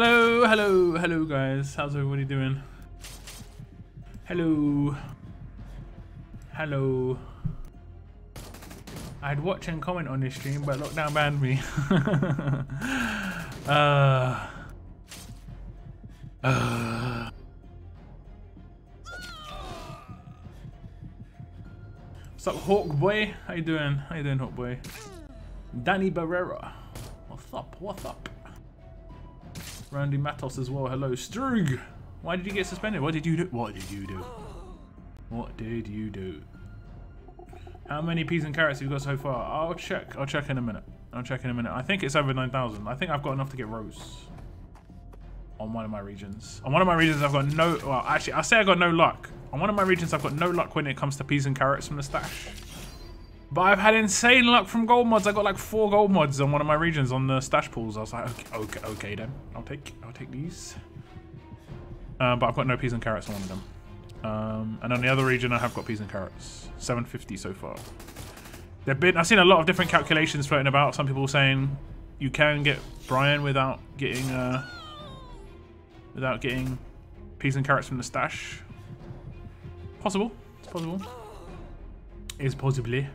Hello, hello, hello guys. How's everybody doing? Hello. Hello. I'd watch and comment on this stream, but lockdown banned me. What's up, Hawk Boy? How you doing? How you doing, Hawk Boy? Danny Barrera. What's up? What's up? Randy Matos as well. Hello, Strug. Why did you get suspended? What did you do? What did you do? What did you do? How many peas and carrots have you got so far? I'll check. I'll check in a minute. I'll check in a minute. I think it's over 9,000. I think I've got enough to get rose on one of my regions. On one of my regions, I've got no. Well, actually, I say I got no luck. On one of my regions, I've got no luck when it comes to peas and carrots from the stash. But I've had insane luck from gold mods. I got like 4 gold mods on one of my regions on the stash pools. I was like, okay then. I'll take these. But I've got no peas and carrots on one of them. And on the other region, I have got peas and carrots. 750 so far. I've seen a lot of different calculations floating about. Some people saying you can get Brian without getting peas and carrots from the stash. Possible. It's possible. Is possibly.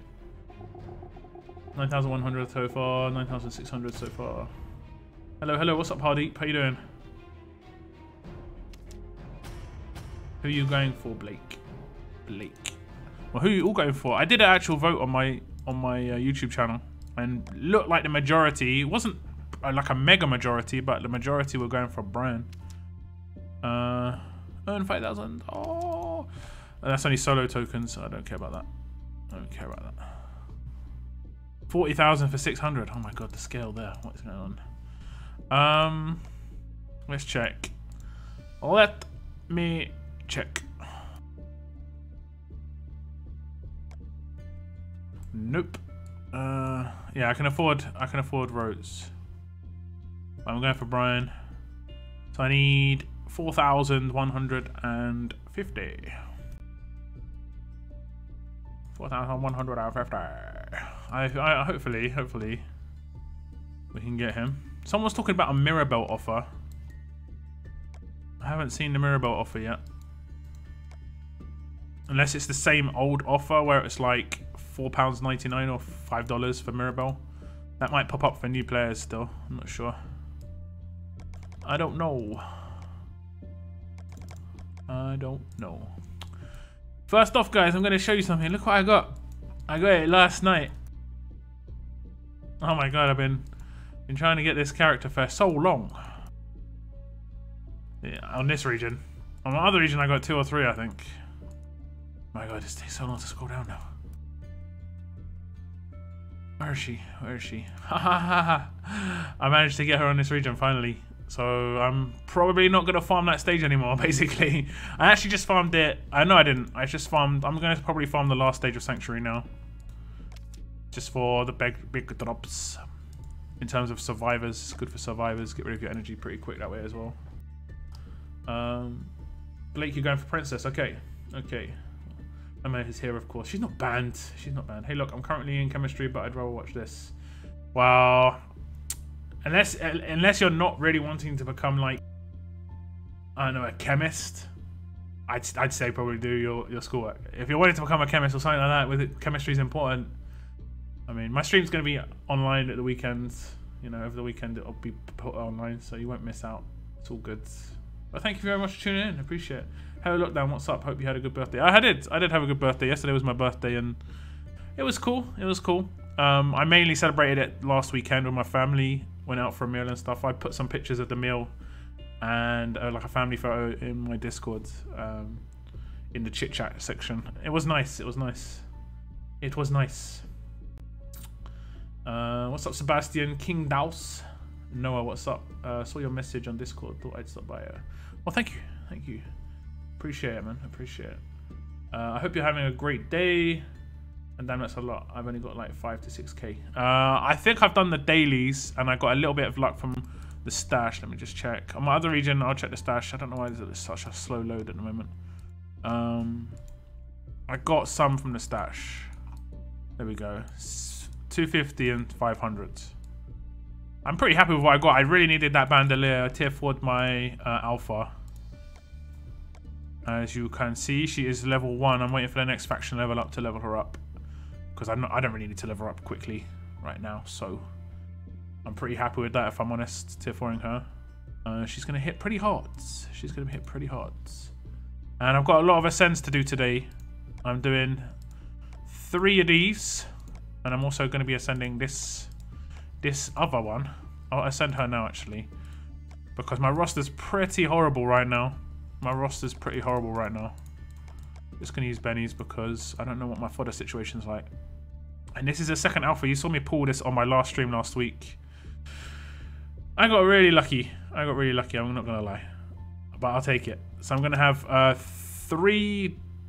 9,100 so far. 9,600 so far. Hello, hello. What's up, Hardeep? How you doing? Who are you going for, Blake? Blake. Well, who are you all going for? I did an actual vote on my YouTube channel, and looked like the majority wasn't like a mega majority, but the majority were going for Brian. Earn 5,000. Oh, that's only solo tokens. So I don't care about that. I don't care about that. 40,000 for 600. Oh my god, the scale there. What's going on? Let's check. Let me check. Nope. Yeah, I can afford roads. I'm going for Brian. So I need 4,150. 4,150. Hopefully we can get him. Someone's talking about a Mirabelle offer. I haven't seen the Mirabelle offer yet. Unless it's the same old offer where it's like £4.99 or $5 for Mirabelle. That might pop up for new players still. I'm not sure. I don't know. I don't know. First off, guys, I'm going to show you something. Look what I got. I got it last night. Oh my god, I've been trying to get this character for so long. Yeah, on this region. On the other region, I got 2 or 3, I think. My god, this takes so long to scroll down now. Where is she? Where is she? Ha ha ha ha. I managed to get her on this region finally. So I'm probably not going to farm that stage anymore, basically. I actually just farmed it. No, I didn't. I just farmed. I'm going to probably farm the last stage of Sanctuary now. Just for the big drops. In terms of survivors, it's good for survivors. Get rid of your energy pretty quick that way as well. Blake, you're going for Princess. Okay. Okay. Emma is here, of course. She's not banned. She's not banned. Hey, look, I'm currently in chemistry, but I'd rather watch this. Wow. Unless you're not really wanting to become like, I don't know, a chemist, I'd say probably do your schoolwork. If you're wanting to become a chemist or something like that, with it, chemistry is important. I mean, my stream's going to be online at the weekends. You know, over the weekend it'll be put online, so you won't miss out. It's all good. But thank you very much for tuning in. I appreciate it. Hello, Lockdown. What's up? Hope you had a good birthday. I did have a good birthday. Yesterday was my birthday, and it was cool. It was cool. I mainly celebrated it last weekend with my family. Went out for a meal and stuff. I put some pictures of the meal and like a family photo in my Discord, in the chit chat section. It was nice. It was nice. It was nice. What's up, Sebastian? King Douse. Noah, what's up? Saw your message on Discord. Thought I'd stop by. Well, thank you. Thank you. Appreciate it, man. Appreciate it. I hope you're having a great day. And damn, that's a lot. I've only got like 5 to 6k. I think I've done the dailies, and I got a little bit of luck from the stash. Let me just check. On my other region, I'll check the stash. I don't know why there's such a slow load at the moment. I got some from the stash. There we go. 250 and 500. I'm pretty happy with what I got. I really needed that bandolier. Tier 4'd my alpha. As you can see, she is level 1. I'm waiting for the next faction level up to level her up. Because I don't really need to level her up quickly right now. So I'm pretty happy with that, if I'm honest, tier 4ing her. She's going to hit pretty hard. She's going to hit pretty hard. And I've got a lot of ascends to do today. I'm doing 3 of these. And I'm also going to be ascending this other one. I'll ascend her now, actually. Because my roster's pretty horrible right now. My roster's pretty horrible right now. Just going to use Benny's because I don't know what my fodder situation's like. And this is a second alpha. You saw me pull this on my last stream last week. I got really lucky. I'm not going to lie. But I'll take it. So I'm going to have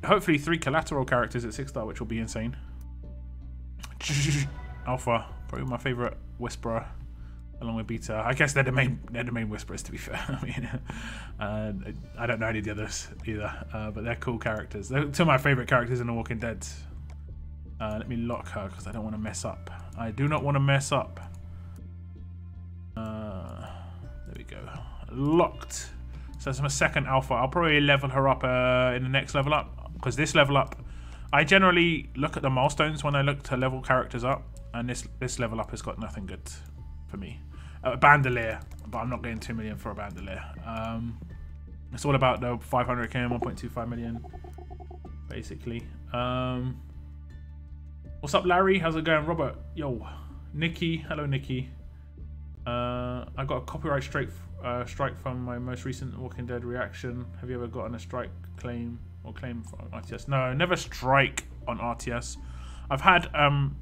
hopefully 3 collateral characters at 6-star, which will be insane. Alpha, probably my favorite whisperer, along with Beta. I guess they're the main whisperers, to be fair. I mean, I don't know any of the others either, but they're cool characters. They're 2 of my favorite characters in The Walking Dead. Let me lock her because I don't want to mess up. I do not want to mess up. There we go. Locked. So that's my second alpha. I'll probably level her up in the next level up, because this level up, I generally look at the milestones when I look to level characters up, and this level up has got nothing good for me. Bandolier, but I'm not getting 2 million for a bandolier. It's all about the 500k and 1.25 million, basically. What's up, Larry? How's it going, Robert? Yo, Nikki. Hello, Nikki. I got a copyright strike from my most recent Walking Dead reaction. Have you ever gotten a strike claim or claim from RTS? No, never strike on RTS. I've had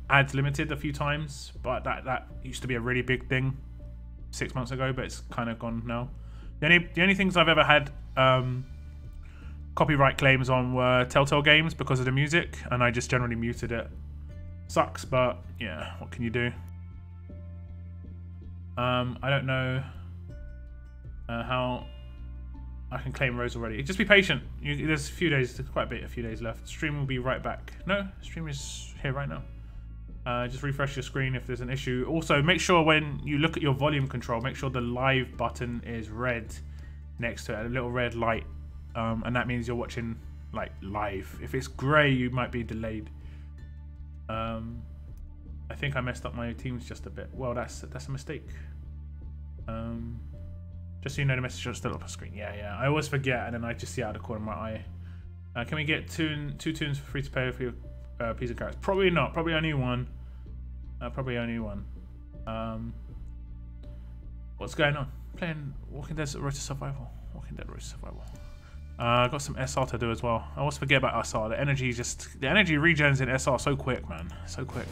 ads limited a few times, but that used to be a really big thing 6 months ago, but it's kind of gone now. The only things I've ever had copyright claims on were Telltale games because of the music, and I just generally muted it. Sucks, but yeah, what can you do? I don't know how I can claim Rose already. Just be patient. There's a few days, quite a few days left. Stream will be right back. No, stream is here right now. Just refresh your screen if there's an issue. Also, make sure when you look at your volume control, make sure the live button is red next to it, a little red light, and that means you're watching like live. If it's grey, you might be delayed. I think I messed up my teams just a bit. Well, that's a mistake. Just so you know, the message is still up on screen. Yeah. I always forget, and then I just see out of the corner of my eye. Can we get two tunes for free to pay for your piece of carrots? Probably not. Probably only one. What's going on? Playing Walking Dead Road to Survival. I got some SR to do as well. I always forget about SR. The energy regens in SR so quick, man. So quick.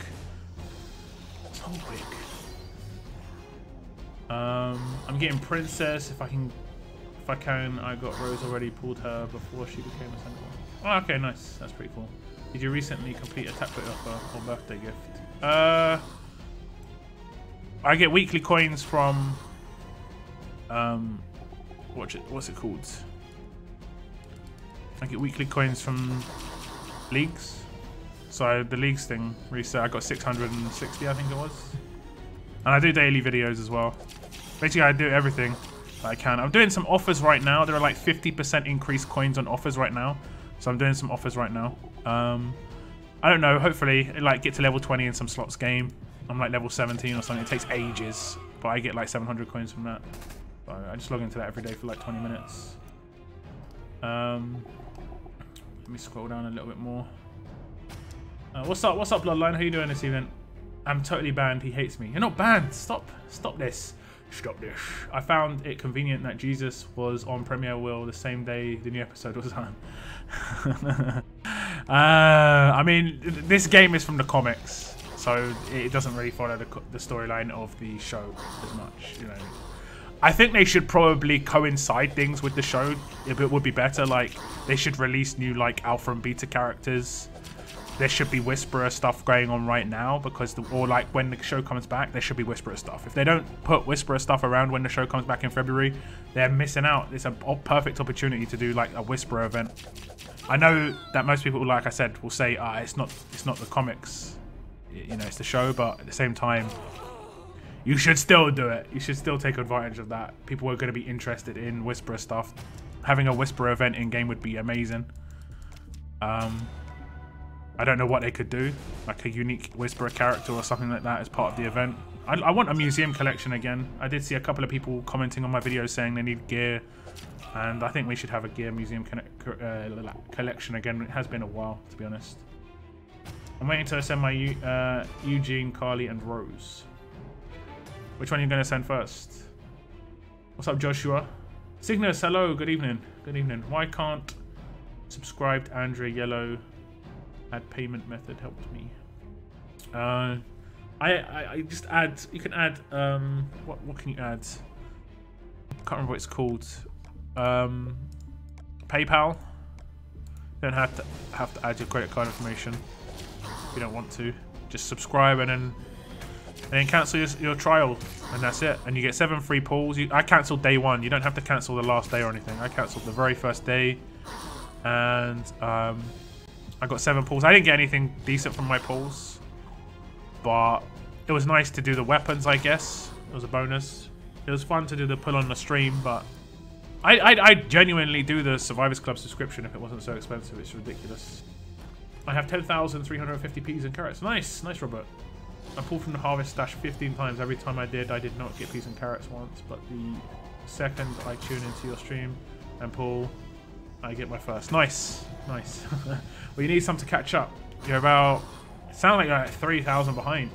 I'm getting Princess if I can. I got Rose already, pulled her before she became a sentinel. Oh, okay, nice. That's pretty cool. Did you recently complete a tap offer or birthday gift? I get weekly coins from what's it called? I get weekly coins from leagues. So the leagues thing reset. I got 660, I think it was. And I do daily videos as well. Basically, I do everything that I can. I'm doing some offers right now. There are like 50% increased coins on offers right now. So I'm doing some offers right now. I don't know. Hopefully, like get to level 20 in some slots game. I'm like level 17 or something. It takes ages, but I get like 700 coins from that. So I just log into that every day for like 20 minutes. Let me scroll down a little bit more. What's up, Bloodline? How you doing this evening? I'm totally banned. He hates me. You're not banned. Stop this. I found it convenient that Jesus was on Premiere Will the same day the new episode was on. I mean, this game is from the comics, so it doesn't really follow the storyline of the show as much, you know. I think they should probably coincide things with the show. It would be better. Like, they should release new like alpha and beta characters. There should be Whisperer stuff going on right now, because or like when the show comes back, there should be Whisperer stuff. If they don't put Whisperer stuff around when the show comes back in February, they're missing out. It's a perfect opportunity to do like a Whisperer event. I know that most people, like I said, will say, it's not the comics, you know, it's the show, but at the same time, you should still do it. You should still take advantage of that. People are going to be interested in Whisperer stuff. Having a Whisperer event in game would be amazing. I don't know what they could do, like a unique Whisperer character or something like that as part of the event. I want a museum collection again. I did see a couple of people commenting on my videos saying they need gear, and I think we should have a gear museum collection again. It has been a while, to be honest. I'm waiting to send my Eugene, Carly, and Rose. Which one are you going to send first? What's up, Joshua? Cygnus, hello, good evening. Good evening. Why can't subscribed Andrea Yellow add payment method helped me? I just add, you can add, what can you add? Can't remember what it's called. PayPal. You don't have to add your credit card information if you don't want to. Just subscribe and then cancel your trial, and that's it. And you get 7 free pulls. I cancelled day 1. You don't have to cancel the last day or anything. I cancelled the very first day, and I got 7 pulls. I didn't get anything decent from my pulls, but it was nice to do the weapons, I guess. It was a bonus. It was fun to do the pull on the stream, but I'd genuinely do the Survivors Club subscription if it wasn't so expensive. It's ridiculous. I have 10,350 peas and carrots. Nice, nice, Robert. I pulled from the harvest stash 15 times. Every time I did not get peas and carrots once, but the second I tune into your stream and pull, I get my first. Nice, nice. Well, you need some to catch up. You're about, it sounds like you're at 3,000 behind.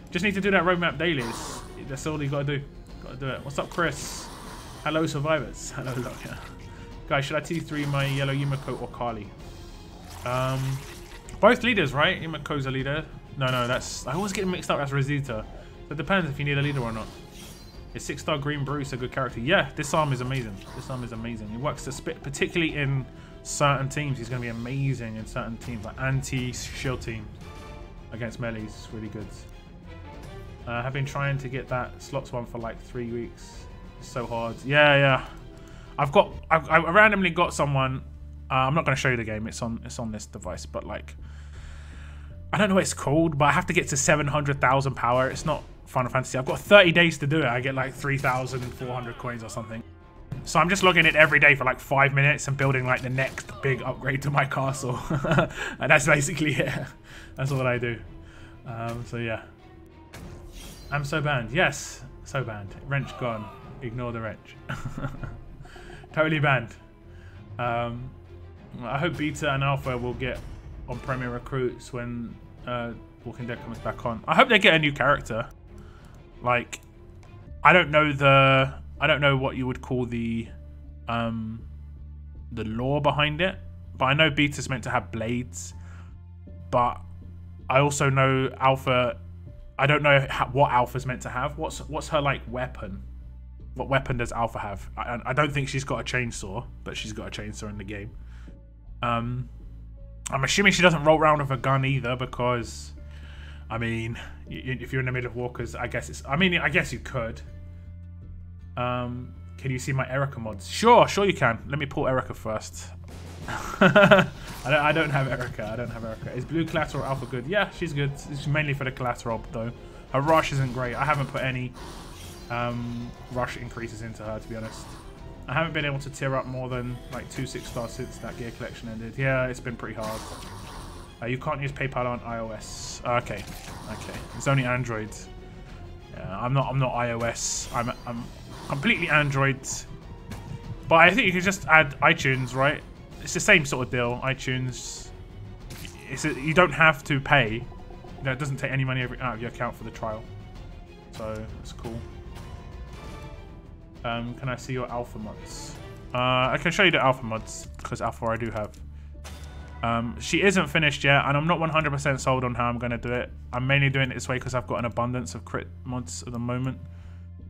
Just need to do that roadmap daily. That's all you gotta do. Gotta do it. What's up, Chris? Hello, survivors. Hello, Lokia. Guys, should I T3 my yellow Yumiko or Kali? Both leaders, right? Yumiko's a leader. No, that's... I always get mixed up as Rosita. So it depends if you need a leader or not. Is 6-star Green Bruce a good character? Yeah, this arm is amazing. This arm is amazing. He works to spit, particularly in certain teams. He's going to be amazing in certain teams, like anti-shield teams. Against melee, he's really good. I've been trying to get that slots one for like 3 weeks. It's so hard. Yeah. I randomly got someone. I'm not going to show you the game. It's on this device, but like, I don't know what it's called, but I have to get to 700,000 power. It's not Final Fantasy. I've got 30 days to do it. I get like 3,400 coins or something. So I'm just logging in every day for like 5 minutes and building like the next big upgrade to my castle. And that's basically it. That's all that I do. So yeah. I'm so banned. Yes, so banned. Wrench gone. Ignore the wrench. Totally banned. I hope Beta and Alpha will get on Premier Recruits when Walking Dead comes back on. I hope they get a new character. Like, I don't know what you would call the lore behind it, but I know Beta's meant to have blades. But I also know Alpha. I don't know what Alpha's meant to have. What's her like weapon? What weapon does Alpha have? I don't think she's got a chainsaw, but she's got a chainsaw in the game. I'm assuming she doesn't roll around with a gun either, because, I mean, if you're in the middle of walkers, I guess it's. I mean, I guess you could. Can you see my Erica mods? Sure you can. Let me pull Erica first. I don't have Erica. I don't have Erica. Is blue collateral Alpha good? Yeah, she's good. It's mainly for the collateral though. Her rush isn't great. I haven't put any rush increases into her, to be honest. I haven't been able to tier up more than like 2 6-stars since that gear collection ended. Yeah, it's been pretty hard. You can't use PayPal on iOS. Okay. It's only Android. Yeah, I'm not iOS. I'm completely Android. But I think you can just add iTunes, right? It's the same sort of deal. iTunes. You don't have to pay. It doesn't take any money out of your account for the trial. So it's cool. Can I see your alpha mods? I can show you the alpha mods, because alpha I do have. She isn't finished yet, and I'm not 100% sold on how I'm going to do it. I'm mainly doing it this way because I've got an abundance of crit mods at the moment.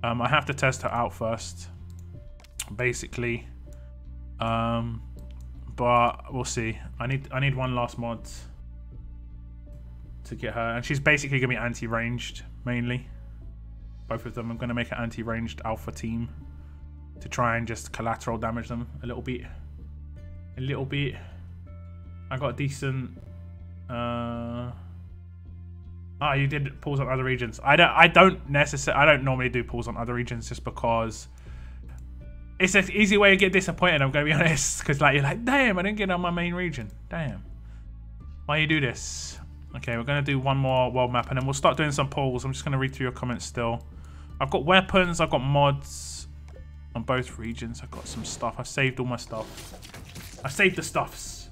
I have to test her out first, basically. But we'll see. I need one last mod to get her, and she's basically going to be anti-ranged mainly. Both of them. I'm going to make an anti-ranged alpha team to try and just collateral damage them a little bit. I got a decent Ah, you did pulls on other regions. I don't normally do pulls on other regions just because it's an easy way to get disappointed, I'm gonna be honest. Because like you're like, damn, I didn't get on my main region. Damn. Why you do this? Okay, we're gonna do one more world map and then we'll start doing some polls. I'm just gonna read through your comments still. I've got weapons, I've got mods on both regions. I've got some stuff. I've saved all my stuff. I saved the stuffs.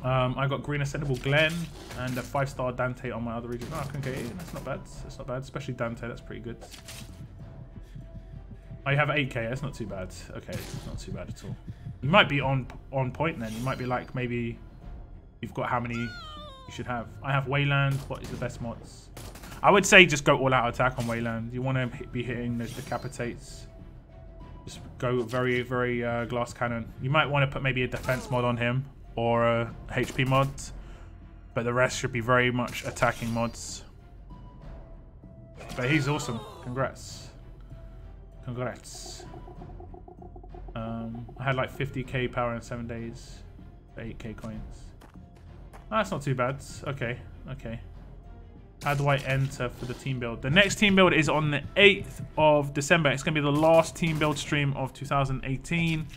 I got green ascendable Glen and a 5-star Dante on my other region. Oh, okay, that's not bad. That's not bad, especially Dante. That's pretty good. Oh, you have 8k. That's not too bad. Okay, not too bad at all. You might be on point then. You might be like maybe you've got how many you should have. I have Wayland. What is the best mods? I would say just go all out attack on Wayland. You want to be hitting those decapitates. Just go very, very glass cannon. You might want to put maybe a defense mod on him or a HP mod, but the rest should be very much attacking mods. But he's awesome. Congrats. Congrats. I had like 50k power in 7 days. 8k coins. Oh, that's not too bad. Okay, okay. How do I enter for the team build? The next team build is on the 8th of December. It's going to be the last team build stream of 2018.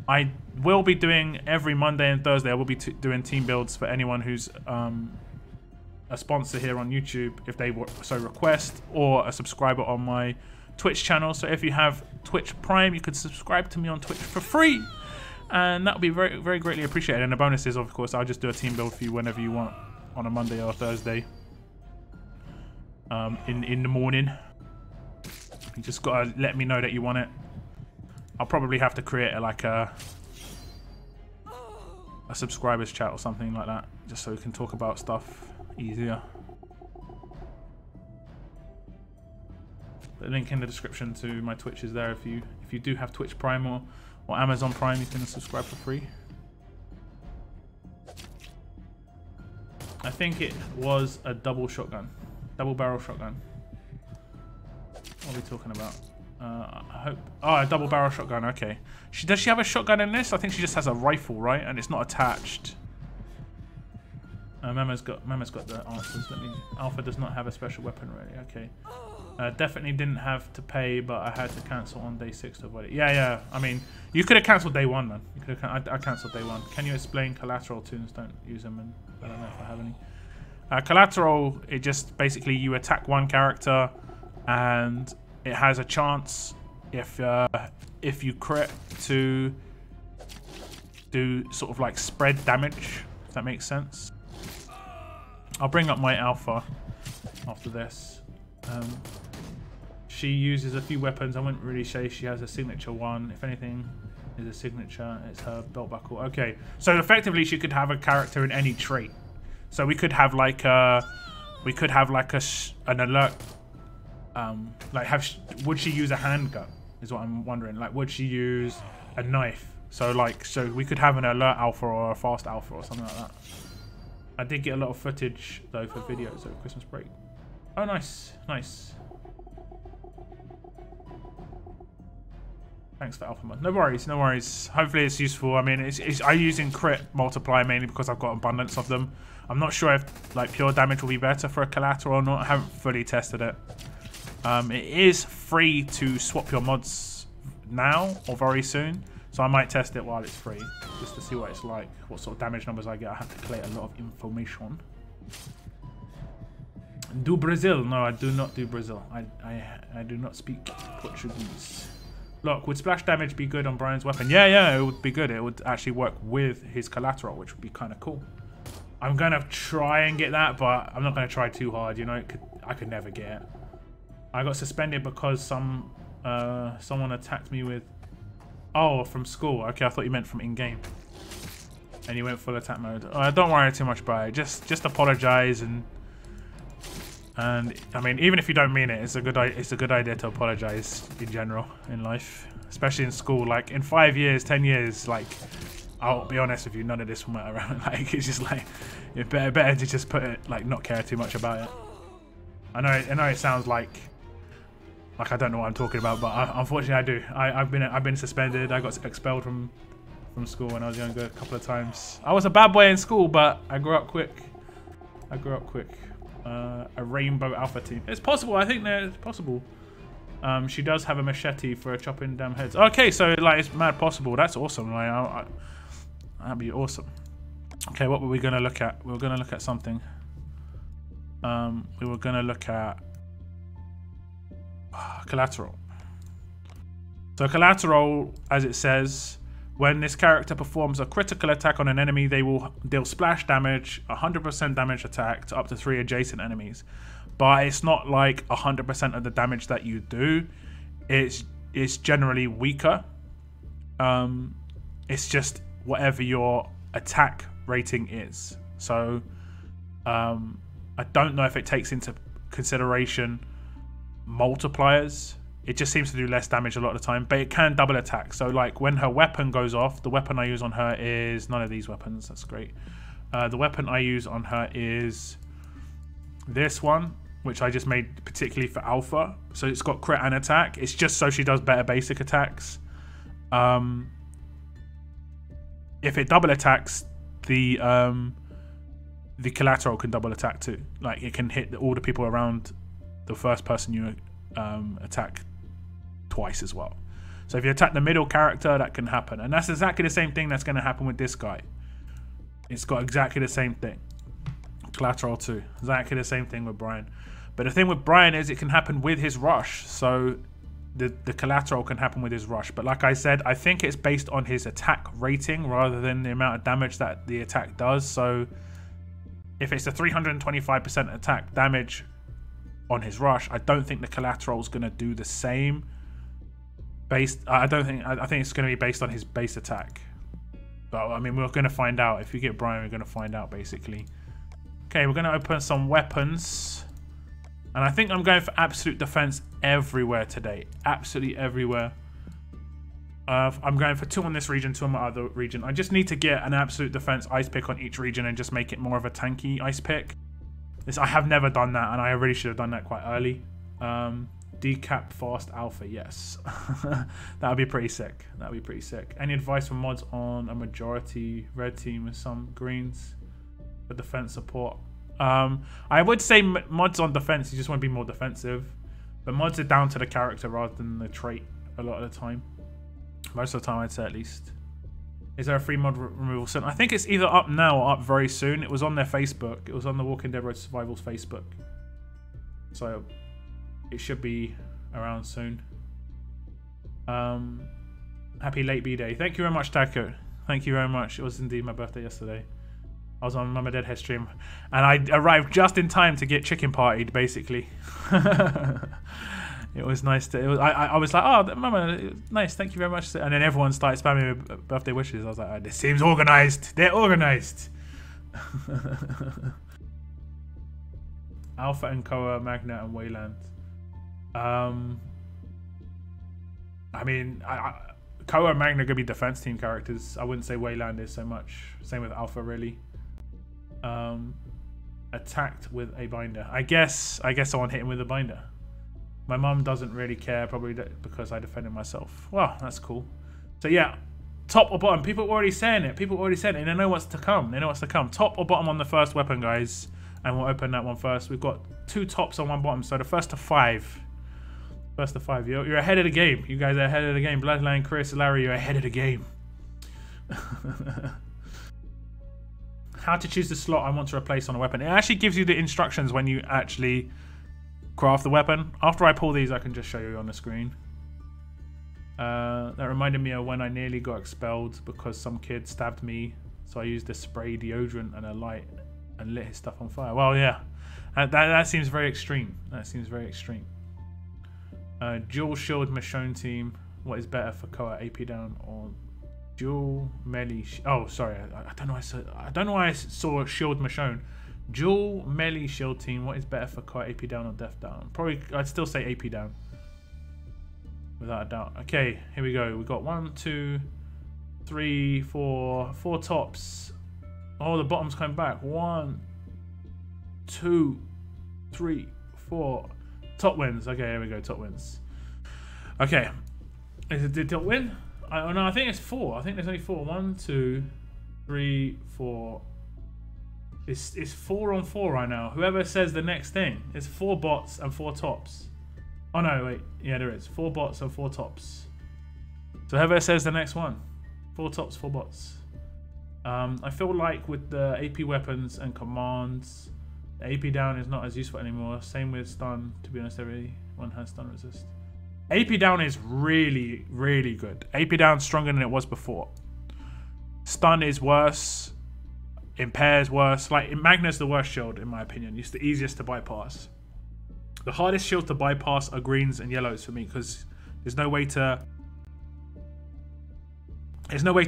I will be doing every Monday and Thursday. I will be doing team builds for anyone who's a sponsor here on YouTube, if they so request, or a subscriber on my Twitch channel. So if you have Twitch Prime, you could subscribe to me on Twitch for free, and that would be very, very greatly appreciated. And the bonus is, of course, I'll just do a team build for you whenever you want on a Monday or Thursday. In the morning. You just gotta let me know that you want it. I'll probably have to create a subscribers chat or something like that, just so we can talk about stuff easier. The link in the description to my Twitch is there. If you do have Twitch Prime or Amazon Prime, you can subscribe for free. I think it was a double barrel shotgun. What are we talking about? I hope. Oh, a double barrel shotgun. Okay. Does she have a shotgun in this? I think she just has a rifle, right? And it's not attached. Mama's got the answers. Alpha does not have a special weapon really. Okay. Definitely didn't have to pay, but I had to cancel on day 6 to avoid it. Yeah. I mean, you could have cancelled day 1, man. You could have. I cancelled day 1. Can you explain collateral tunes? Don't use them, and I don't know if I have any. Collateral, it just basically you attack one character, and it has a chance if you crit to do sort of like spread damage. If that makes sense. I'll bring up my alpha after this. She uses a few weapons. I wouldn't really say she has a signature one. If anything is a signature, it's her belt buckle. Okay, so effectively she could have a character in any trait. So we could have like an alert. Would she use a handgun? Is what I'm wondering. Like, would she use a knife? So we could have an alert alpha or a fast alpha or something like that. I did get a lot of footage though for videos over Christmas break. Oh, nice. Thanks for alpha mod. No worries. Hopefully it's useful. I mean, I use in crit multiply mainly because I've got abundance of them. I'm not sure if like pure damage will be better for a collateral or not. I haven't fully tested it. It is free to swap your mods now or very soon, so I might test it while it's free just to see what it's like, what sort of damage numbers I get. I have to collate a lot of information. Do Brazil? No, I do not do Brazil. I do not speak Portuguese. Look, would splash damage be good on Brian's weapon? Yeah, it would be good. It would actually work with his collateral, which would be kind of cool. I'm gonna try and get that, but I'm not gonna try too hard. You know, I could never get it. I got suspended because someone attacked me with. Oh, from school. Okay, I thought you meant from in-game. And you went full attack mode. Don't worry too much about it. Just apologize and I mean, even if you don't mean it, it's a good idea to apologize in general in life, especially in school. Like in 5 years, 10 years, like. I'll be honest with you, none of this will matter. Like, it's just like, it's better to just put it, like, not care too much about it. I know it sounds like I don't know what I'm talking about, but unfortunately I do. I've been suspended. I got expelled from school when I was younger a couple of times. I was a bad boy in school, but I grew up quick. a rainbow alpha team. It's possible. I think that it's possible. She does have a machete for chopping down heads. Okay, so like it's mad possible. That's awesome. Like, that'd be awesome. Okay, what were we gonna look at? We were gonna look at something. We were gonna look at collateral. So collateral, as it says, when this character performs a critical attack on an enemy, they will deal splash damage, 100% damage attack to up to 3 adjacent enemies. But it's not like 100% of the damage that you do. It's generally weaker. It's just whatever your attack rating is. So I don't know if it takes into consideration multipliers. It just seems to do less damage a lot of the time, but it can double attack. So like when her weapon goes off, the weapon I use on her is none of these weapons. That's great. The weapon I use on her is this one, which I just made particularly for alpha. So it's got crit and attack. It's just so she does better basic attacks. If it double attacks, the collateral can double attack too. Like it can hit all the people around the first person you attack twice as well. So if you attack the middle character, that can happen. And that's exactly the same thing that's going to happen with this guy. It's got exactly the same thing. Collateral too. Exactly the same thing with Brian. But the thing with Brian is it can happen with his rush. So the collateral can happen with his rush. But like I said, I think it's based on his attack rating rather than the amount of damage that the attack does. So if it's a 325% attack damage on his rush, I don't think the collateral is going to do the same. I think it's going to be based on his base attack. But I mean, we're going to find out. If you get Brian, we're going to find out basically. Okay, we're going to open some weapons. And I think I'm going for absolute defense everywhere today. Absolutely everywhere. I'm going for 2 on this region, 2 on my other region. I just need to get an absolute defense ice pick on each region and just make it more of a tanky ice pick. I have never done that, and I really should have done that quite early. Decap fast alpha, yes. That would be pretty sick. That would be pretty sick. Any advice for mods on a majority red team with some greens for defense support? I would say mods on defense, you just want to be more defensive. But mods are down to the character rather than the trait a lot of the time. Most of the time, I'd say at least. Is there a free mod removal soon? I think it's either up now or up very soon. It was on their Facebook. It was on the Walking Dead Road Survival's Facebook. So it should be around soon. Happy late B-Day. Thank you very much, Taco. Thank you very much. It was indeed my birthday yesterday. I was on Mama Deadhead stream. And I arrived just in time to get chicken partied, basically. It was nice to. I was like, oh, Mama, nice, thank you very much. And then everyone started spamming me with birthday wishes. I was like, oh, this seems organised. They're organised. Alpha and Koa, Magna and Wayland. I mean, Koa and Magna are gonna be defense team characters. I wouldn't say Wayland is so much. Same with Alpha, really. Attacked with a binder. I guess someone hit him with a binder. My mum doesn't really care, probably because I defended myself. Well, that's cool. So yeah, top or bottom? People are already saying it. People are already saying it. And they know what's to come. They know what's to come. Top or bottom on the first weapon, guys. And we'll open that one first. We've got 2 tops on 1 bottom. So the first to 5. First to 5. You're ahead of the game. You guys are ahead of the game. Bloodline, Chris, Larry, you're ahead of the game. How to choose the slot I want to replace on a weapon. It actually gives you the instructions when you actually craft the weapon. After I pull these, I can just show you on the screen. That reminded me of when I nearly got expelled because some kid stabbed me. So I used a spray deodorant and a light and lit his stuff on fire. Well, yeah, that seems very extreme. That seems very extreme. Dual shield Michonne team. What is better for Koa, AP down or dual melee? Oh, sorry, I don't know. I don't know why I saw shield Michonne. Dual melee shield team. What is better for Koa, AP down or death down? Probably, I'd still say AP down, without a doubt. Okay, here we go. We got 1, 2, 3, 4 tops. Oh, the bottom's coming back. 1, 2, 3, 4. Top wins. Okay, here we go. Top wins. Okay, did top win? Oh no, I think it's 4. I think there's only 4. 1, 2, 3, 4, It's 4 on 4 right now. Whoever says the next thing, it's 4 bots and 4 tops. Oh no, wait. Yeah, there is 4 bots and 4 tops. So whoever says the next one, 4 tops, 4 bots. I feel like with the AP weapons and commands, the AP down is not as useful anymore. Same with stun. To be honest, everyone has stun resist. AP down is really, really good. AP down stronger than it was before. Stun is worse. Impairs worse. Like, Magna's the worst shield in my opinion. It's the easiest to bypass. The hardest shields to bypass are greens and yellows for me because there's no way to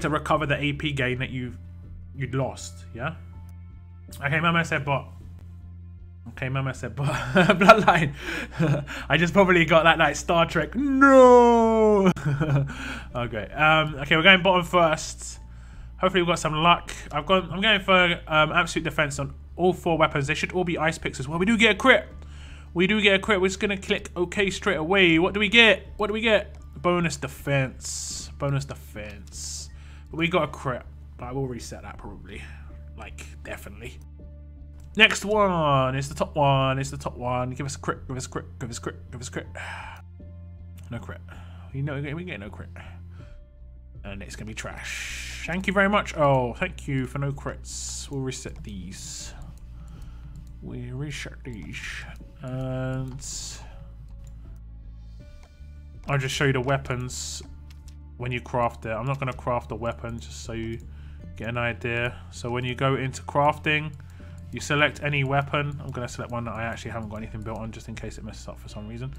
recover the AP gain that you'd lost. Yeah. Okay, Mama said bot. Okay, Mama said bot. Bloodline. I just probably got that like Star Trek. No. Okay. Okay, we're going bottom first. Hopefully we've got some luck. I'm going for absolute defense on all 4 weapons. They should all be ice picks as well. We do get a crit. We do get a crit. We're just gonna click OK straight away. What do we get? What do we get? Bonus defense. Bonus defense. But we got a crit. But I will reset that probably. Like, definitely. Next one is the top one. It's the top one. Give us a crit. Give us a crit. Give us a crit. Give us a crit. No crit. You know we get no crit. And it's gonna be trash. Thank you very much. Oh, thank you for no crits. We'll reset these. We reset these. And I'll just show you the weapons when you craft it. I'm not going to craft a weapon just so you get an idea. So when you go into crafting, you select any weapon. I'm going to select one that I actually haven't got anything built on just in case it messes up for some reason.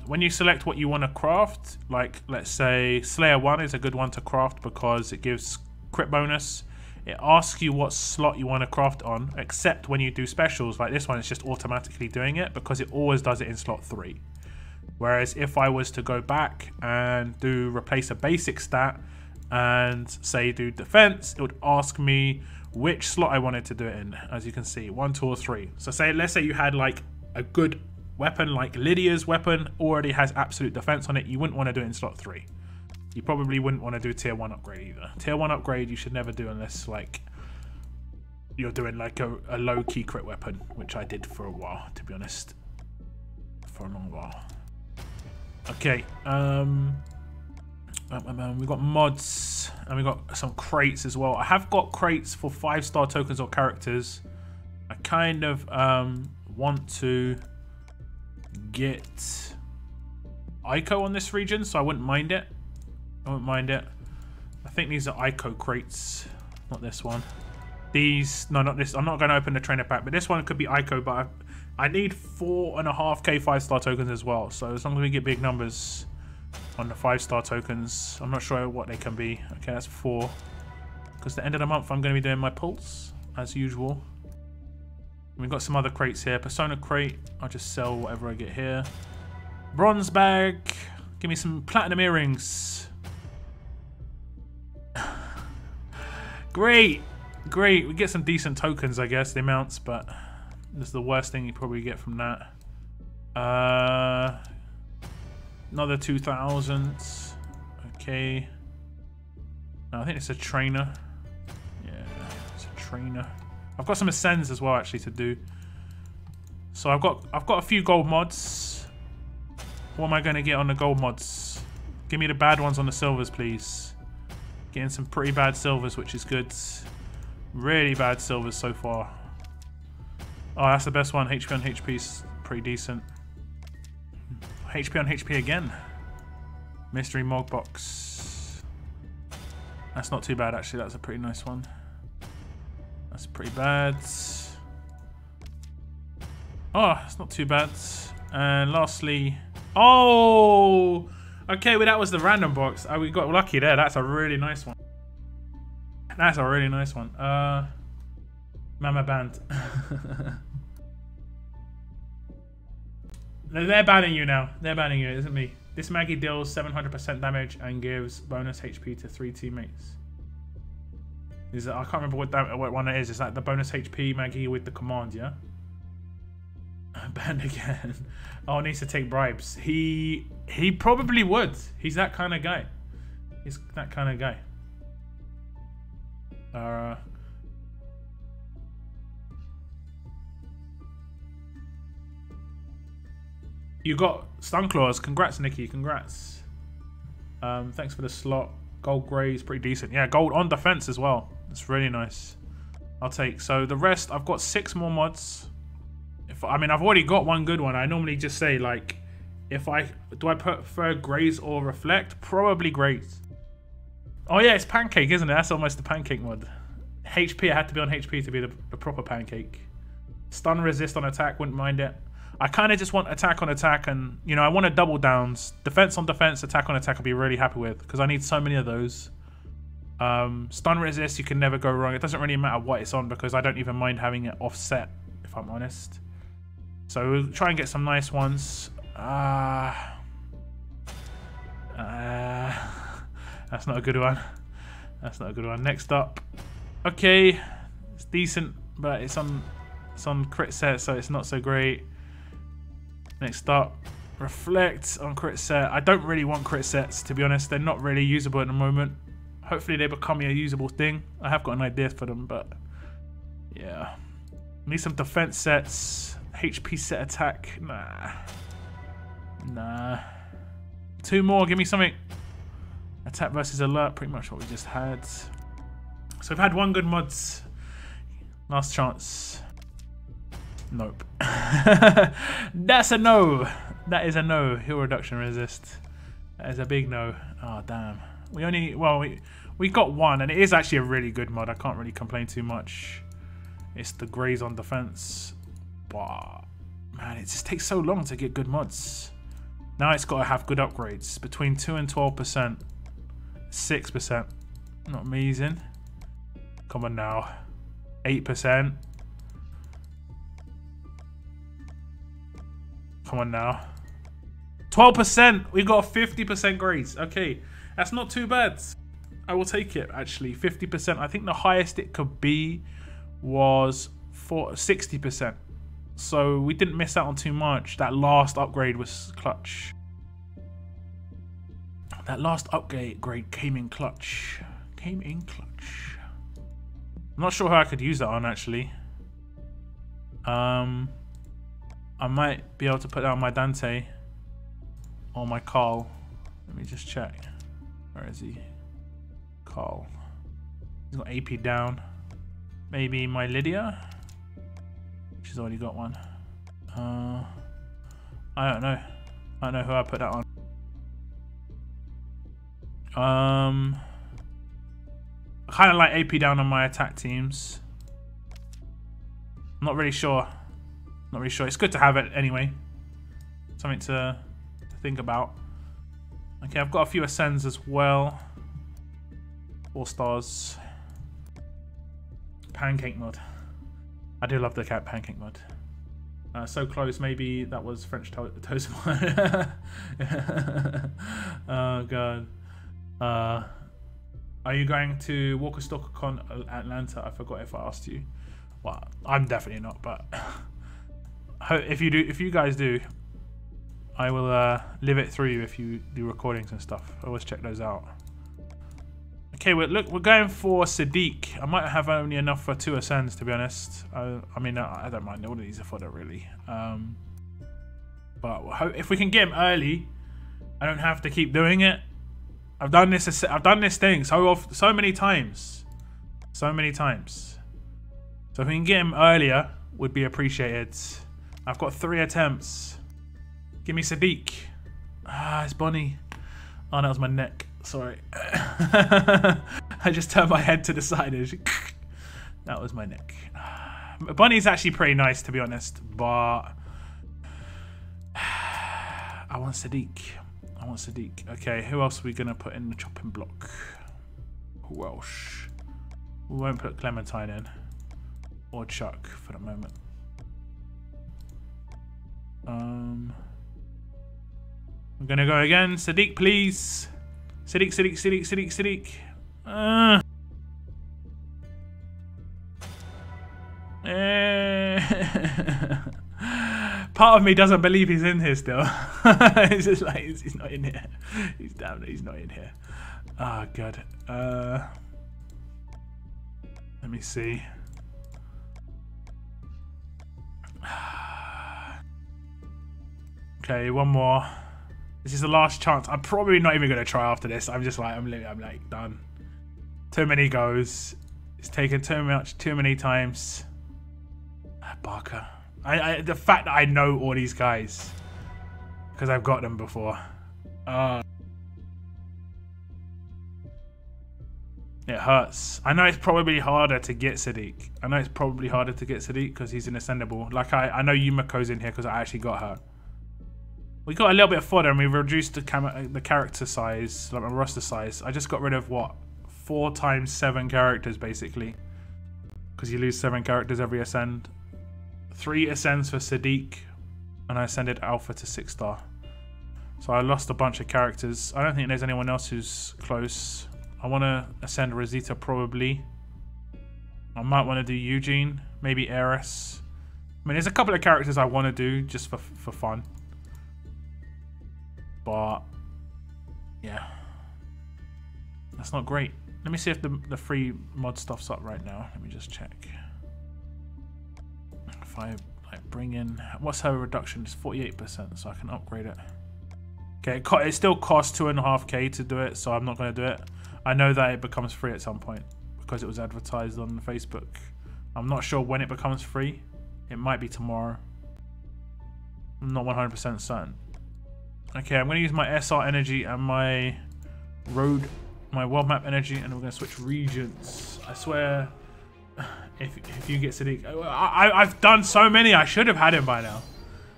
When you select what you want to craft, like let's say Slayer 1 is a good one to craft because it gives crit bonus. It asks you what slot you want to craft on, except when you do specials like this one, it's just automatically doing it because it always does it in slot 3. Whereas if I was to go back and replace a basic stat and say do defense, it would ask me which slot I wanted to do it in. As you can see, 1, 2, or 3. So let's say you had like a good weapon, like Lydia's weapon already has absolute defense on it. You wouldn't want to do it in slot 3. You probably wouldn't want to do tier 1 upgrade either. Tier 1 upgrade you should never do unless like you're doing like a low key crit weapon, which I did for a while, to be honest. For a long while. Okay, we got mods and we got some crates as well. I have got crates for 5-star tokens or characters. I kind of want to get Ico on this region, so I wouldn't mind it. I wouldn't mind it. I think these are Ico crates, not this one. These, no, not this. I'm not going to open the trainer pack, but this one could be Ico, but I need 4.5k 5-star tokens as well. So as long as we get big numbers on the 5-star tokens, I'm not sure what they can be. Okay, that's 4. Because the end of the month, I'm going to be doing my pulls as usual. We've got some other crates here. Persona crate. I'll just sell whatever I get here. Bronze bag. Give me some platinum earrings. Great. Great. We get some decent tokens, I guess, the amounts, but this is the worst thing you probably get from that. Another 2,000. Okay. No, I think it's a trainer. Yeah, it's a trainer. I've got some ascends as well actually to do. So I've got a few gold mods. What am I going to get on the gold mods? Give me the bad ones on the silvers, please. Getting some pretty bad silvers, which is good. Really bad silvers so far. Oh, that's the best one. HP on HP is pretty decent. HP on HP again. Mystery Mog Box. That's not too bad actually. That's a pretty nice one. That's pretty bad. Oh, it's not too bad. And lastly, oh, okay. Well, that was the random box. Oh, we got lucky there. That's a really nice one. That's a really nice one. Mama banned. They're banning you now. They're banning you. It isn't me. This Maggie deals 700% damage and gives bonus HP to 3 teammates. I can't remember what one it is. Is that the bonus HP Maggie with the command? Yeah. Banned again. Oh, needs to take bribes. He probably would. He's that kind of guy. He's that kind of guy. You got stun claws. Congrats, Nikki. Congrats. Thanks for the slot. Gold grey is pretty decent. Yeah, gold on defense as well. It's really nice. I'll take. So the rest, I've got 6 more mods. I mean, I've already got one good one. I normally just say like, do I prefer graze or reflect? Probably graze. Oh yeah, it's pancake, isn't it? That's almost the pancake mod. HP, I had to be on HP to be the proper pancake. Stun resist on attack, wouldn't mind it. I kind of just want attack on attack, and you know, I want a double downs. Defense on defense, attack on attack I'll be really happy with, because I need so many of those. Stun resist, you can never go wrong. It doesn't really matter what it's on, because I don't even mind having it offset, if I'm honest. So we'll try and get some nice ones. That's not a good one. That's not a good one. Next up. Okay, it's decent, but it's on crit set, so it's not so great. Next up, reflect on crit set. I don't really want crit sets, to be honest. They're not really usable at the moment. Hopefully they become a usable thing. I have got an idea for them, but yeah. Need some defense sets. HP set attack. Nah. 2 more, give me something. Attack versus alert, pretty much what we just had. So we've had 1 good mods. Last chance. Nope. That's a no. That is a no. Heal reduction resist. That is a big no. Oh damn. We got 1, and it is actually a really good mod. I can't really complain too much. It's the graze on defense. But man, it just takes so long to get good mods. Now it's got to have good upgrades. Between 2 and 12%. 6%. Not amazing. Come on now. 8%. Come on now. 12%. We got 50% grades. Okay. That's not too bad. I will take it, actually. 50%. I think the highest it could be was 60%. So we didn't miss out on too much. That last upgrade was clutch. That last upgrade came in clutch. Came in clutch. I'm not sure how I could use that on, actually. I might be able to put that on my Dante. Or my Carl. Let me just check. Where is he? Carl. He's got AP down. Maybe my Lydia? She's already got one. I don't know. I don't know who I put that on. I kind of like AP down on my attack teams. I'm not really sure. Not really sure. It's good to have it anyway. Something to think about. Okay, I've got a few Ascends as well. 4 stars. Pancake mod. I do love the cat pancake mod. So close, maybe that was French toast mod. Oh god. Are you going to Walker Stalker Con Atlanta? I forgot if I asked you. Well, I'm definitely not, but if you guys do, I will live it through you if you do recordings and stuff. I always check those out. Okay, we're going for Sadiq. I might have only enough for 2 Ascends, to be honest. I mean, I don't mind. All of these are fodder, really. But if we can get him early, I don't have to keep doing it. I've done this thing so many times. So many times. So if we can get him earlier, would be appreciated. I've got 3 attempts. Give me Sadiq. Ah, it's Bonnie. Oh, that was my neck. Sorry. I just turned my head to the side. That was my neck. Bunny's actually pretty nice, to be honest, but I want Sadiq. I want Sadiq. Okay, who else are we going to put in the chopping block? Who else? We won't put Clementine in. Or Chuck for the moment. I'm going to go again. Sadiq, please. Sadiq, Sadiq, Sadiq, Sadiq, Sadiq. Part of me doesn't believe he's in here still. It's just like, he's not in here. He's damn it, he's not in here. Oh, God. Let me see. Okay, one more. This is the last chance. I'm probably not even going to try after this. I'm just like, I'm like, done. Too many goes. It's taken too many times. Barker. The fact that I know all these guys. Because I've got them before. It hurts. I know it's probably harder to get Sadiq. Because he's an ascendable. Like, I know Yumako's in here because I actually got her. We got a little bit of fodder and we reduced the character size, like my roster size. I just got rid of, what, 4 times 7 characters, basically. Because you lose 7 characters every ascend. 3 ascends for Sadiq. And I ascended Alpha to 6-star. So I lost a bunch of characters. I don't think there's anyone else who's close. I want to ascend Rosita, probably. I might want to do Eugene. Maybe Eris. I mean, there's a couple of characters I want to do just for fun. But yeah, that's not great. Let me see if the free mod stuff's up right now. Let me just check. If I like bring in, what's her reduction? It's 48%, so I can upgrade it. Okay, it still costs 2.5k to do it, so I'm not going to do it. I know that it becomes free at some point because it was advertised on Facebook. I'm not sure when it becomes free. It might be tomorrow. I'm not 100% certain. Okay, I'm going to use my SR energy and my world map energy, and we're going to switch regions. I swear, if you get Sadiq, I've done so many. I should have had him by now.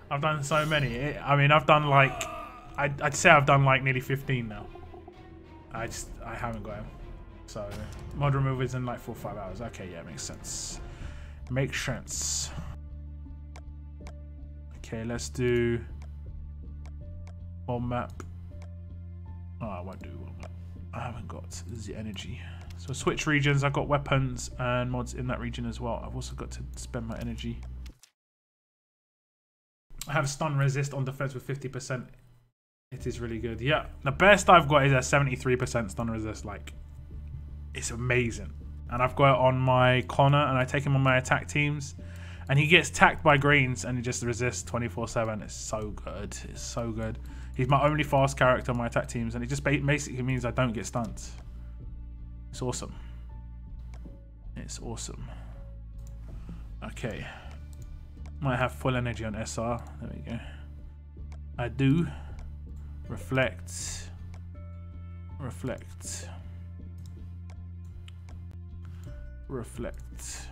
I've done so many. I mean, I've done like, I'd say I've done like nearly 15 now. I haven't got him. So mod removal is in like 4 or 5 hours. Okay, yeah, makes sense. Makes sense. Okay, let's do world map. Oh, I won't do world map. I haven't got the energy. So switch regions. I've got weapons and mods in that region as well. I've also got to spend my energy. I have stun resist on defense with 50%. It is really good. Yeah, the best I've got is a 73% stun resist. Like, it's amazing. And I've got it on my Connor, and I take him on my attack teams, and he gets tacked by greens, and he just resists 24/7. It's so good. It's so good. He's my only fast character on my attack teams, and it just basically means I don't get stunned. It's awesome. It's awesome. Okay. Might have full energy on SR. There we go. I do. Reflect. Reflect. Reflect.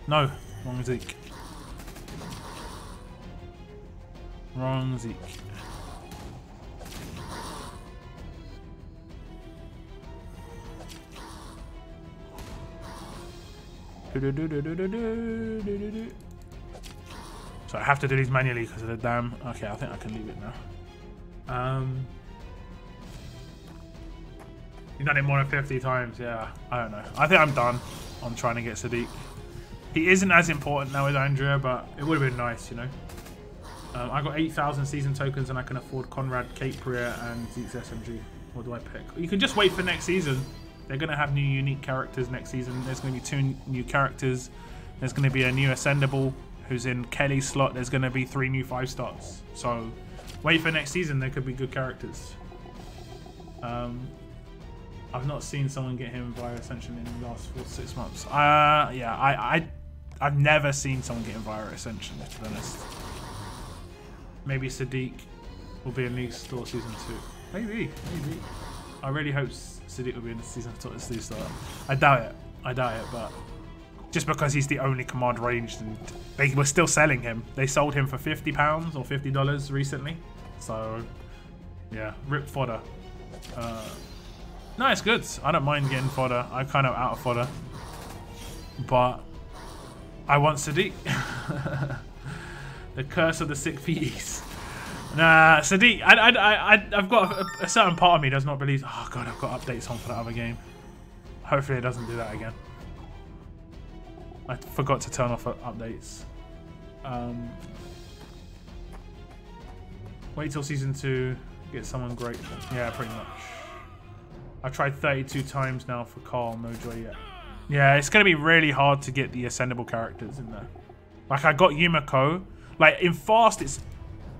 No. Wrong Zeke. Wrong Zeke. So I have to do these manually because of the damn. Okay, I think I can leave it now. You've done it more than 50 times, yeah. I don't know. I think I'm done on trying to get Sadiq. He isn't as important now with Andrea, but it would have been nice, you know. I got 8,000 season tokens and I can afford Conrad, Kate Priya, and Zeke's SMG. What do I pick? You can just wait for next season. They're going to have new unique characters next season. There's going to be 2 new characters. There's going to be a new Ascendable who's in Kelly's slot. There's going to be 3 new 5-stars. So wait for next season. There could be good characters. I've not seen someone get him via Ascension in the last 4 to 6 months. Yeah, I've never seen someone get him via Ascension, to be honest. Maybe Sadiq will be in League Store Season 2. Maybe. I really hope Sadiq will be in the Season 2 Store. I doubt it, but just because he's the only command ranged, and they were still selling him. They sold him for £50 or $50 recently. So, yeah, rip fodder. No, it's good. I don't mind getting fodder. I'm kind of out of fodder. But I want Sadiq. The curse of the sick fees. Nah, Sadiq. I've got a certain part of me does not believe. Oh god, I've got updates on for that other game. Hopefully it doesn't do that again. I forgot to turn off updates. Wait till season 2. Get someone great. Yeah, pretty much. I've tried 32 times now for Carl. No joy yet. Yeah, it's going to be really hard to get the ascendable characters in there. Like, I got Yumiko. Like, in fast, it's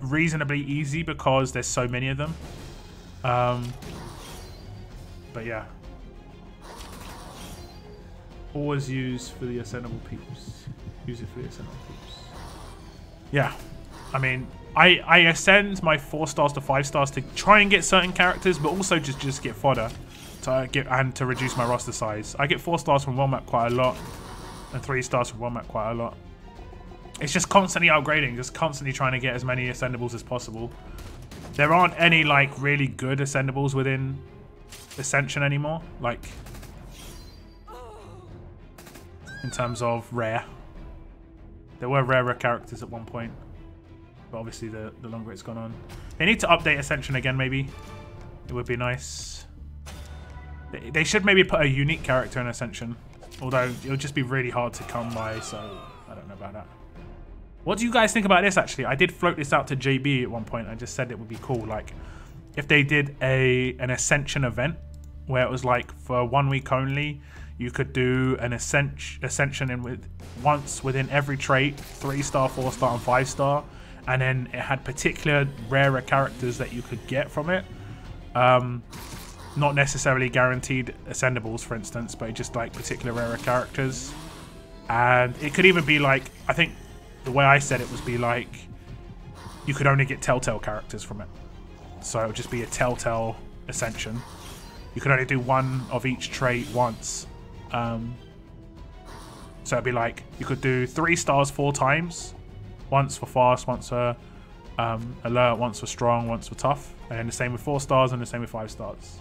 reasonably easy because there's so many of them. But yeah. Always use for the ascendable peeps. Use it for the ascendable peeps. Yeah. I mean, I ascend my 4 stars to 5 stars to try and get certain characters, but also just get fodder to get and to reduce my roster size. I get 4 stars from one map quite a lot, and 3 stars from one map quite a lot. It's just constantly upgrading, just constantly trying to get as many ascendables as possible. There aren't any like really good ascendables within Ascension anymore, like in terms of rare. There were rarer characters at one point, but obviously the longer it's gone on. They need to update Ascension again, maybe. It would be nice. They should maybe put a unique character in Ascension, although it'll just be really hard to come by, so I don't know about that. What do you guys think about this, actually? I did float this out to JB at one point. I just said it would be cool, like, if they did an Ascension event where it was like for 1 week only, you could do an Ascension in once within every trait, 3-star, 4-star, and 5-star, and then it had particular rarer characters that you could get from it. Not necessarily guaranteed ascendables, for instance, but just like particular rarer characters. And it could even be like, I think the way I said it was be like, you could only get Telltale characters from it. So it would just be a Telltale Ascension. You could only do 1 of each trait once. So it'd be like, you could do 3 stars 4 times. Once for fast, once for alert, once for strong, once for tough. And then the same with 4 stars and the same with 5 stars.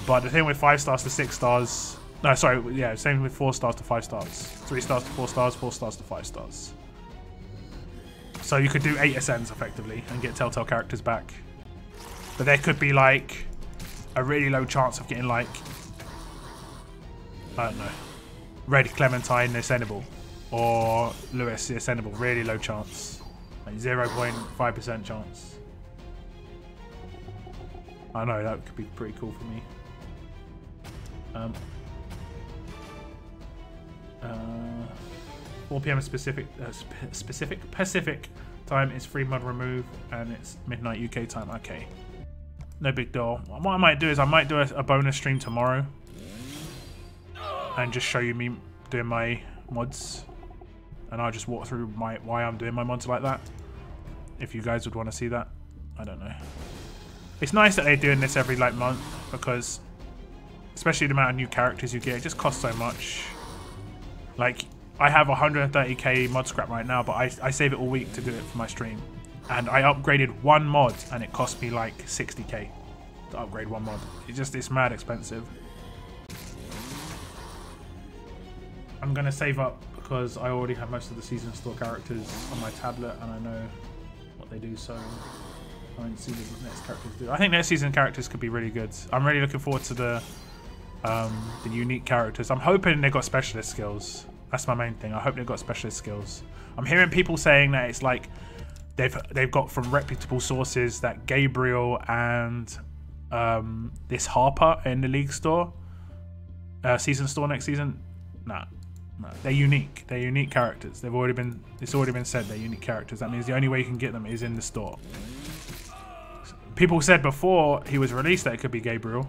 But the thing with 5 stars to 6 stars... No, sorry, yeah, same with 4 stars to 5 stars. 3 stars to 4 stars, 4 stars to 5 stars. So you could do 8 ascends effectively and get Telltale characters back. But there could be like a really low chance of getting like, I don't know, Red Clementine the ascendable or Lewis the ascendable. Really low chance, like 0.5% chance. I know that could be pretty cool for me. 4 PM Pacific time is free mod remove, and it's midnight UK time. Okay, no big deal. What I might do is I might do a bonus stream tomorrow and just show you me doing my mods, and I'll just walk through why I'm doing my mods like that. If you guys would want to see that, I don't know. It's nice that they're doing this every like month, because especially the amount of new characters you get, it just costs so much. Like, I have 130k mod scrap right now, but I save it all week to do it for my stream. And I upgraded 1 mod and it cost me like 60k to upgrade 1 mod. It's mad expensive. I'm gonna save up because I already have most of the season store characters on my tablet and I know what they do, so I want to see what the next characters do. I think next season characters could be really good. I'm really looking forward to the unique characters. I'm hoping they got specialist skills. That's my main thing. I hope they've got specialist skills. I'm hearing people saying that it's like they've got from reputable sources that Gabriel and this Harper in the League store, season store next season. Nah, they're unique. They're unique characters. It's already been said they're unique characters. That means the only way you can get them is in the store. People said before he was released that it could be Gabriel.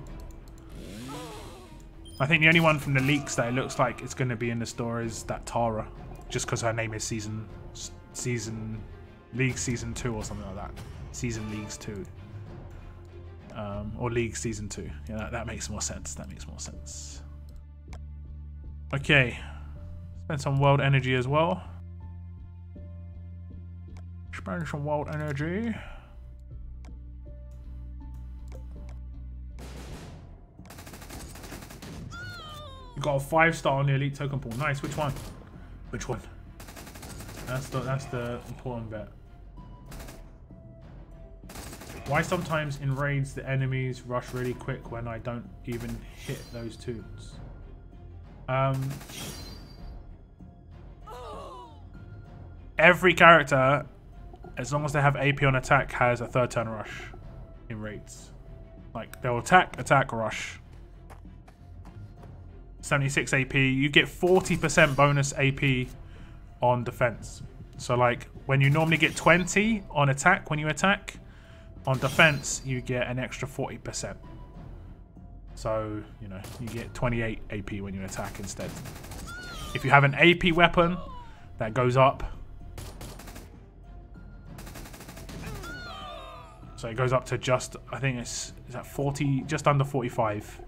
I think the only one from the leaks that it looks like it's going to be in the store is that Tara, just because her name is League Season 2 or something like that. Season Leagues 2. Or League Season 2. Yeah, that makes more sense. That makes more sense. Okay. Spend some world energy as well. Spend some world energy. You got a 5-star on the elite token pool. Nice. Which one? Which one? That's the important bit. Why sometimes in raids the enemies rush really quick when I don't even hit those tunes? Every character, as long as they have AP on attack, has a 3rd turn rush in raids. Like, they'll attack, rush. 76 AP. You get 40% bonus AP on defense So like when you normally get 20 on attack when you attack, on defense you get an extra 40%. So, you know, you get 28 AP when you attack instead. If you have an AP weapon, that goes up. So it goes up to just, I think it's, is that 40, just under 45.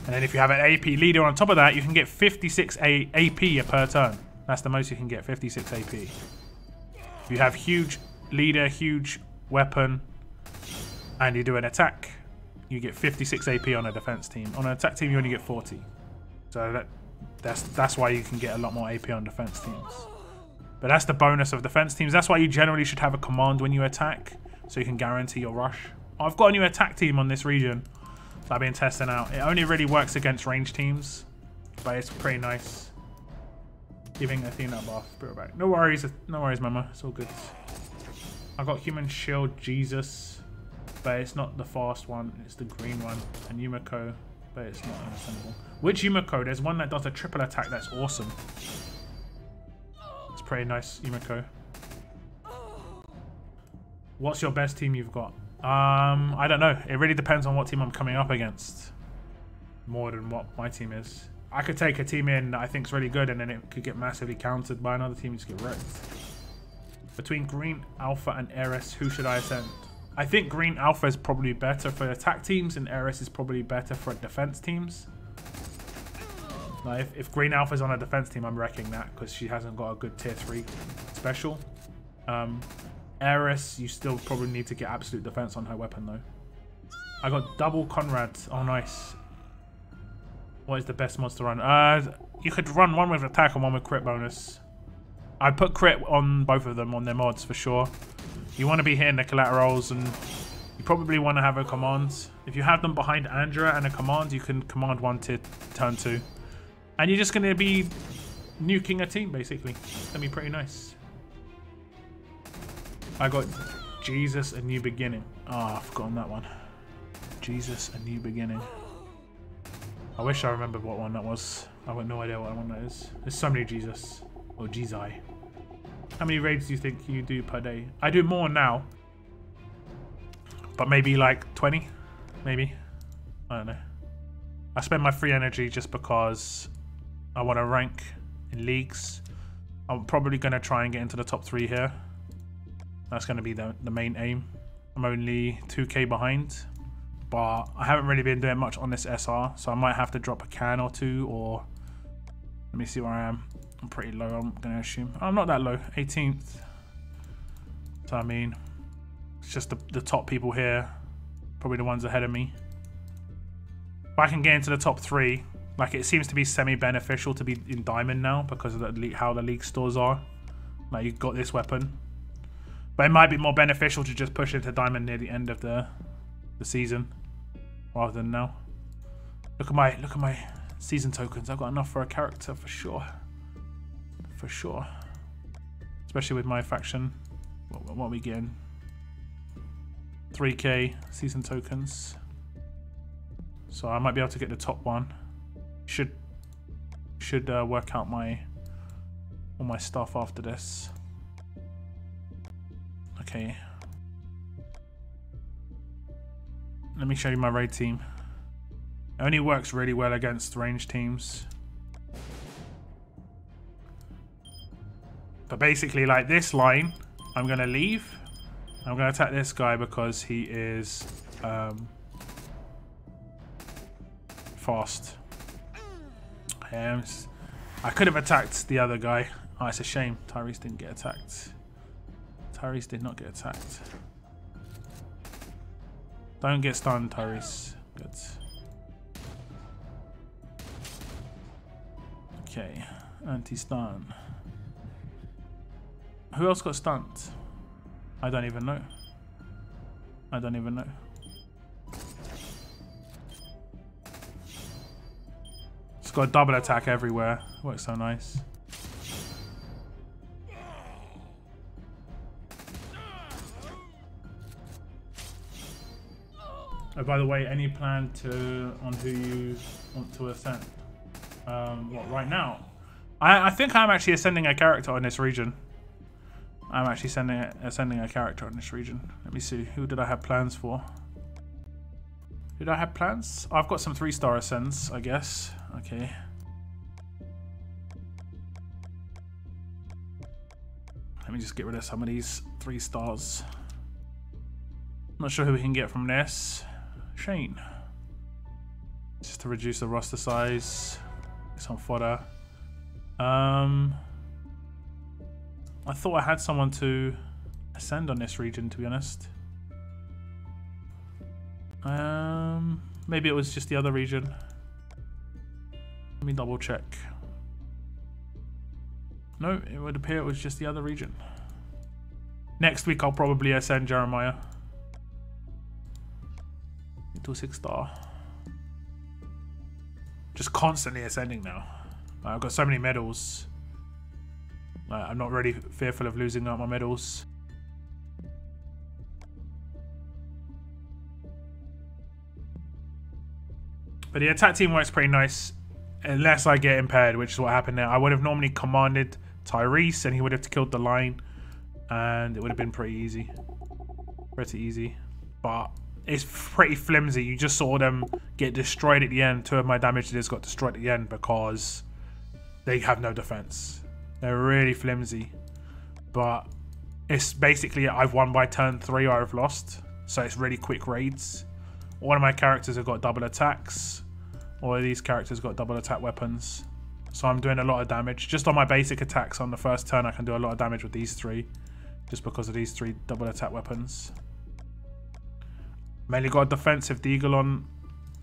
And then if you have an AP leader on top of that, you can get 56 AP per turn. That's the most you can get, 56 AP. If you have huge leader, huge weapon, and you do an attack, you get 56 AP on a defense team. On an attack team, you only get 40. So that's why you can get a lot more AP on defense teams. But that's the bonus of defense teams. That's why you generally should have a command when you attack, so you can guarantee your rush. I've got a new attack team on this region that I've been testing out. It only really works against ranged teams, but it's pretty nice. Giving Athena a buff. Put her back. No worries, mama. It's all good. I got Human Shield Jesus, but it's not the fast one. It's the green one. And Yumiko, but it's not understandable. Which Yumiko? There's one that does a triple attack. That's awesome. It's pretty nice, Yumiko. What's your best team you've got? I don't know. It really depends on what team I'm coming up against. More than what my team is. I could take a team in that I think is really good, and then it could get massively countered by another team and just get wrecked. Between Green Alpha and Ares, who should I ascend? I think Green Alpha is probably better for attack teams, and Ares is probably better for defense teams. Like if Green Alpha is on a defense team, I'm wrecking that because she hasn't got a good tier 3 special. Ares, you still probably need to get absolute defense on her weapon though. I got double Conrad. Oh, nice. What is the best mods to run? You could run one with attack and one with crit bonus. I'd put crit on both of them on their mods for sure. You want to be hitting the collaterals, and you probably want to have a command. If you have them behind Andra and a command, you can command one to turn 2. And you're just going to be nuking a team basically. It's going to be pretty nice. I got Jesus, A New Beginning. Oh, I've forgotten that one. Jesus, A New Beginning. I wish I remembered what one that was. I've got no idea what one that is. There's so many Jesus. Or Jesus. How many raids do you think you do per day? I do more now. But maybe like 20? Maybe. I don't know. I spend my free energy just because I want to rank in leagues. I'm probably going to try and get into the top 3 here. That's going to be the main aim. I'm only 2k behind. But I haven't really been doing much on this SR, so I might have to drop a can or 2, or let me see where I am. I'm pretty low, I'm gonna assume. I'm not that low, 18th. So I mean, it's just the top people here, probably the ones ahead of me. If I can get into the top 3, like it seems to be semi-beneficial to be in Diamond now because of how the league stores are. Like you've got this weapon, but it might be more beneficial to just push into Diamond near the end of the season rather than now. Look at my season tokens. I've got enough for a character for sure. For sure. Especially with my faction. What are we getting? 3k season tokens. So I might be able to get the top one. Should work out all my stuff after this. Okay. Let me show you my raid team. It only works really well against ranged teams. But basically, like this line, I'm going to leave. I'm going to attack this guy because he is fast. I could have attacked the other guy. Oh, it's a shame. Tyrese didn't get attacked. Tyrese did not get attacked. Don't get stunned, Tyrese. Good. Okay, anti-stun. Who else got stunned? I don't even know. I don't even know. It's got a double attack everywhere. Works so nice. Oh, by the way, any plan on who you want to ascend? What, right now? I think I'm actually ascending a character in this region. I'm actually ascending a character in this region. Let me see. Who did I have plans for? Did I have plans? Oh, I've got some 3-star ascends, I guess. Okay. Let me just get rid of some of these 3 stars. Not sure who we can get from this. Shane. Just to reduce the roster size. Get some fodder. I thought I had someone to ascend on this region, to be honest. Maybe it was just the other region. Let me double check. No, it would appear it was just the other region. Next week I'll probably ascend Jeremiah into a 6-star. Just constantly ascending now. I've got so many medals. I'm not really fearful of losing out my medals. But the attack team works pretty nice. Unless I get impaired, which is what happened now. I would have normally commanded Tyrese and he would have killed the line. And it would have been pretty easy. Pretty easy. But it's pretty flimsy. You just saw them get destroyed at the end. 2 of my damage dealers got destroyed at the end because they have no defense. They're really flimsy. But it's basically I've won by turn 3 or I've lost. So it's really quick raids. One of my characters have got double attacks. All of these characters got double attack weapons. So I'm doing a lot of damage. Just on my basic attacks on the first turn, I can do a lot of damage with these 3. Just because of these 3 double attack weapons. Mainly got a defensive deagle on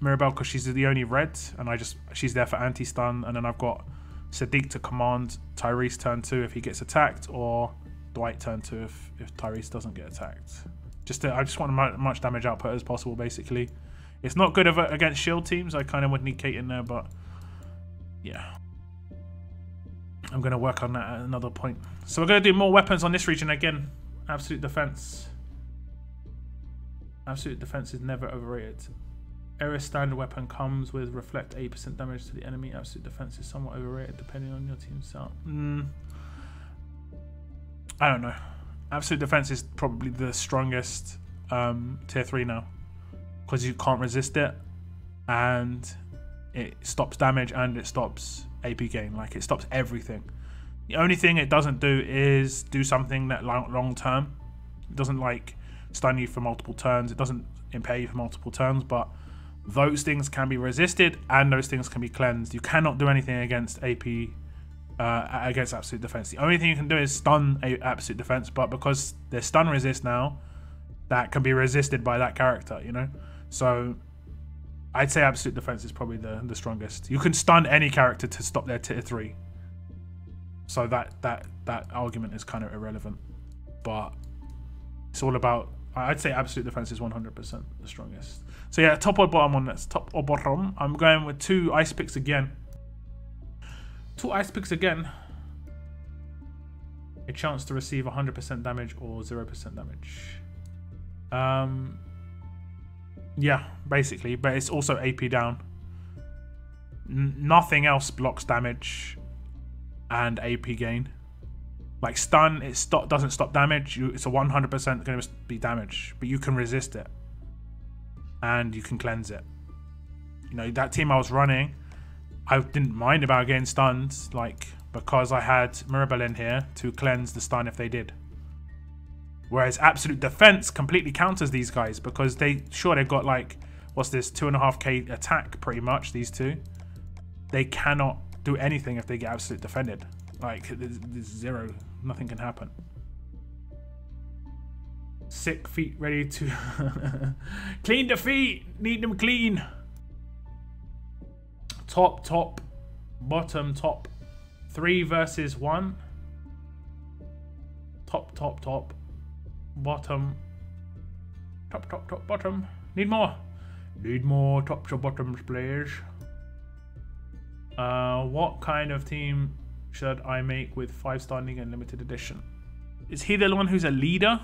Mirabelle because she's the only red. And she's there for anti-stun. And then I've got Sadiq to command Tyrese turn 2 if he gets attacked. Or Dwight turn 2 if Tyrese doesn't get attacked. I just want as much damage output as possible, basically. It's not good against shield teams. I kind of would need Kate in there, but yeah. I'm going to work on that at another point. So we're going to do more weapons on this region again. Absolute defense. Absolute defense is never overrated. Ares standard weapon comes with reflect 8% damage to the enemy. Absolute defense is somewhat overrated depending on your team's setup. I don't know. Absolute defense is probably the strongest tier 3 now. Because you can't resist it. And it stops damage and it stops AP gain. Like, it stops everything. The only thing it doesn't do is do something that long term. It doesn't like stun you for multiple turns. It doesn't impair you for multiple turns. But those things can be resisted and those things can be cleansed. You cannot do anything against AP against absolute defense. The only thing you can do is stun absolute defense. But because there's stun resist now, that can be resisted by that character, you know? So I'd say absolute defense is probably the strongest. You can stun any character to stop their tier 3. So that argument is kind of irrelevant. But it's all about, I'd say absolute defense is 100% the strongest. So yeah, top or bottom on this. Top or bottom. I'm going with 2 ice picks again. 2 ice picks again. A chance to receive 100% damage or 0% damage. Yeah, basically, but it's also AP down. Nothing else blocks damage and AP gain. Like stun, it doesn't stop damage. It's a 100% going to be damage, but you can resist it and you can cleanse it. You know, that team I was running, I didn't mind about getting stunned, like, because I had Mirabelle in here to cleanse the stun if they did. Whereas absolute defense completely counters these guys because they've got like, what's this, 2.5k attack pretty much, these 2. They cannot do anything if they get absolute defended. Like, there's 0, nothing can happen. Sick feet ready to clean the feet, need them clean. Top, bottom, top. 3 versus 1. Top. Bottom. Top, bottom. Need more tops or bottoms, please. What kind of team should I make with 5 standing and limited edition? Is he the one who's a leader?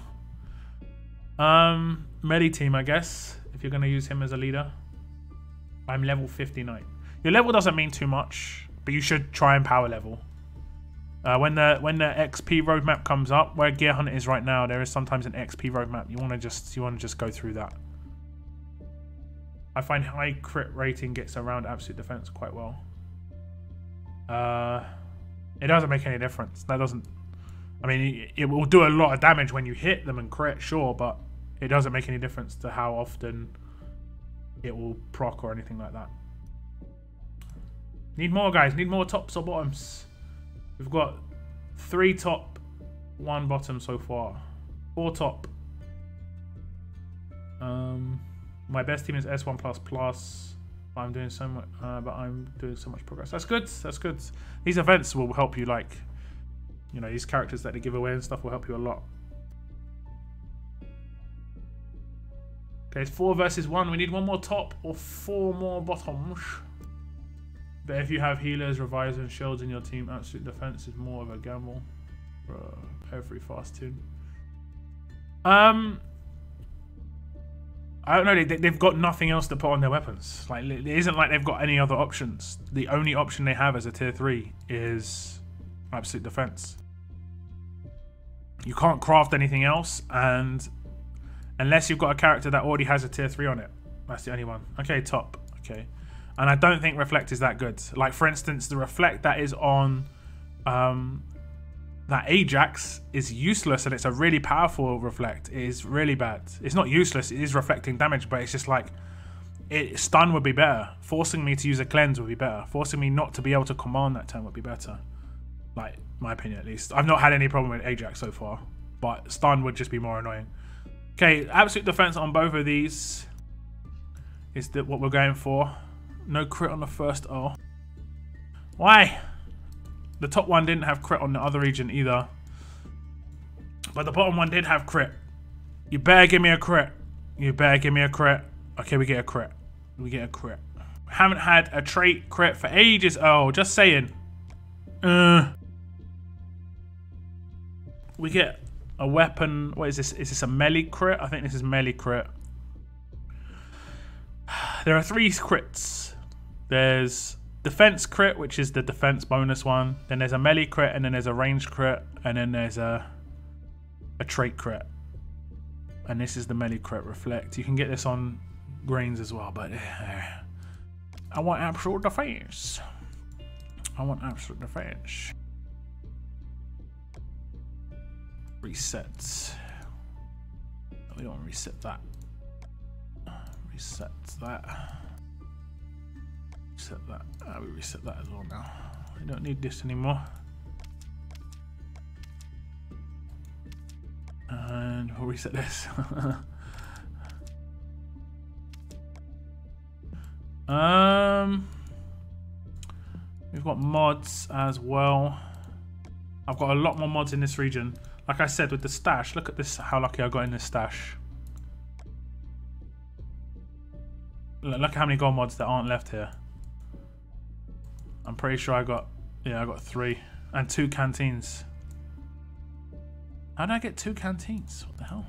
Medi team, I guess, if you're going to use him as a leader. I'm level 59. Your level doesn't mean too much. but you should try and power level. When the XP roadmap comes up, where Gear Hunt is right now, there is sometimes an XP roadmap. You want to just go through that. I find high crit rating gets around absolute defense quite well. It doesn't make any difference. That doesn't. I mean, it will do a lot of damage when you hit them and crit, sure, but it doesn't make any difference to how often it will proc or anything like that. Need more, guys. Need more tops or bottoms. We've got 3 top, 1 bottom so far. 4 top. My best team is S1++. I'm doing so much, but I'm doing so much progress. That's good. That's good. These events will help you, like, you know, these characters that they give away and stuff will help you a lot. Okay, it's 4 versus 1. We need 1 more top or 4 more bottoms. But if you have healers, revives, and shields in your team, absolute defense is more of a gamble. Bro, every fast tune. I don't know, they've got nothing else to put on their weapons. Like, it isn't like they've got any other options. The only option they have as a tier 3 is absolute defense. You can't craft anything else, and unless you've got a character that already has a tier 3 on it. That's the only one. Okay, top. Okay. And I don't think Reflect is that good. Like, for instance, the Reflect that is on that Ajax is useless, and it's a really powerful Reflect. It is really bad. It's not useless, it is reflecting damage, but it's just like, stun would be better. Forcing me to use a cleanse would be better. Forcing me not to be able to command that turn would be better. Like, my opinion at least. I've not had any problem with Ajax so far, but stun would just be more annoying. Okay, absolute defense on both of these is what we're going for. No crit on the first O. Why? The top one didn't have crit on the other region either. But the bottom one did have crit. You better give me a crit. You better give me a crit. Okay, we get a crit. We get a crit. Haven't had a trait crit for ages. Oh, just saying. We get a weapon. What is this? Is this a melee crit? I think this is melee crit. There are 3 crits. There's defense crit, which is the defense bonus one. Then there's a melee crit, and then there's a ranged crit, and then there's a trait crit. And this is the melee crit Reflect. You can get this on greens as well, but I want absolute defense. I want absolute defense. Reset. We don't want to reset that. Reset that. Reset that. We reset that as well now. We don't need this anymore. And we'll reset this. We've got mods as well. I've got a lot more mods in this region. Like I said, with the stash, look at this, how lucky I got in this stash. Look at how many gold mods that aren't left here. I'm pretty sure I got 3 and 2 canteens. How did I get 2 canteens? What the hell?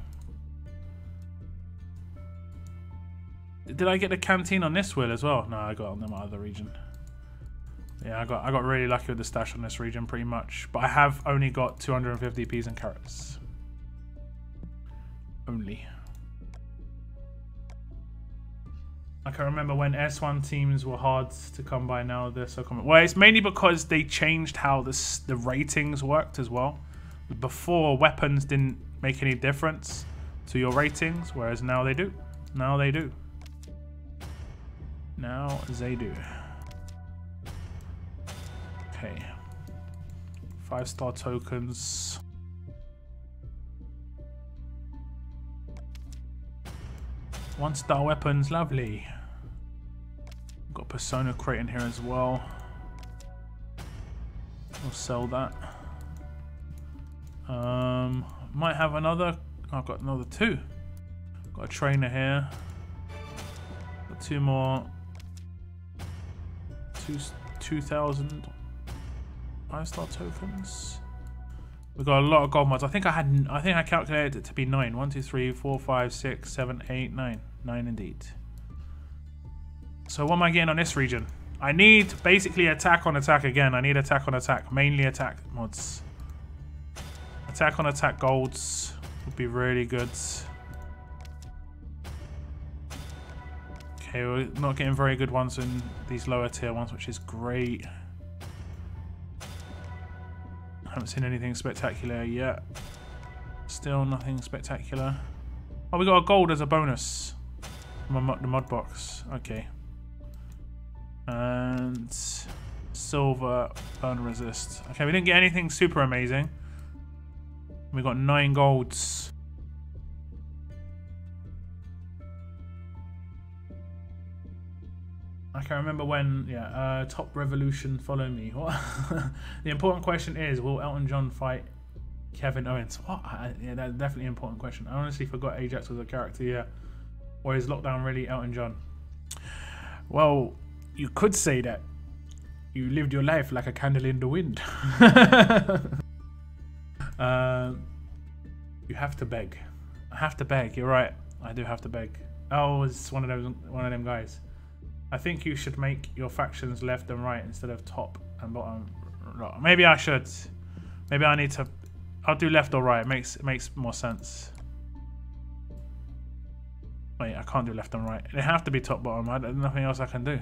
Did I get the canteen on this wheel as well? No, I got it on the other region. Yeah, I got really lucky with the stash on this region pretty much. But I have only got 250 peas and carrots. Only. I can remember when S1 teams were hard to come by, now they're so common. Well, it's mainly because they changed how the ratings worked as well. Before, weapons didn't make any difference to your ratings, whereas now they do. Now they do. Now they do. Okay. 5-star tokens. One-star weapons, lovely. Got Persona crate in here as well. We'll sell that. Might have another. I've got another 2. Got a trainer here. Got 2 more. 2,000 5-star tokens. We've got a lot of gold mods. I think I calculated it to be 9. 1, 2, 3, 4, 5, 6, 7, 8, 9. 9 indeed. So what am I getting on this region? I need basically attack on attack again. I need attack on attack. Mainly attack mods. Attack on attack golds would be really good. Okay, we're not getting very good ones in these lower tier ones, which is great. Haven't seen anything spectacular yet. Still nothing spectacular. Oh, we got a gold as a bonus. The mod box. Okay. And silver burn resist. Okay, we didn't get anything super amazing. We got 9 golds. I can remember when, yeah, Top Revolution, follow me. What? The important question is, will Elton John fight Kevin Owens? What? Yeah, that's definitely an important question. I honestly forgot Ajax was a character, yeah. Or is Lockdown really Elton John? Well, you could say that you lived your life like a candle in the wind. You have to beg. I have to beg. You're right. I do have to beg. Oh, it's one of them guys. I think you should make your factions left and right instead of top and bottom. Maybe I should. Maybe I need to. I'll do left or right. It makes more sense. Wait, I can't do left and right. They have to be top bottom. There's nothing else I can do.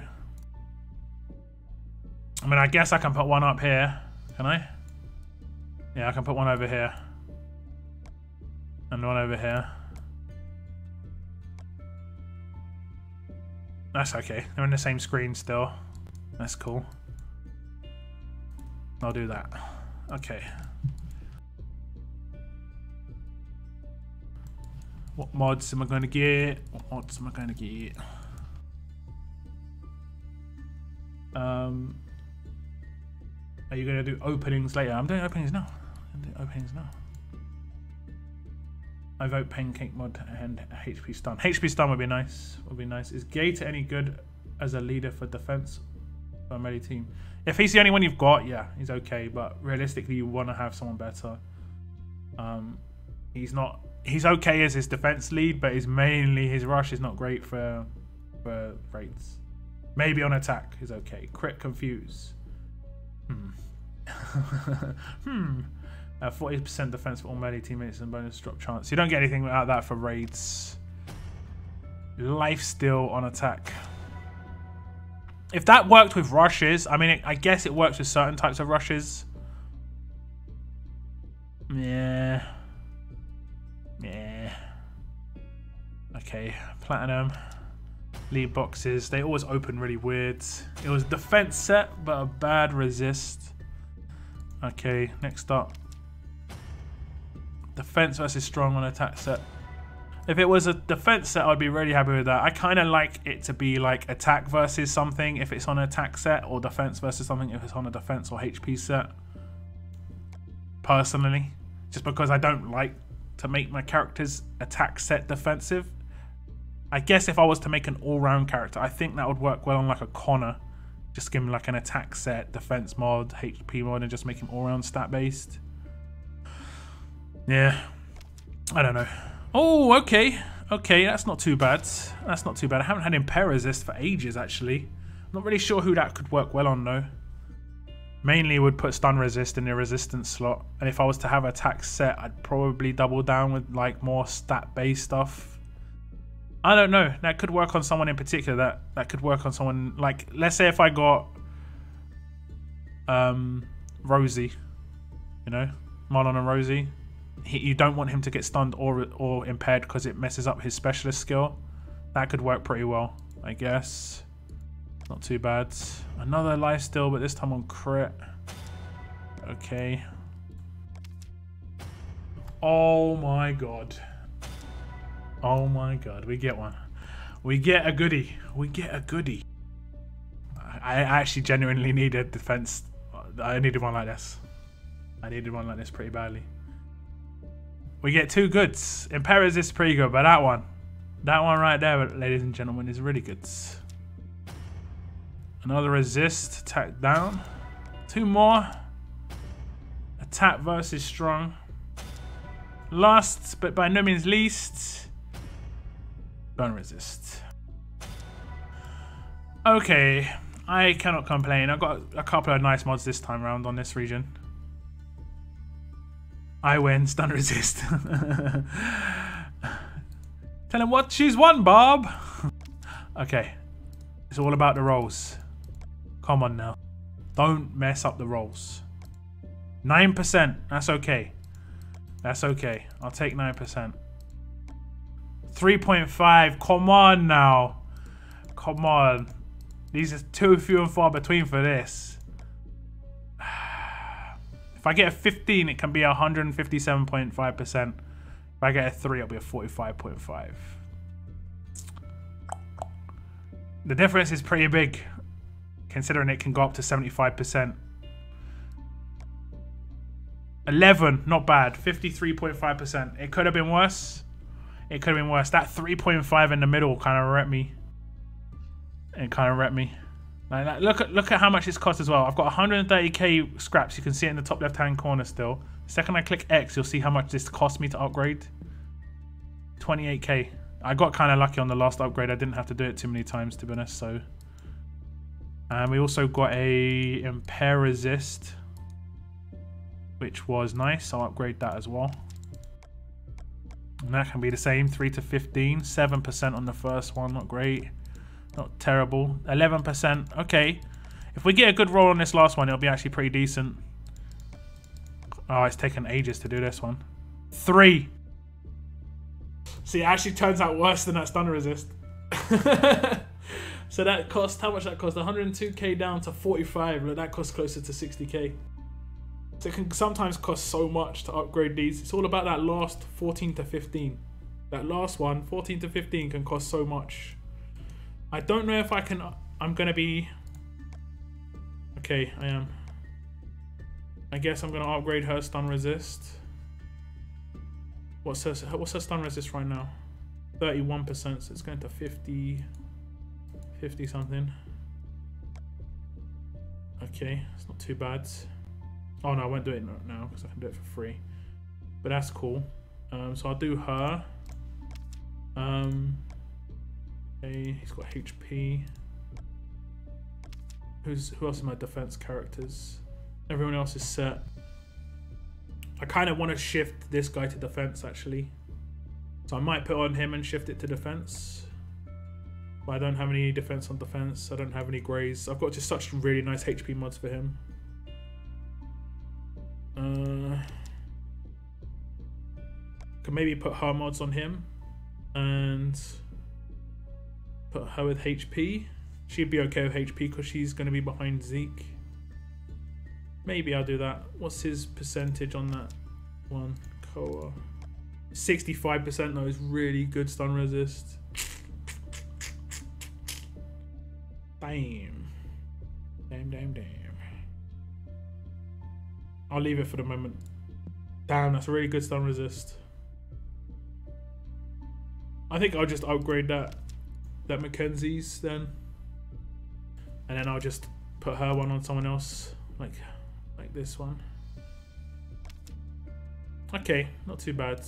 I mean, I guess I can put one up here. Can I? Yeah, I can put one over here. And one over here. That's okay. They're in the same screen still. That's cool. I'll do that. Okay. What mods am I going to get? What mods am I going to get? Are you going to do openings later? I'm doing openings now. I vote Pancake mod and HP stun. HP stun would be nice. Is Gator any good as a leader for defense for a melee team? If he's the only one you've got, yeah, he's okay. But realistically, you want to have someone better. He's not. He's okay as his defense lead, but his rush is not great for raids. Maybe on attack is okay. Crit confuse. 40% defense for all melee teammates and bonus drop chance. You don't get anything out of that for raids. Life steal on attack. If that worked with rushes, I mean, I guess it works with certain types of rushes. Yeah. Okay, platinum. Lead boxes. They always open really weird. It was defense set, but a bad resist. Okay, next up. Defense versus strong on attack set. If it was a defense set, I'd be really happy with that. I kind of like it to be like attack versus something if it's on an attack set, or defense versus something if it's on a defense or HP set. Personally, just because I don't like to make my characters attack set defensive. I guess if I was to make an all-round character, I think that would work well on like a Connor. Just give him like an attack set, defense mod, HP mod, and just make him all-round stat based. Yeah, I don't know. Oh, okay. Okay, that's not too bad. That's not too bad. I haven't had Impair Resist for ages, actually. I'm not really sure who that could work well on, though. Mainly would put Stun Resist in the resistance slot. And if I was to have attack set, I'd probably double down with like more stat-based stuff. I don't know. That could work on someone in particular. That could work on someone like, let's say if I got Rosie, you know, Marlon and Rosie. You don't want him to get stunned or impaired because it messes up his specialist skill. That could work pretty well, I guess. Not too bad. Another life steal, but this time on crit. Okay. Oh my god. Oh my god, we get one. We get a goodie. We get a goodie. I actually genuinely need a defense. I needed one like this. I needed one like this pretty badly. We get 2 goods. Impair Resist is pretty good, but that one right there, ladies and gentlemen, is really good. Another resist, attack down. 2 more. Attack versus strong. Last, but by no means least, burn resist. Okay, I cannot complain. I've got a couple of nice mods this time around on this region. I win. Stun resist. Tell him what she's won, Bob. Okay. It's all about the rolls. Come on now. Don't mess up the rolls. 9%. That's okay. That's okay. I'll take 9%. 3.5. Come on now. Come on. These are too few and far between for this. If I get a 15, it can be 157.5%. If I get a 3, it'll be a 45.5. The difference is pretty big, considering it can go up to 75%. 11, not bad. 53.5%. It could have been worse. It could have been worse. That 3.5 in the middle kind of wrecked me. It kind of wrecked me. Like, look at how much it's cost as well. I've got 130k scraps. You can see it in the top left-hand corner still. The second I click X, you'll see how much this cost me to upgrade. 28k. I got kind of lucky on the last upgrade. I didn't have to do it too many times, to be honest. So, and we also got a impair resist, which was nice. I'll upgrade that as well. And that can be the same, 3 to 15, 7% on the first one. Not great. Not terrible. 11%. Okay. If we get a good roll on this last one, it'll be actually pretty decent. Oh, it's taken ages to do this one. 3. See, it actually turns out worse than that stun resist. So that cost, how much that cost? 102k down to 45. Like, that costs closer to 60k. So it can sometimes cost so much to upgrade these. It's all about that last 14 to 15. That last one, 14 to 15, can cost so much. I don't know if I can... I'm going to be... Okay, I am. I guess I'm going to upgrade her stun resist. What's her stun resist right now? 31%, so it's going to 50 something. Okay, it's not too bad. Oh no, I won't do it now because I can do it for free. But that's cool. So I'll do her. Okay, he's got HP. Who else is my defense characters? Everyone else is set. I kind of want to shift this guy to defense actually. So I might put on him and shift it to defense. But I don't have any defense on defense. I don't have any greys. I've got just such really nice HP mods for him. Can maybe put her mods on him and put her with HP. She'd be okay with HP because she's going to be behind Zeke. Maybe I'll do that. What's his percentage on that one? Koa. 65% though is really good stun resist. Damn. Damn. I'll leave it for the moment. Damn, that's a really good stun resist. I think I'll just upgrade that Mackenzie's then. And then I'll just put her one on someone else. Like this one. Okay, not too bad.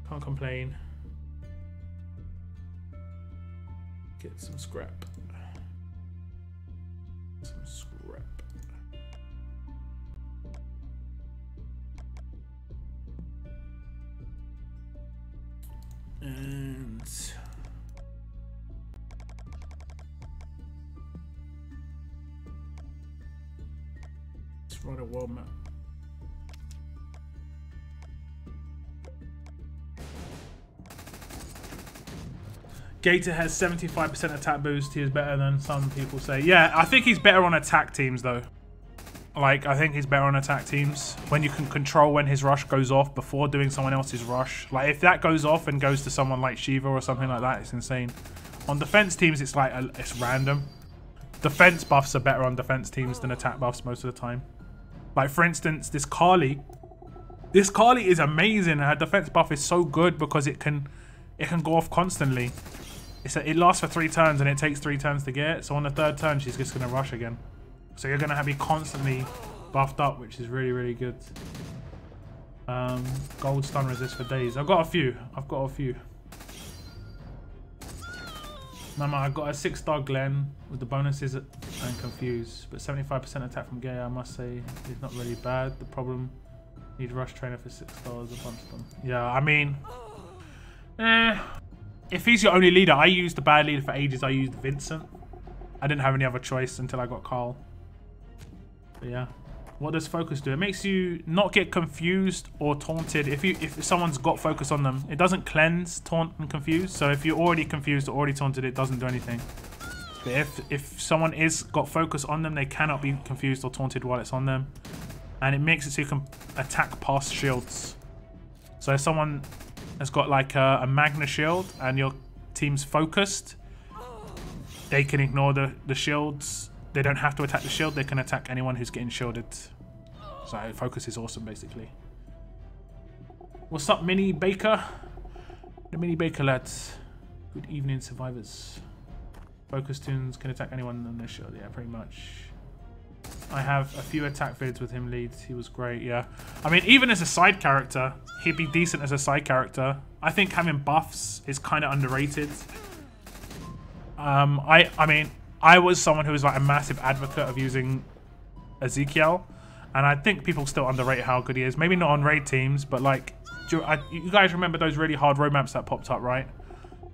Can't complain. Get some scrap. And let's run a world map. Gator has 75% attack boost. He is better than some people say. Yeah, I think he's better on attack teams though. Like, I think he's better on attack teams when you can control when his rush goes off before doing someone else's rush. Like, if that goes off and goes to someone like Shiva or something like that, it's insane. On defense teams, it's like, it's random. Defense buffs are better on defense teams than attack buffs most of the time. Like, for instance, this Kali is amazing. Her defense buff is so good because it can go off constantly. It lasts for 3 turns and it takes 3 turns to get it. So on the 3rd turn, she's just going to rush again. So you're going to be constantly buffed up, which is really, really good. Gold stun resist for days. I've got a few. Mama, I got a 6-star Glen with the bonuses and confused, but 75% attack from Gay, I must say, is not really bad. The problem, need rush trainer for 6 stars a bunch of them. Yeah, I mean, if he's your only leader, I used the bad leader for ages. I used Vincent. I didn't have any other choice until I got Carl. But yeah. What does focus do? It makes you not get confused or taunted. If someone's got focus on them, it doesn't cleanse, taunt, and confuse. So if you're already confused or already taunted, it doesn't do anything. But if someone is got focus on them, they cannot be confused or taunted while it's on them. And it makes it so you can attack past shields. So if someone has got like a Magna shield and your team's focused, they can ignore the shields. They don't have to attack the shield. They can attack anyone who's getting shielded. So focus is awesome, basically. What's up, Mini Baker? The Mini Baker lads. Good evening, survivors. Focus tunes can attack anyone on this shield. Yeah, pretty much. I have a few attack vids with him leads. He was great, yeah. I mean, even as a side character, he'd be decent as a side character. I think having buffs is kind of underrated. I mean, I was someone who was like a massive advocate of using Ezekiel, and I think people still underrate how good he is. Maybe not on raid teams, but like, you guys remember those really hard road maps that popped up, right?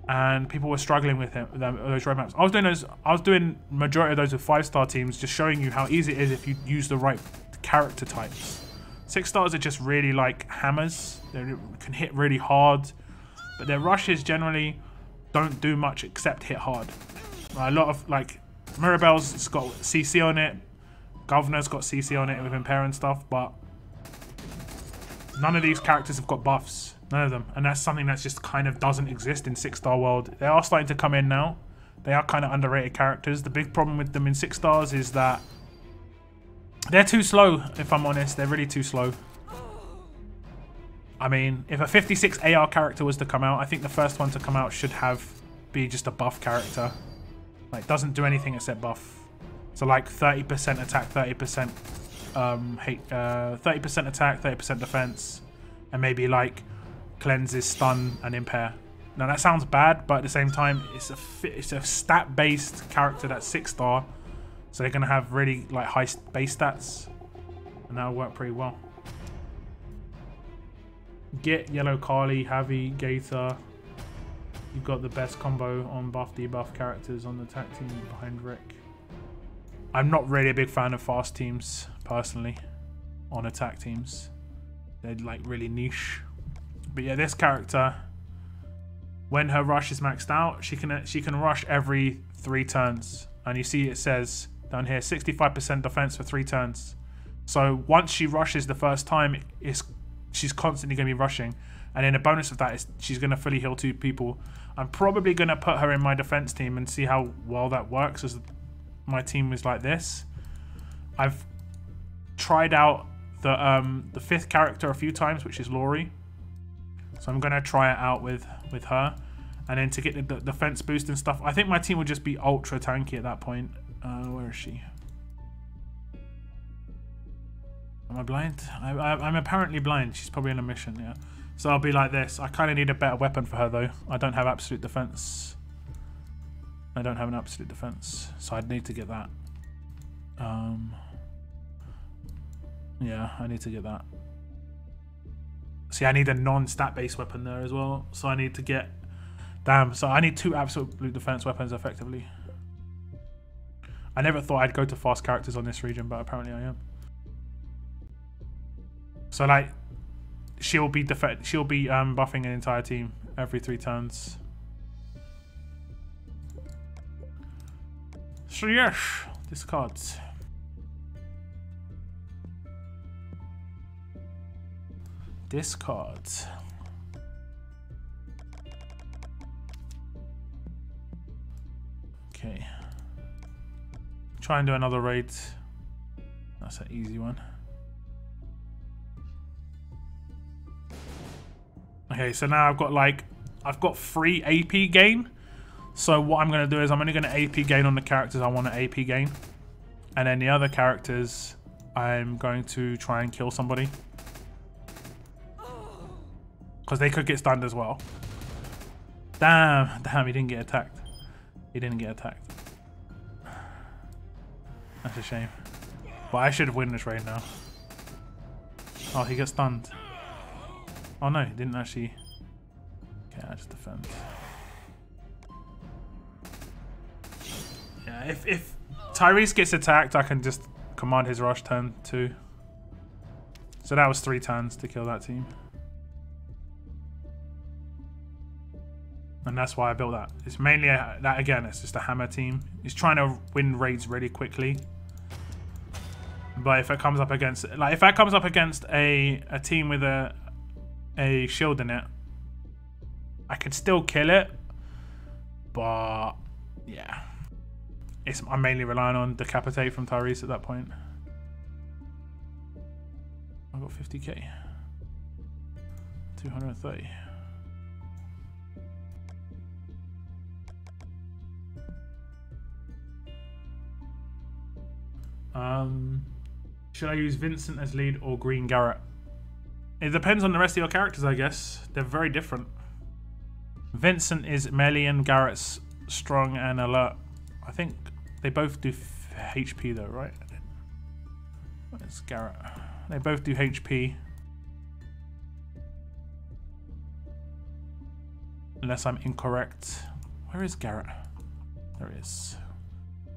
And people were struggling with those road maps. I was doing majority of those with 5-star teams, just showing you how easy it is if you use the right character types. 6 stars are just really like hammers. They can hit really hard, but their rushes generally don't do much except hit hard. A lot of like Mirabelle's got CC on it, Governor's got CC on it with Impair and stuff, but none of these characters have got buffs. None of them. And that's something that just kind of doesn't exist in 6-star world. They are starting to come in now. They are kind of underrated characters. The big problem with them in 6 stars is that they're too slow, if I'm honest. They're really too slow. I mean, if a 56 AR character was to come out, I think the first one to come out should be just a buff character. Like, doesn't do anything except buff. So like 30% attack, 30% 30% attack, 30% defense, and maybe like cleanses, stun, and impair. Now that sounds bad, but at the same time, it's a stat-based character that's 6-star, so they're gonna have really like high base stats, and that'll work pretty well. Get Yellow Carly, Javi, Gator. You've got the best combo on buff debuff characters on the attack team behind Rick. I'm not really a big fan of fast teams personally on attack teams. They're like really niche. But yeah, this character, when her rush is maxed out, she can rush every 3 turns. And you see it says down here 65% defense for 3 turns. So once she rushes the first time, she's constantly going to be rushing. And then a bonus of that is she's going to fully heal 2 people. I'm probably going to put her in my defense team and see how well that works, as my team is like this. I've tried out the 5th character a few times, which is Laurie. So I'm going to try it out with her. And then to get the defense boost and stuff, I think my team would just be ultra tanky at that point. Where is she? Am I blind? I'm apparently blind. She's probably on a mission, yeah. So I'll be like this. I kind of need a better weapon for her, though. I don't have absolute defense. I don't have an absolute defense, so I'd need to get that. Yeah, I need to get that. See, I need a non-stat based weapon there as well, so I need to get... Damn, so I need 2 absolute defense weapons effectively. I never thought I'd go to fast characters on this region, but apparently I am. So like, she'll be buffing an entire team every 3 turns. So yes, discards. Discards. Okay. Try and do another raid. That's an easy one. Okay, so now I've got free AP gain. So what I'm going to do is I'm only going to AP gain on the characters I want to AP gain. And then the other characters, I'm going to try and kill somebody. Because they could get stunned as well. Damn, he didn't get attacked. He didn't get attacked. That's a shame. But I should have won this raid now. Oh, he got stunned. Oh no, he didn't actually. Okay, I just defend. Yeah, if Tyrese gets attacked, I can just command his rush turn 2. So that was 3 turns to kill that team. And that's why I built that. It's mainly that again, it's just a hammer team. He's trying to win raids really quickly. But if it comes up against, like, if that comes up against a team with a shield in it, I could still kill it. But yeah, I'm mainly relying on decapitate from Tyrese at that point. I got 50k, 230. Should I use Vincent as lead or Green Garrett? It depends on the rest of your characters, I guess. They're very different. Vincent is melee and Garrett's strong and alert. I think they both do HP though, right? Where's Garrett? They both do HP. Unless I'm incorrect. Where is Garrett? There he is.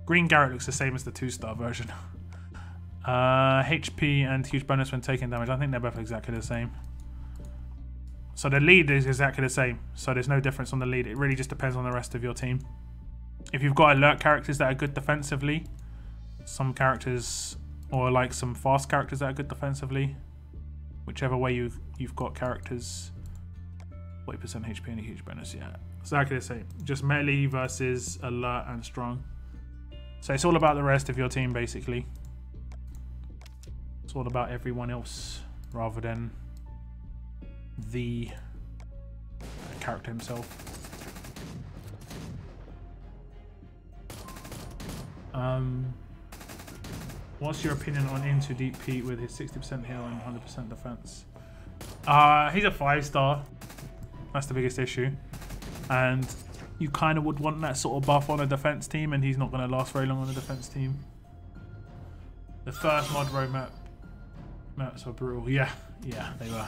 Green Garrett looks the same as the 2-star version. HP and huge bonus when taking damage. I think they're both exactly the same. So the lead is exactly the same. So there's no difference on the lead. It really just depends on the rest of your team. If you've got alert characters that are good defensively, some characters, or like some fast characters that are good defensively, whichever way you've got characters, 40% HP and a huge bonus. Yeah, exactly the same. Just melee versus alert and strong. So it's all about the rest of your team, basically. It's all about everyone else rather than the character himself. What's your opinion on Into Deep Pete with his 60% heal and 100% defense? He's a 5-star. That's the biggest issue. And you kind of would want that sort of buff on a defense team, and he's not going to last very long on a defense team. The first mod roadmap maps were brutal. Yeah, they were.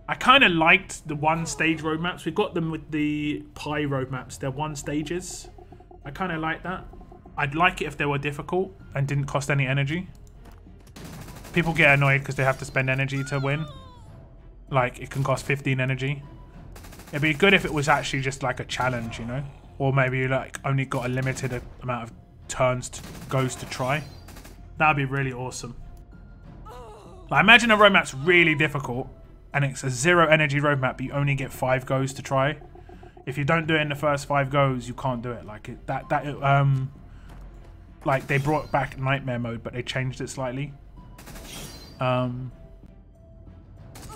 I kind of liked the 1-stage roadmaps. We got them with the pie roadmaps. They're 1 stages. I kind of like that. I'd like it if they were difficult and didn't cost any energy. People get annoyed because they have to spend energy to win. Like, it can cost 15 energy. It'd be good if it was actually just like a challenge, you know? Or maybe like only got a limited amount of turns goes to try. That'd be really awesome. Like, imagine a roadmap's really difficult and it's a 0 energy roadmap, but you only get 5 goes to try. If you don't do it in the first 5 goes, you can't do it. Like like they brought back nightmare mode, but they changed it slightly. And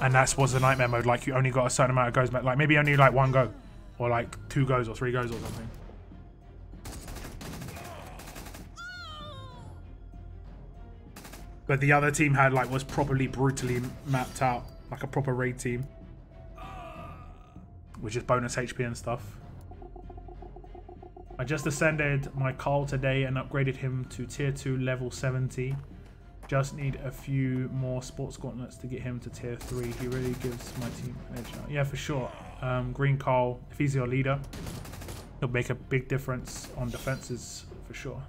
that was the nightmare mode. Like, you only got a certain amount of goes back. Like, maybe only like 1 go, or like 2 goes, or 3 goes, or something. But the other team had was properly brutally mapped out, like a proper raid team, which is bonus HP and stuff. I just ascended my Carl today and upgraded him to tier 2 level 70. Just need a few more sports gauntlets to get him to tier 3. He really gives my team an edge out. Yeah, for sure. Green Carl, if he's your leader, he'll make a big difference on defenses for sure.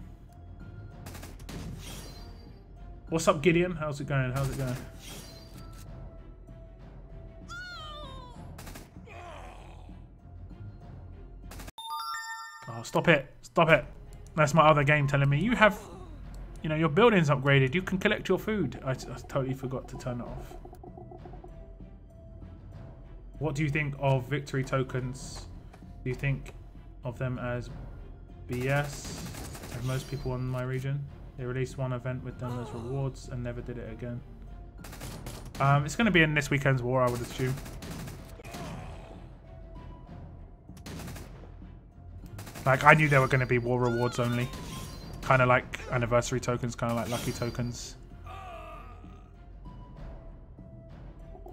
What's up, Gideon? How's it going? How's it going? Oh, stop it. Stop it. That's my other game telling me, you have, you know, your building's upgraded. You can collect your food. I totally forgot to turn it off. What do you think of victory tokens? Do you think of them as BS? Like most people in my region. They released one event with them as rewards and never did it again. It's going to be in this weekend's war, I would assume. Like, I knew there were going to be war rewards only. Kind of like anniversary tokens, kind of like lucky tokens. I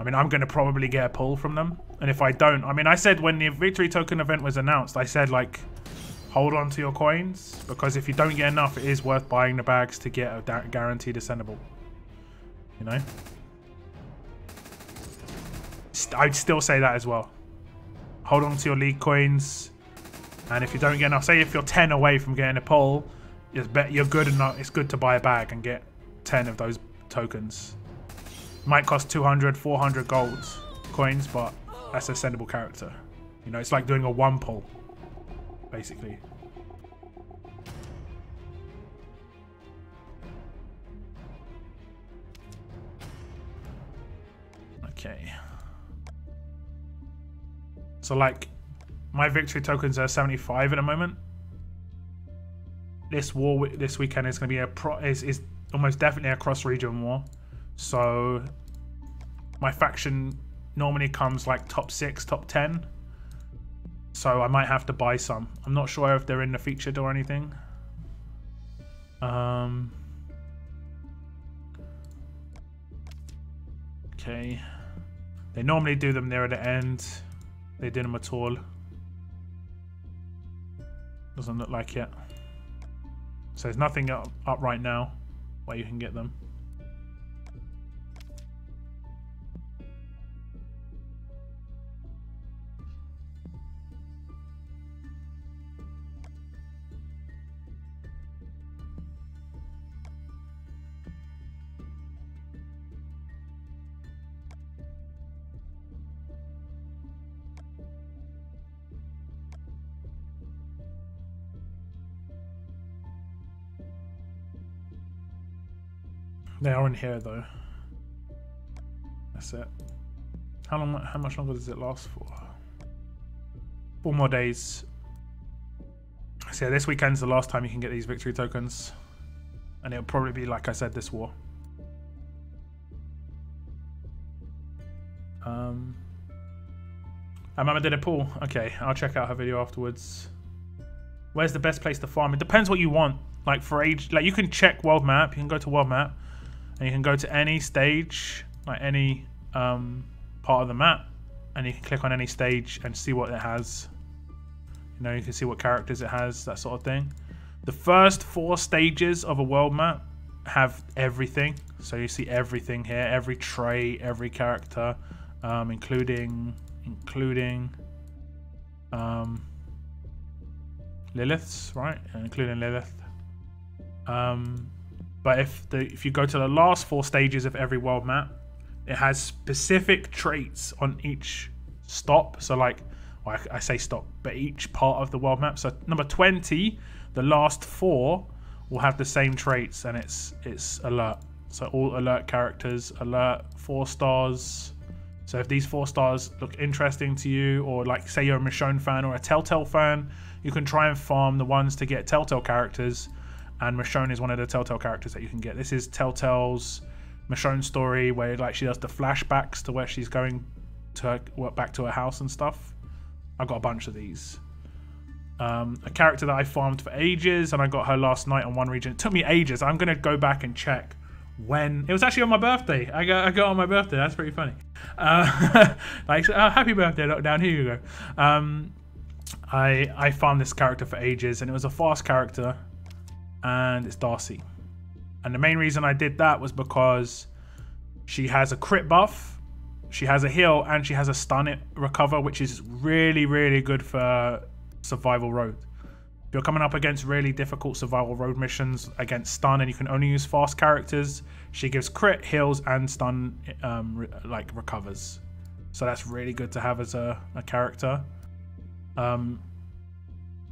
mean, I'm going to probably get a pull from them. And if I don't, I mean, I said when the victory token event was announced, I said, like, hold on to your coins, because if you don't get enough, it is worth buying the bags to get a guaranteed ascendable. You know? I'd still say that as well. Hold on to your league coins, and if you don't get enough, say if you're 10 away from getting a pull, you're good enough. It's good to buy a bag and get 10 of those tokens. Might cost 200, 400 gold coins, but that's a ascendable character. You know, it's like doing a 1 pull, basically. Okay. So like, my victory tokens are 75 at the moment. This war this weekend is going to be is almost definitely a cross-region war. So my faction normally comes like top 6, top 10. So I might have to buy some. I'm not sure if they're in the featured or anything. Okay. They normally do them near the end. They didn't at all. Doesn't look like it. So there's nothing up right now where you can get them. They are in here though. That's it. How much longer does it last for? 4 more days. So yeah, this weekend's the last time you can get these victory tokens. And it'll probably be, like I said, this war. Mama did a pull. Okay, I'll check out her video afterwards. Where's the best place to farm? It depends what you want. Like for age, like you can check world map. You can go to world map. And you can go to any stage, like any part of the map, and you can click on any stage and see what it has. You know, you can see what characters it has, that sort of thing. The first 4 stages of a world map have everything. So you see everything here, every trait, every character, including Lilith's, right? Including Lilith. But if you go to the last 4 stages of every world map, it has specific traits on each stop. So like, well, I say stop, but each part of the world map. So number 20, the last 4 will have the same traits, and it's alert. So all alert characters, alert 4 stars. So if these 4 stars look interesting to you, or like say you're a Michonne fan or a Telltale fan, you can try and farm the ones to get Telltale characters. And Michonne is one of the Telltale characters that you can get. This is Telltale's Michonne story, where like she does the flashbacks to where she's going to back to her house and stuff. I've got a bunch of these. A character that I farmed for ages, and I got her last night on one region. It took me ages. I'm gonna go back and check when it was actually on my birthday. I got on my birthday. That's pretty funny. Like happy birthday, lockdown. Here you go. I farmed this character for ages, and it was a fast character. And it's Darcy. And the main reason I did that was because she has a crit buff, she has a heal, and she has a stun recover, which is really, really good for survival road. If you're coming up against really difficult survival road missions against stun and you can only use fast characters, she gives crit, heals, and stun like recovers. So that's really good to have as a character.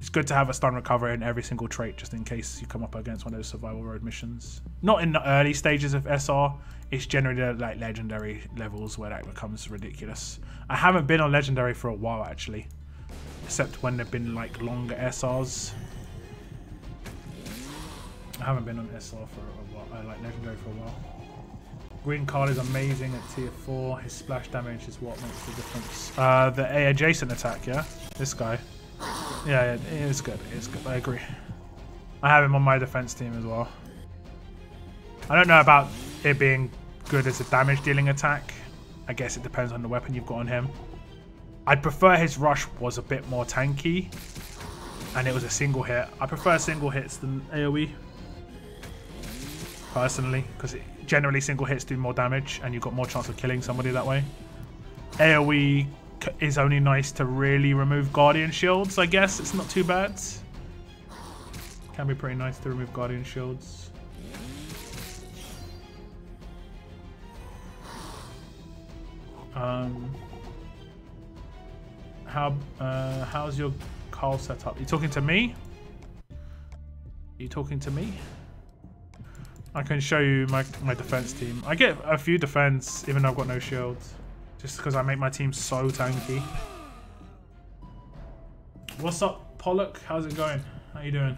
It's good to have a stun recover in every single trait, just in case you come up against one of those survival road missions. Not in the early stages of SR. It's generally like legendary levels where that becomes ridiculous. I haven't been on legendary for a while actually, except when they've been like longer SRs. I haven't been on SR for a while. Like legendary for a while. Green card is amazing at tier 4. His splash damage is what makes the difference. The A adjacent attack, yeah, this guy. Yeah, it is good. It's good. I agree. I have him on my defense team as well. I don't know about it being good as a damage dealing attack. I guess it depends on the weapon you've got on him. I'd prefer his rush was a bit more tanky. and it was a single hit. I prefer single hits than AoE, personally, because generally single hits do more damage and you've got more chance of killing somebody that way. AoE is only nice to really remove Guardian Shields, I guess. It's not too bad. Can be pretty nice to remove Guardian Shields. How's your Carl setup? You talking to me? You talking to me? I can show you my defense team. I get a few defense even though I've got no shields, just because I make my team so tanky. What's up, Pollock? How's it going? How you doing?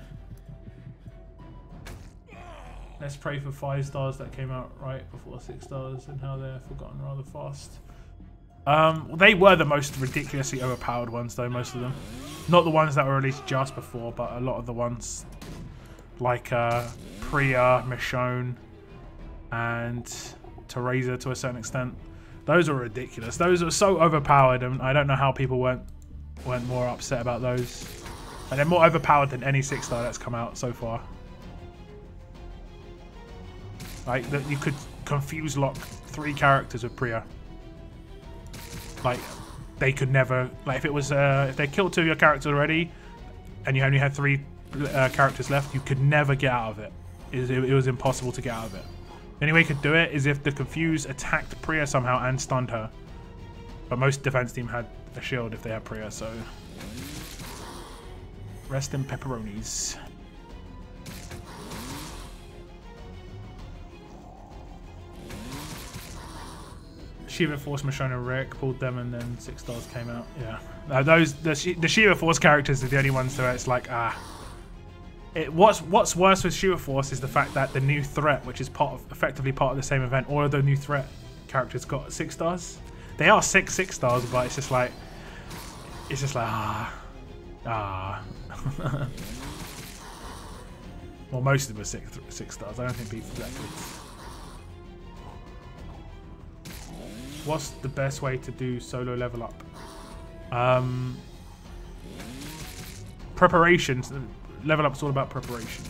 Let's pray for 5 stars that came out right before 6 stars and how they're forgotten rather fast. They were the most ridiculously overpowered ones though, most of them. Not the ones that were released just before, but a lot of the ones like Priya, Michonne, and Teresa to a certain extent. Those are ridiculous. Those are so overpowered, and I don't know how people weren't more upset about those. And they're more overpowered than any 6-star that's come out so far. Like, that you could confuse lock 3 characters with Priya. Like, they could never, like, if it was if they killed 2 of your characters already and you only had 3 characters left, you could never get out of it. It was impossible to get out of it. The only way you could do it is if the confuse attacked Priya somehow and stunned her. But most defense team had a shield if they had Priya, so rest in pepperonis. Shiva Force, Michonne and Rick pulled them, and then 6 stars came out. Yeah, the Shiva Force characters are the only ones where it's like what's worse with Shiva Force is the fact that the new threat, which is effectively part of the same event, all of the new threat characters got 6 stars. They are 6 stars, but it's just like well, most of them are 6 stars. I don't think people that good. What's the best way to do solo level up? Preparation. Level up is all about preparation.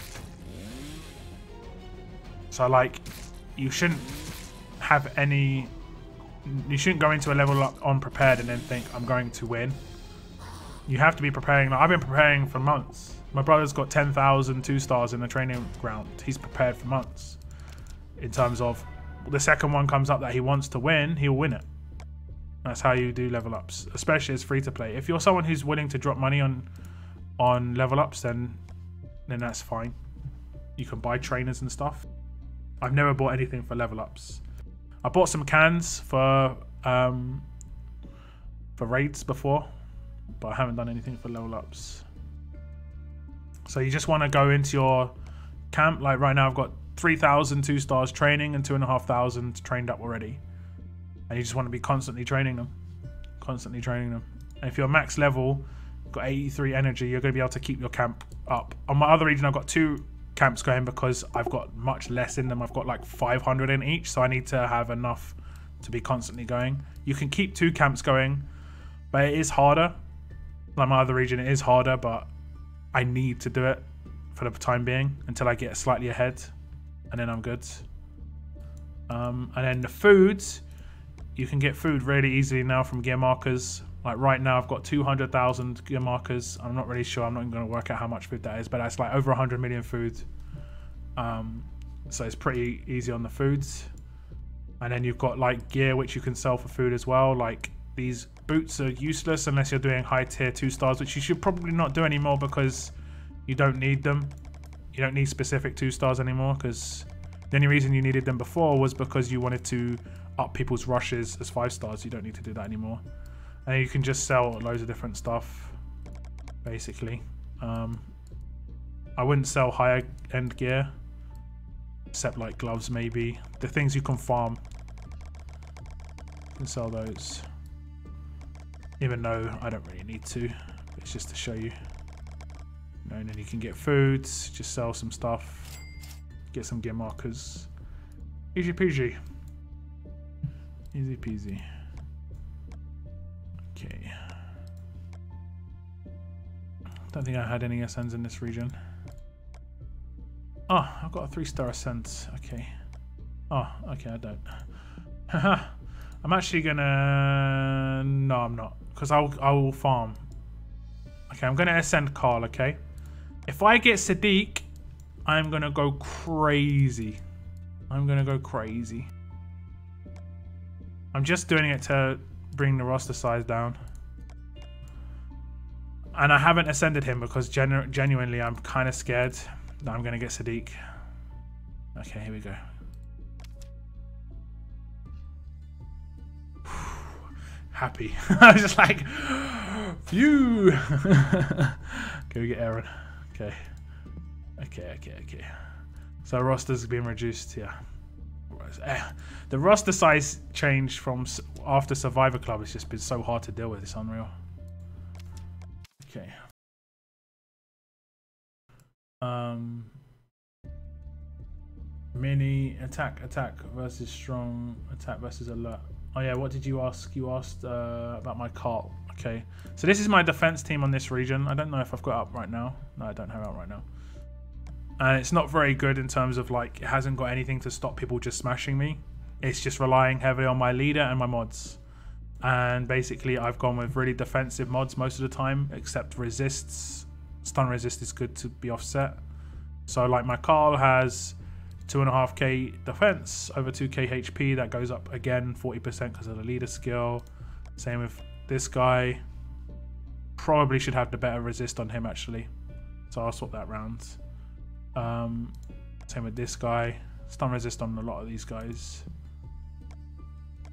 So, like, you shouldn't go into a level up unprepared and then think, I'm going to win. You have to be preparing. Like, I've been preparing for months. My brother's got 10,000 2-stars in the training ground. He's prepared for months. In terms of, the second one comes up that he wants to win, he'll win it. That's how you do level ups, especially as free to play. If you're someone who's willing to drop money on level ups, then that's fine. You can buy trainers and stuff. I've never bought anything for level ups. I bought some cans for raids before, but I haven't done anything for level ups. So you just want to go into your camp. Like right now I've got 3,000 2-stars training and 2,500 trained up already. And you just want to be constantly training them. And if you're max level, got 83 energy, you're going to be able to keep your camp up. On my other region, I've got 2 camps going because I've got much less in them. I've got like 500 in each, so I need to have enough to be constantly going. You can keep 2 camps going, but it is harder. Like my other region, it is harder, but I need to do it for the time being until I get slightly ahead. And then I'm good. And then the foods, you can get food really easily now from gear markers. Like right now I've got 200,000 gear markers. I'm not really sure, I'm not even going to work out how much food that is, but that's like over 100 million food. So it's pretty easy on the foods. And then you've got like gear which you can sell for food as well. Like these boots are useless unless you're doing high tier 2-stars, which you should probably not do anymore because you don't need them. You don't need specific 2-stars anymore, because the only reason you needed them before was because you wanted to up people's rushes as 5-stars. You don't need to do that anymore. And you can just sell loads of different stuff, basically. I wouldn't sell higher end gear, except like gloves maybe. The things you can farm, you can sell those. Even though I don't really need to, it's just to show you. And then you can get foods, just sell some stuff, get some gear markers. Easy peasy. Easy peasy. Okay. Don't think I had any Ascends in this region. Oh, I've got a 3-star Ascent. Okay. Oh, okay, I don't. Haha. I'm actually gonna... No, I'm not. Because I will farm. Okay, I'm gonna Ascend Carl, okay? If I get Sadiq, I'm gonna go crazy. I'm gonna go crazy. I'm just doing it to bring the roster size down. And I haven't ascended him because genuinely I'm kind of scared that I'm going to get Sadiq. Okay, here we go. Happy. I was just like, phew. Okay, we get Aaron. Okay. Okay. So roster's been reduced, yeah. The roster size change from after Survivor Club has just been so hard to deal with. It's unreal. Okay. Mini attack versus strong attack versus alert. Oh yeah, what did you ask? You asked about my cart. Okay, so this is my defense team on this region. I don't know if I've got it up right now. No, I don't have it up right now. And it's not very good in terms of like, it hasn't got anything to stop people just smashing me. It's just relying heavily on my leader and my mods. And basically I've gone with really defensive mods most of the time, except resists. Stun resist is good to be offset. So like my Carl has 2.5k defense, over 2k HP. That goes up again 40% because of the leader skill. Same with this guy. Probably should have the better resist on him actually. So I'll swap that round. Same with this guy. Stun resist on a lot of these guys.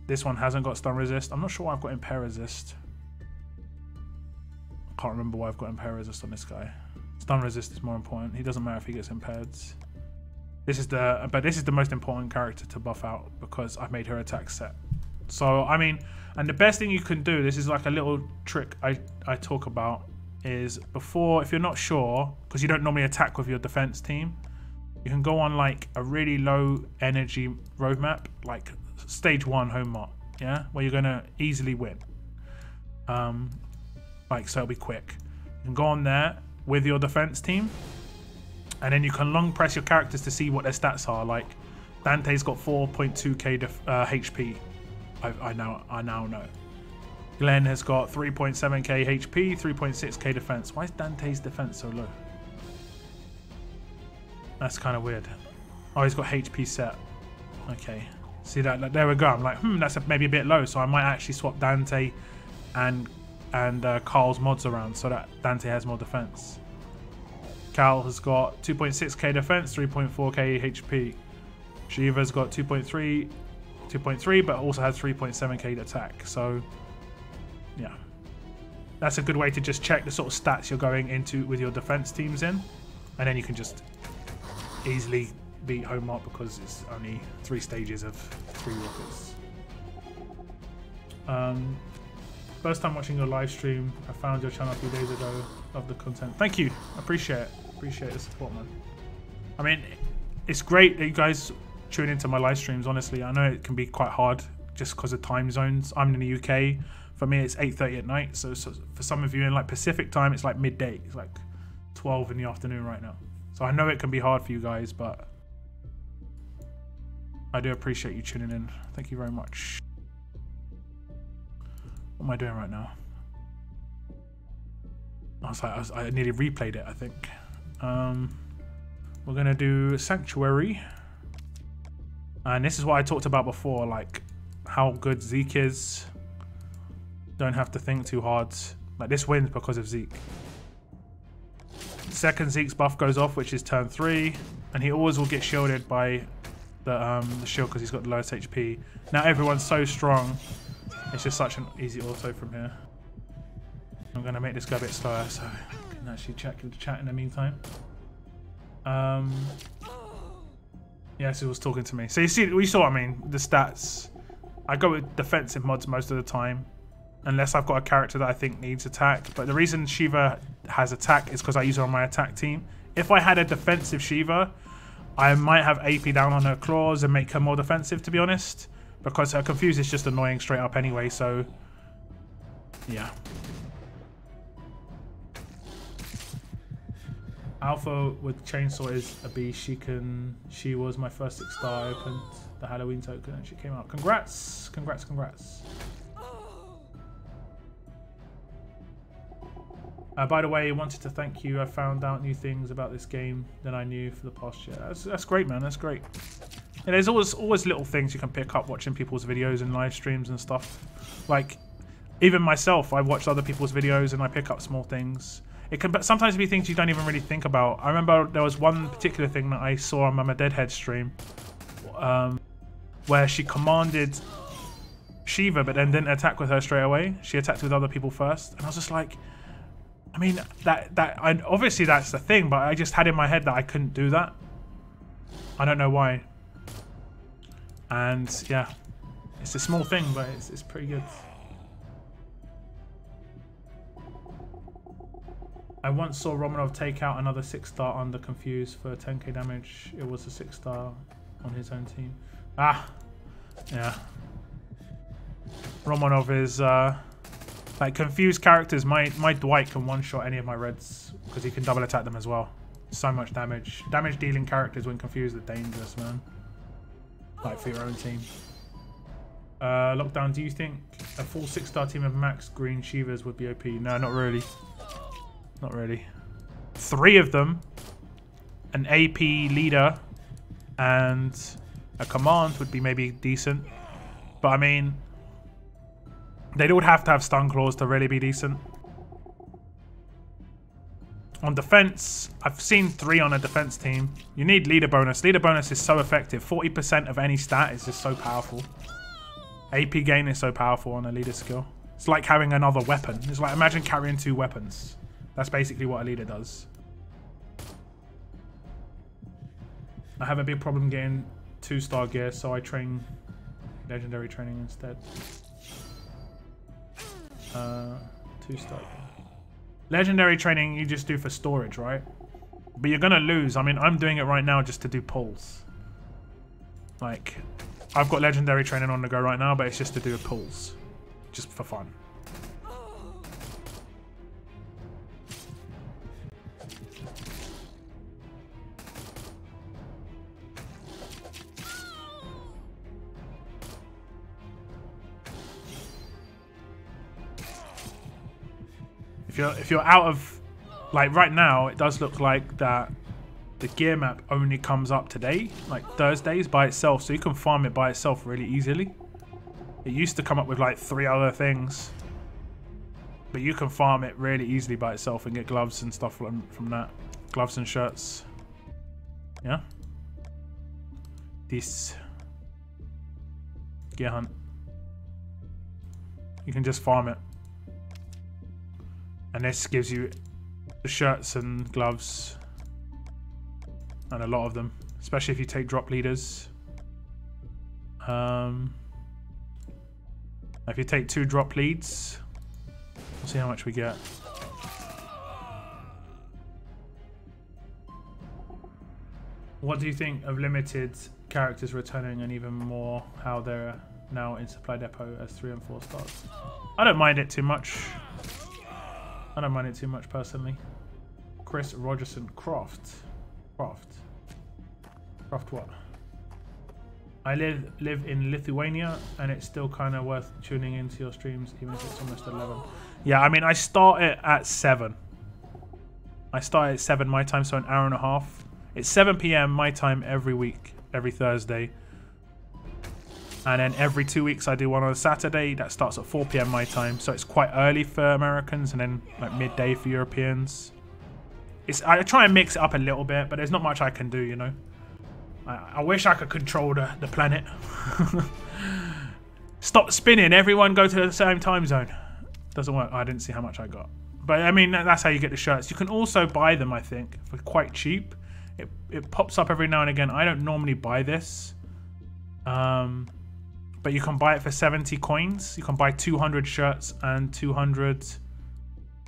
This one hasn't got stun resist. I'm not sure why I've got impair resist. I can't remember why I've got impair resist on this guy. Stun resist is more important. He doesn't matter if he gets impaired. This is the most important character to buff out because I've made her attack set. So I mean, and the best thing you can do, this is like a little trick I talk about, is before, if you're not sure, because you don't normally attack with your defense team, you can go on like a really low energy roadmap, like stage 1 home mart, yeah, where you're gonna easily win. Like, so it'll be quick. You can go on there with your defense team, and then you can long press your characters to see what their stats are. Like Dante's got 4.2k HP. I now know. Glenn has got 3.7k HP, 3.6k defense. Why is Dante's defense so low? That's kind of weird. Oh, he's got HP set. Okay. See that? Like, there we go. I'm like, that's maybe a bit low. So I might actually swap Dante and Carl's mods around so that Dante has more defense. Cal has got 2.6k defense, 3.4k HP. Shiva's got 2.3, but also has 3.7k attack. So yeah, that's a good way to just check the sort of stats you're going into with your defense teams in, and then you can just easily beat home mart because it's only 3 stages of 3 rockets. First time watching your live stream. I found your channel a few days ago. Love the content. Thank you. Appreciate it. Appreciate the support, man. I mean, it's great that you guys tune into my live streams. Honestly, I know it can be quite hard just because of time zones. I'm in the UK. For me, it's 8:30 at night. So for some of you in like Pacific time, it's like midday. It's like 12 in the afternoon right now. So I know it can be hard for you guys, but I do appreciate you tuning in. Thank you very much. What am I doing right now? I nearly replayed it, I think. We're gonna do Sanctuary. And this is what I talked about before, like how good Zeke is. Don't have to think too hard. Like, this wins because of Zeke. Second Zeke's buff goes off, which is turn 3, and he always will get shielded by the shield because he's got the lowest HP. Now everyone's so strong. It's just such an easy auto from here. I'm going to make this go a bit slower so I can actually check the chat in the meantime. Yes, he was talking to me. So you saw what I mean, the stats. I go with defensive mods most of the time, unless I've got a character that I think needs attack. But the reason Shiva has attack is because I use her on my attack team. If I had a defensive Shiva, I might have AP down on her claws and make her more defensive, to be honest. Because her confuse is just annoying straight up anyway, so yeah. Alpha with chainsaw is a beast. She was my first 6-star. I opened the Halloween token and she came out. Congrats, congrats, congrats. By the way, I wanted to thank you. I found out new things about this game than I knew for the past year. That's great, man. That's great. And there's always little things you can pick up watching people's videos and live streams and stuff. Like, even myself, I watch other people's videos and I pick up small things. It can sometimes be things you don't even really think about. I remember there was one particular thing that I saw on Mama Deadhead stream, where she commanded Shiva, but then didn't attack with her straight away. She attacked with other people first, and I was just like, I mean, obviously that's the thing, but I just had in my head that I couldn't do that. I don't know why. And yeah, it's a small thing, but it's pretty good. I once saw Romanov take out another 6-star under Confused for 10k damage. It was a 6-star on his own team. Ah, yeah. Romanov is like Confused characters. My Dwight can one-shot any of my reds because he can double attack them as well. So much damage. Damage dealing characters when Confused are dangerous, man. Like for your own team. Lockdown, do you think a full 6-star team of Max Green Shivas would be OP? No, not really. Not really. 3 of them, an AP leader, and a command would be maybe decent. But I mean, they'd all have to have stun claws to really be decent. On defense, I've seen 3 on a defense team. You need leader bonus. Leader bonus is so effective. 40% of any stat is just so powerful. AP gain is so powerful on a leader skill. It's like having another weapon. It's like, imagine carrying 2 weapons. That's basically what a leader does. I have a big problem getting 2-star gear, so I train legendary training instead. 2-star gear. Legendary training you just do for storage, right? But you're gonna lose. I mean, I'm doing it right now just to do pulls. Like, I've got legendary training on the go right now, but it's just to do pulls. Just for fun. If you're out of, like right now, it does look like that the gear map only comes up today, like Thursdays by itself, so you can farm it by itself really easily. It used to come up with like 3 other things, but you can farm it really easily by itself and get gloves and stuff from that. Gloves and shirts. Yeah. This gear hunt. You can just farm it. And this gives you the shirts and gloves. And a lot of them. Especially if you take drop leaders. If you take 2 drop leads, we'll see how much we get. What do you think of limited characters returning, and even more how they're now in supply depot as 3 and 4 stars? I don't mind it too much. I don't mind it too much personally. Chris Rogerson, Croft what? I live in Lithuania, and it's still kind of worth tuning into your streams, even if it's almost 11. Yeah, I mean, I start it at 7. I start at 7 my time, so an hour and a half. It's 7 p.m. my time every week, every Thursday. And then every 2 weeks I do one on a Saturday. That starts at 4 p.m. my time, so it's quite early for Americans, and then like midday for Europeans. I try and mix it up a little bit, but there's not much I can do, you know. I wish I could control the planet. Stop spinning. Everyone go to the same time zone. Doesn't work. I didn't see how much I got. But I mean, that's how you get the shirts. You can also buy them, I think, for quite cheap. It pops up every now and again. I don't normally buy this. But you can buy it for 70 coins. You can buy 200 shirts and 200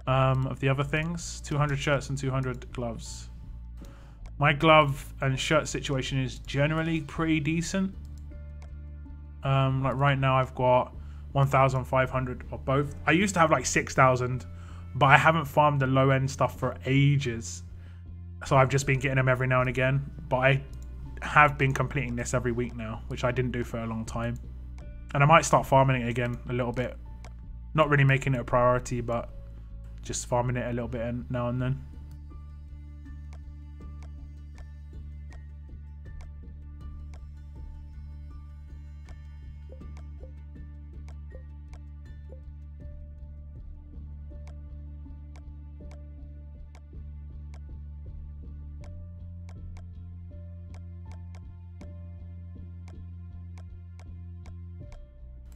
of the other things. 200 shirts and 200 gloves. My glove and shirt situation is generally pretty decent. Like right now I've got 1,500 of both. I used to have like 6,000, but I haven't farmed the low end stuff for ages. So I've just been getting them every now and again. But I have been completing this every week now, which I didn't do for a long time. And I might start farming it again a little bit. Not really making it a priority, but just farming it a little bit now and then.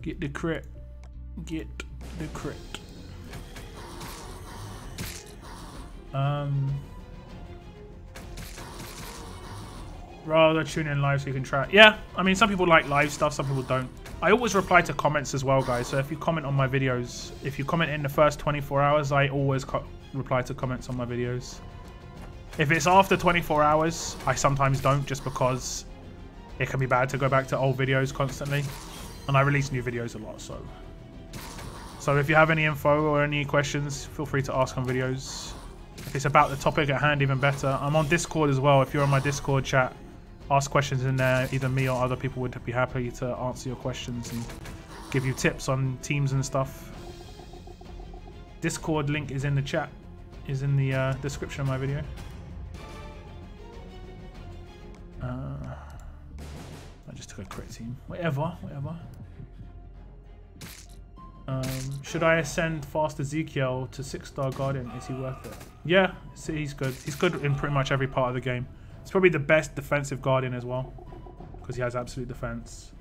Get the crit. Get the crit. Rather tune in live so you can try. Yeah, I mean, some people like live stuff, some people don't. I always reply to comments as well, guys. So if you comment on my videos, if you comment in the first 24 hours, I always reply to comments on my videos. If it's after 24 hours, I sometimes don't, just because it can be bad to go back to old videos constantly. And I release new videos a lot, so if you have any info or any questions, feel free to ask on videos. If it's about the topic at hand, even better. I'm on Discord as well. If you're on my Discord chat, ask questions in there. Either me or other people would be happy to answer your questions and give you tips on teams and stuff. Discord link is in the chat, is in the description of my video. I just took a crit team. Whatever. Should I ascend fast Ezekiel to 6-star Guardian? Is he worth it? Yeah, he's good. He's good in pretty much every part of the game. He's probably the best defensive Guardian as well, because he has absolute defense.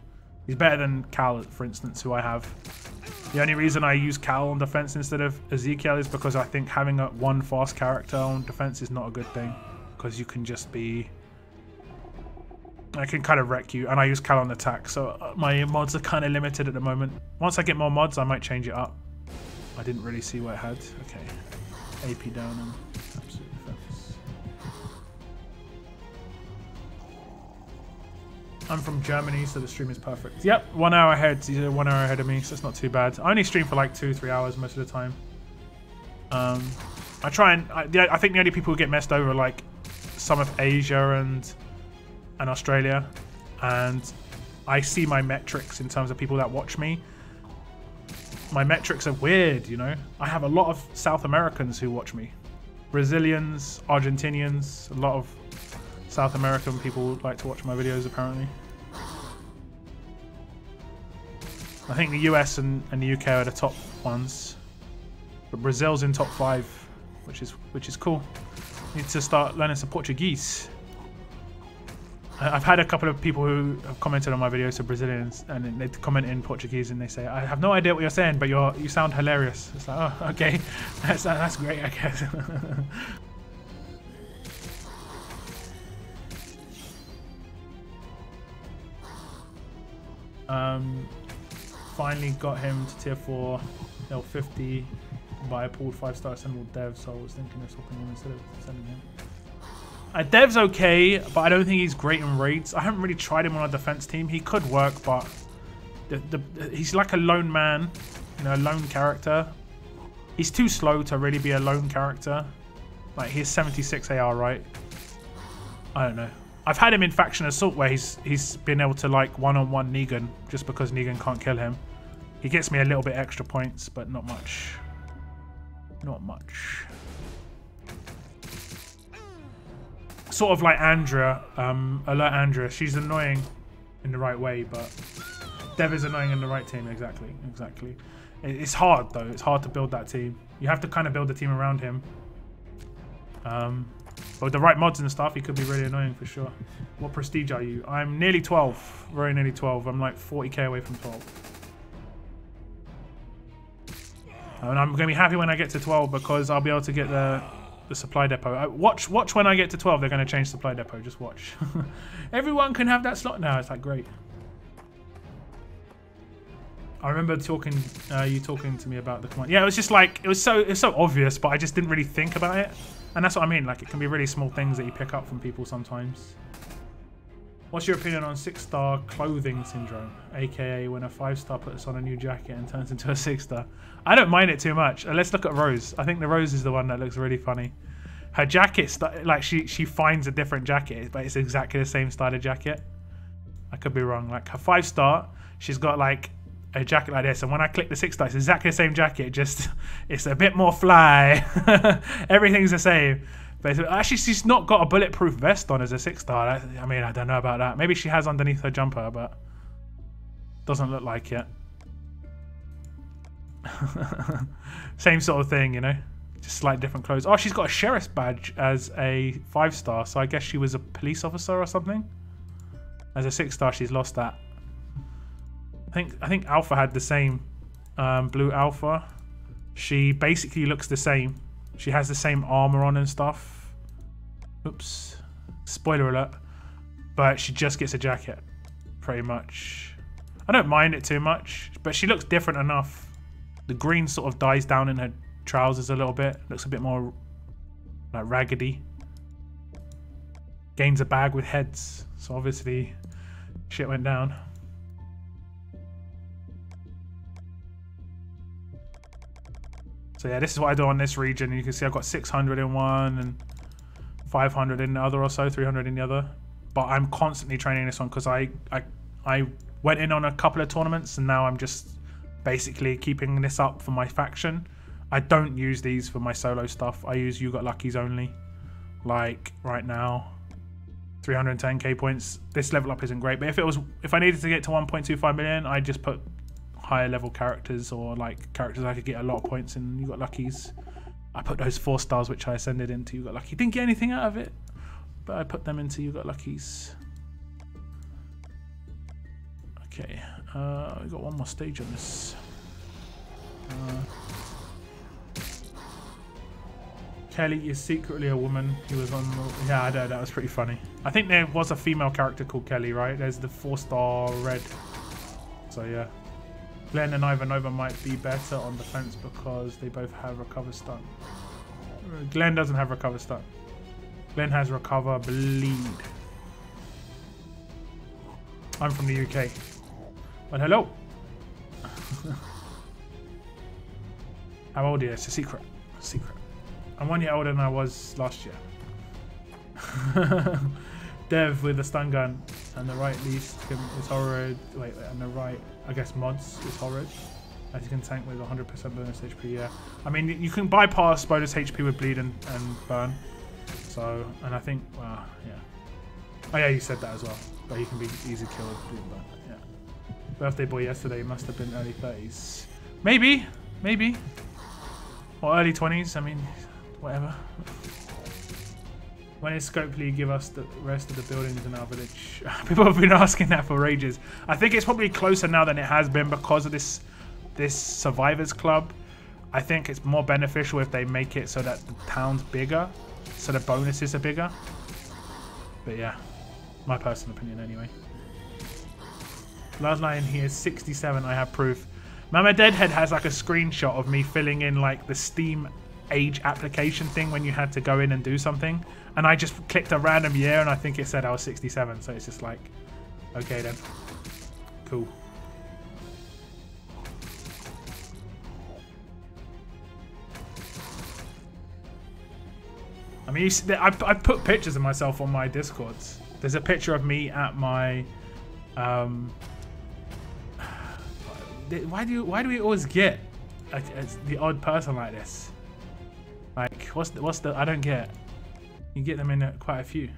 He's better than Cal, for instance, who I have. The only reason I use Cal on defense instead of Ezekiel is because I think having one fast character on defense is not a good thing, because you can just be... I can kind of wreck you, and I use Cal on attack, so my mods are kind of limited at the moment. Once I get more mods, I might change it up. I didn't really see what it had. Okay. AP down and absolute defense. I'm from Germany, so the stream is perfect. Yep, 1 hour ahead. He's 1 hour ahead of me, so it's not too bad. I only stream for like 2-3 hours most of the time. I try and... I think the only people who get messed over are like some of Asia and Australia, and I see my metrics in terms of people that watch me. My metrics are weird, you know. I have a lot of South Americans who watch me. Brazilians, Argentinians, a lot of South American people like to watch my videos apparently. I think the US and the UK are the top ones, but Brazil's in top 5, which is cool. Need to start learning some Portuguese. I've had a couple of people who have commented on my videos, so Brazilians, and they comment in Portuguese and they say, I have no idea what you're saying, but you sound hilarious. It's like, oh, okay, that's great, I guess. Finally got him to tier 4, level 50, by a pooled 5-star assembled dev, so I was thinking of swapping him instead of sending him. Dev's okay, but I don't think he's great in raids. I haven't really tried him on a defense team. He could work, but he's like a lone man, you know, a lone character. He's too slow to really be a lone character. Like, he's 76 AR, right? I don't know. I've had him in Faction Assault where he's been able to like one-on-one Negan just because Negan can't kill him. He gets me a little bit extra points, but not much. Not much. Sort of like Andrea, alert Andrea. She's annoying in the right way, but Dev is annoying in the right team. Exactly. It's hard though. It's hard to build that team. You have to kind of build the team around him. But with the right mods and stuff, he could be really annoying for sure. What prestige are you? I'm nearly 12. Very nearly 12. I'm like 40k away from 12. And I'm going to be happy when I get to 12 because I'll be able to get the supply depot. Watch when I get to 12, they're going to change supply depot. Just watch. Everyone can have that slot now. It's like great. I remember you talking to me about the command. Yeah, it was just like it was so obvious, but I just didn't really think about it. And that's what I mean. Like, it can be really small things that you pick up from people sometimes. What's your opinion on 6-star clothing syndrome, aka when a 5-star puts on a new jacket and turns into a 6-star? I don't mind it too much. Let's look at Rose. I think the Rose is the one that looks really funny. her jacket, like she finds a different jacket, but it's exactly the same style of jacket. I could be wrong. Like her 5-star, she's got like a jacket like this, and when I click the 6-star, it's exactly the same jacket, just it's a bit more fly. Everything's the same. But actually, she's not got a bulletproof vest on as a 6-star. I mean, I don't know about that. Maybe she has underneath her jumper, but doesn't look like it. Same sort of thing, you know, just slightly different clothes. Oh, she's got a sheriff's badge as a 5-star, so I guess she was a police officer or something. As a 6-star, she's lost that. I think Alpha had the same. Blue Alpha. She basically looks the same. She has the same armor on and stuff. Oops. Spoiler alert. But she just gets a jacket, pretty much. I don't mind it too much, but she looks different enough. The green sort of dies down in her trousers a little bit. Looks a bit more like raggedy. Gains a bag with heads. So obviously shit went down. So yeah, this is what I do on this region. You can see I've got 600 in one and 500 in the other or so, 300 in the other. But I'm constantly training this one because I went in on a couple of tournaments and now I'm just basically keeping this up for my faction. I don't use these for my solo stuff. I use You Got Luckies only. Like right now, 310k points. This level up isn't great, but if I needed to get to 1.25 million, I'd just put higher level characters or like characters I could get a lot of points in. You Got Luckies. I put those 4-stars which I ascended into You Got Lucky. Didn't get anything out of it, but I put them into You Got Luckies. Okay, we got one more stage on this. Kelly is secretly a woman. He was on. Yeah, I know, that was pretty funny. I think there was a female character called Kelly, right? There's the 4-star red. So yeah. Glenn and Ivanova might be better on defense because they both have recover stun. Glenn doesn't have recover stun. Glenn has recover bleed. I'm from the UK. But hello. How old are you? It's a secret. Secret. I'm 1 year older than I was last year. Dev with the stun gun and the right least is horrid. Wait, and the right, I guess mods is horrid. As you can tank with 100% bonus HP. Yeah, I mean you can bypass bonus HP with bleed and burn. So, and I think, well, yeah. Oh yeah, you said that as well. But he can be easy kill with bleed and burn. Yeah. Birthday boy yesterday must have been early 30s. Maybe, maybe, or early 20s. I mean, whatever. When is Scopely give us the rest of the buildings in our village? People have been asking that for ages. I think it's probably closer now than it has been because of this Survivors Club. I think it's more beneficial if they make it so that the town's bigger, so the bonuses are bigger. But yeah, my personal opinion anyway. Bloodline here is 67. I have proof. Mama Deadhead has like a screenshot of me filling in like the Steam age application thing when you had to go in and do something, and I just clicked a random year and I think it said I was 67, so it's just like, okay then, cool. I mean, you see, I put pictures of myself on my Discords. There's a picture of me at my why do we always get the odd person like this? Like, what's the? I don't get. You get them in quite a few.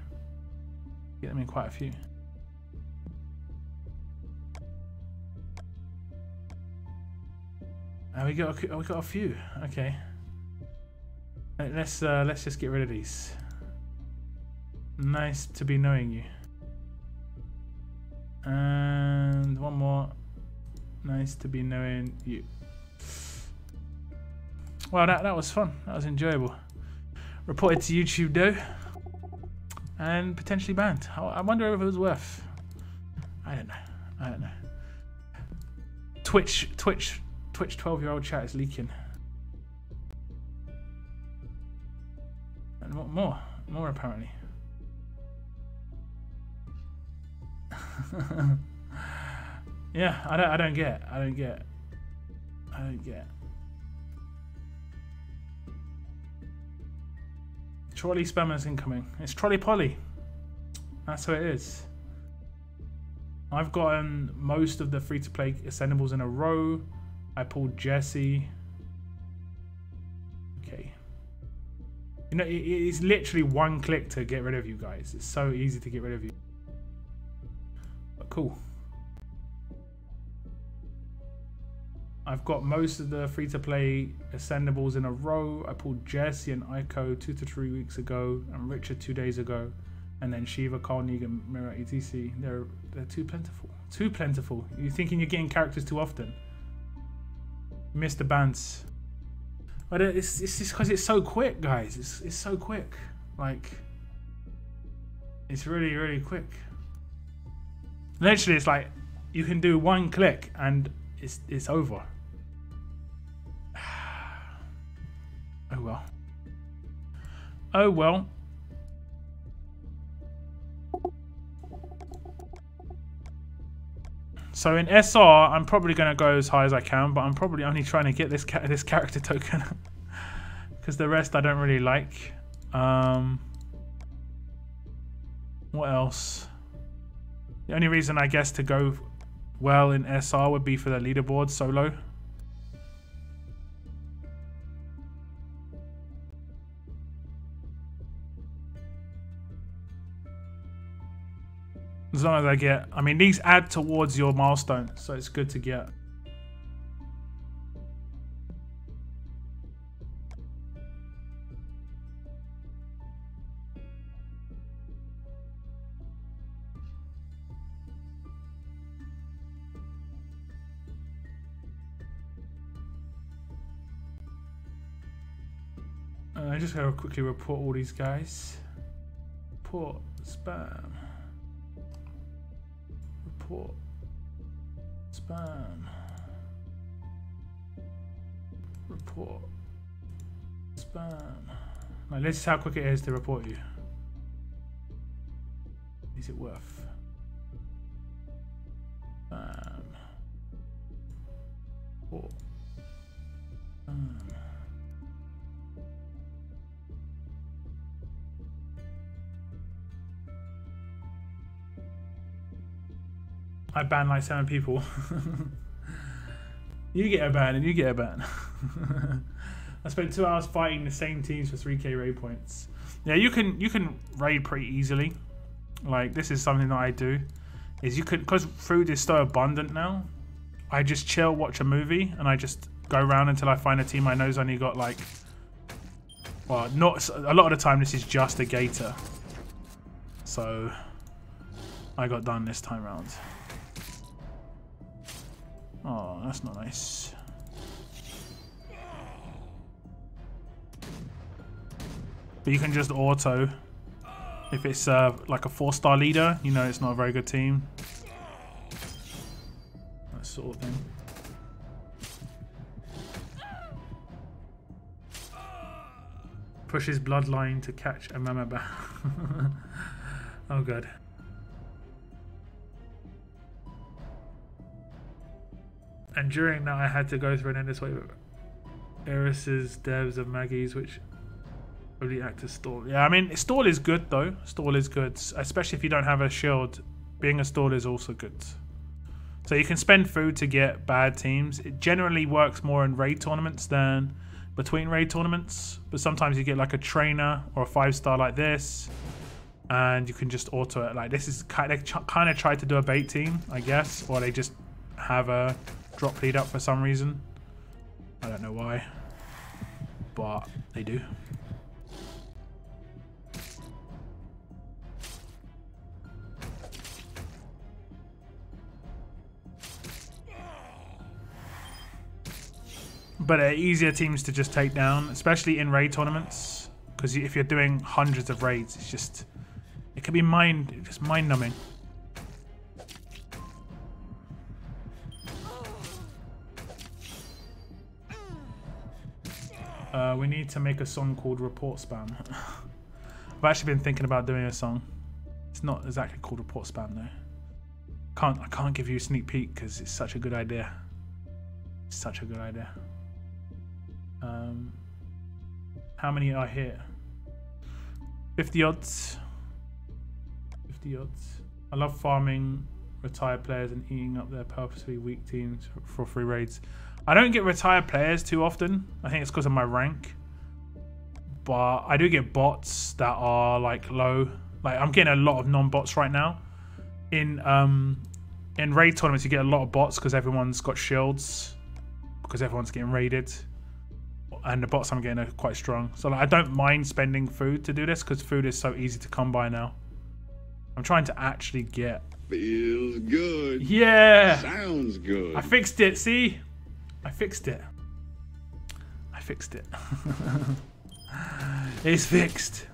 Get them in quite a few. And we got a few. Okay. Let's just get rid of these. Nice to be knowing you. And one more. Nice to be knowing you. Well, that was fun. That was enjoyable. Reported to YouTube though, and potentially banned. I wonder if it was worth. I don't know. I don't know. Twitch 12-year-old chat is leaking. And more apparently. Yeah, I don't get. Trolley spammers incoming. It's Trolley Polly. That's who it is. I've gotten most of the free-to-play ascendables in a row. I pulled Jesse. Okay. You know, it's literally one click to get rid of you guys. It's so easy to get rid of you. But cool. I've got most of the free-to-play ascendables in a row. I pulled Jesse and Aiko 2 to 3 weeks ago, and Richard 2 days ago, and then Shiva, Carl, Negan, Mira, etc. They're too plentiful. Too plentiful. You're thinking you're getting characters too often. Missed the bands. But it's just because it's so quick, guys. It's so quick. Like, it's really, really quick. Literally, it's like you can do one click and it's over. Oh well. Oh well. So in SR, I'm probably going to go as high as I can, but I'm probably only trying to get this character token because the rest I don't really like. What else? The only reason I guess to go well in SR would be for the leaderboard solo. As long as I get, I mean, these add towards your milestone, so it's good to get. I just gotta quickly report all these guys. Report spam. Report spam. Report spam. Now let's see how quick it is to report you. Is it worth? Spam. Report. Spam. I ban like 7 people. You get a ban and you get a ban. I spent 2 hours fighting the same teams for 3k raid points. Yeah, you can raid pretty easily. Like, this is something that I do. Is you could, because food is so abundant now, I just chill, watch a movie, and I just go around until I find a team I know's only got like, well, not a lot of the time. This is just a gator. So I got done this time round. Oh, that's not nice. But you can just auto. If it's like a 4-star leader, you know it's not a very good team. That sort of thing. Pushes bloodline to catch a Mamaba. Oh god. And during that I had to go through an endless wave of Eris's, Devs, and Maggie's, which only act as stall. Yeah, I mean, stall is good though. Stall is good, especially if you don't have a shield. Being a stall is also good. So you can spend food to get bad teams. It generally works more in raid tournaments than between raid tournaments. But sometimes you get like a trainer or a 5-star like this, and you can just auto it. Like this is kind of try to do a bait team, I guess, or they just have a drop lead up for some reason. I don't know why, but they do. But easier teams to just take down, especially in raid tournaments, because if you're doing hundreds of raids, it's just, it can be just mind numbing. We need to make a song called Report Spam. I've actually been thinking about doing a song. It's not exactly called Report Spam though. I can't give you a sneak peek because it's such a good idea. It's such a good idea. How many are here? 50 odds. 50 odds. I love farming retired players and eating up their purposefully weak teams for free raids. I don't get retired players too often. I think it's because of my rank. But I do get bots that are like low. Like I'm getting a lot of non-bots right now. In raid tournaments you get a lot of bots because everyone's got shields. Because everyone's getting raided. And the bots I'm getting are quite strong. So like, I don't mind spending food to do this because food is so easy to come by now. I'm trying to actually get... Feels good. Yeah! Sounds good. I fixed it, see? I fixed it. I fixed it. It's fixed.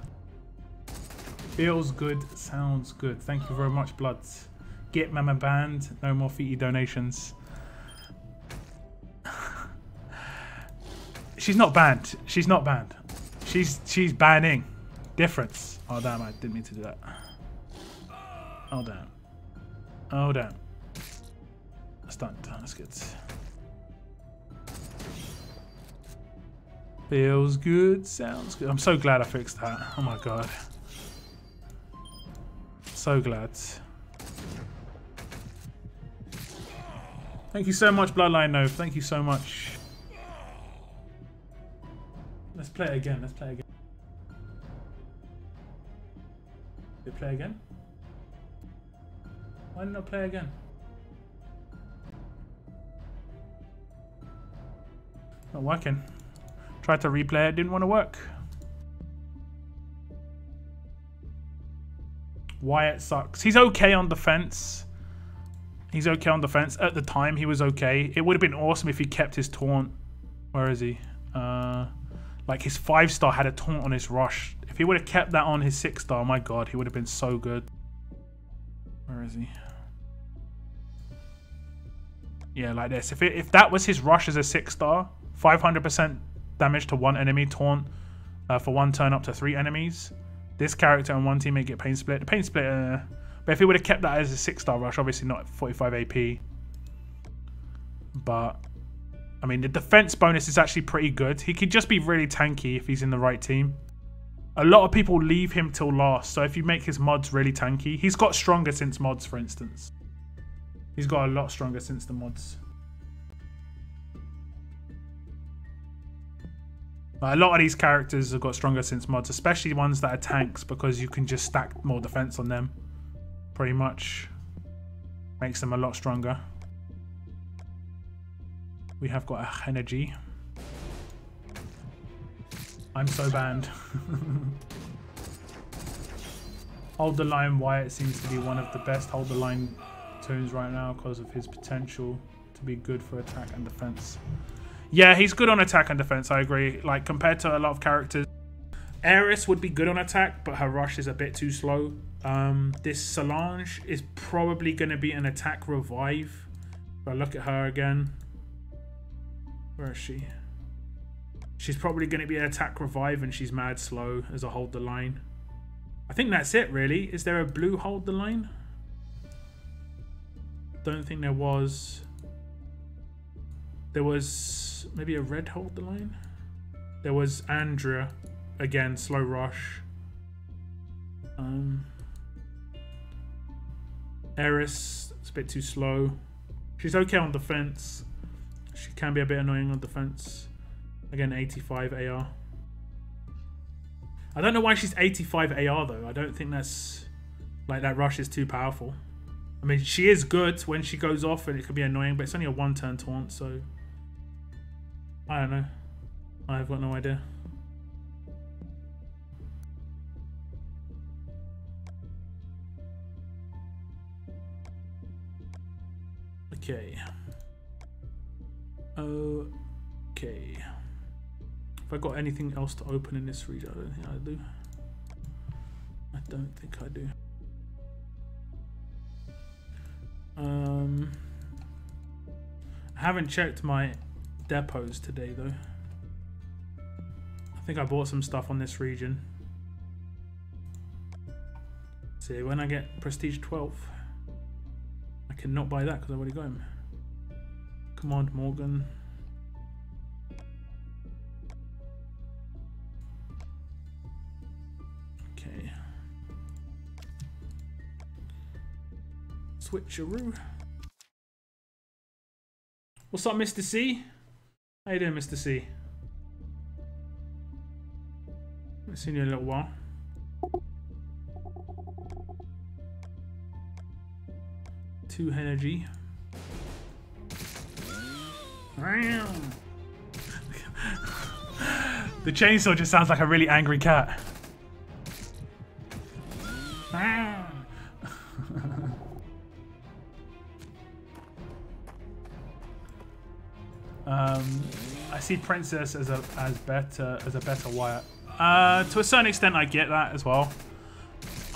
Feels good, sounds good. Thank you very much, Bloods. Get Mama banned. No more feety donations. She's not banned. She's not banned. She's banning. Difference. Oh damn, I didn't mean to do that. Oh damn. Oh damn. That's done. That's good. Feels good, sounds good. I'm so glad I fixed that. Oh my god. So glad. Thank you so much, Bloodline Nove. Thank you so much. Let's play it again. Let's play it again. Did it play again? Why didn't it play again? Not working. Tried to replay it, didn't want to work. Wyatt sucks. He's okay on defense. He's okay on defense. At the time, he was okay. It would have been awesome if he kept his taunt. Where is he? Like his 5-star had a taunt on his rush. If he would have kept that on his 6-star, my god, he would have been so good. Where is he? Yeah, like this. If that was his rush as a 6-star, 500% damage to one enemy, taunt for one turn up to 3 enemies. This character and one teammate get pain split. The pain split, but if he would have kept that as a 6-star rush, obviously not 45 AP. But I mean, the defense bonus is actually pretty good. He could just be really tanky if he's in the right team. A lot of people leave him till last, so if you make his mods really tanky, he's got stronger since mods, for instance. He's got a lot stronger since the mods. A lot of these characters have got stronger since mods, especially ones that are tanks, because you can just stack more defense on them. Pretty much makes them a lot stronger. We have got a energy. I'm so banned. Hold the Line Wyatt seems to be one of the best hold the line tunes right now because of his potential to be good for attack and defense. Yeah, he's good on attack and defense, I agree. Like, compared to a lot of characters. Eris would be good on attack, but her rush is a bit too slow. This Solange is probably going to be an attack revive. If I look at her again. Where is she? She's probably going to be an attack revive, and she's mad slow as a hold the line. I think that's it, really. Is there a blue hold the line? Don't think there was. There was maybe a red hold the line. There was Andrea, again, slow rush. Eris, it's a bit too slow. She's okay on defense. She can be a bit annoying on defense. Again, 85 AR. I don't know why she's 85 AR though. I don't think that's like that rush is too powerful. I mean, she is good when she goes off and it can be annoying, but it's only a 1-turn taunt, so I don't know. I've got no idea. Okay. Okay. Have I got anything else to open in this region? I don't think I do. I don't think I do. I haven't checked my depots today though. I think I bought some stuff on this region. See, when I get Prestige 12, I cannot buy that because I've already got him. Command Morgan. Okay. Switcheroo. What's up, Mr. C? How you doing, Mr. C? Haven't seen you in a little while. Two energy. The chainsaw just sounds like a really angry cat. I see Princess as a better Wyatt. To a certain extent, I get that as well.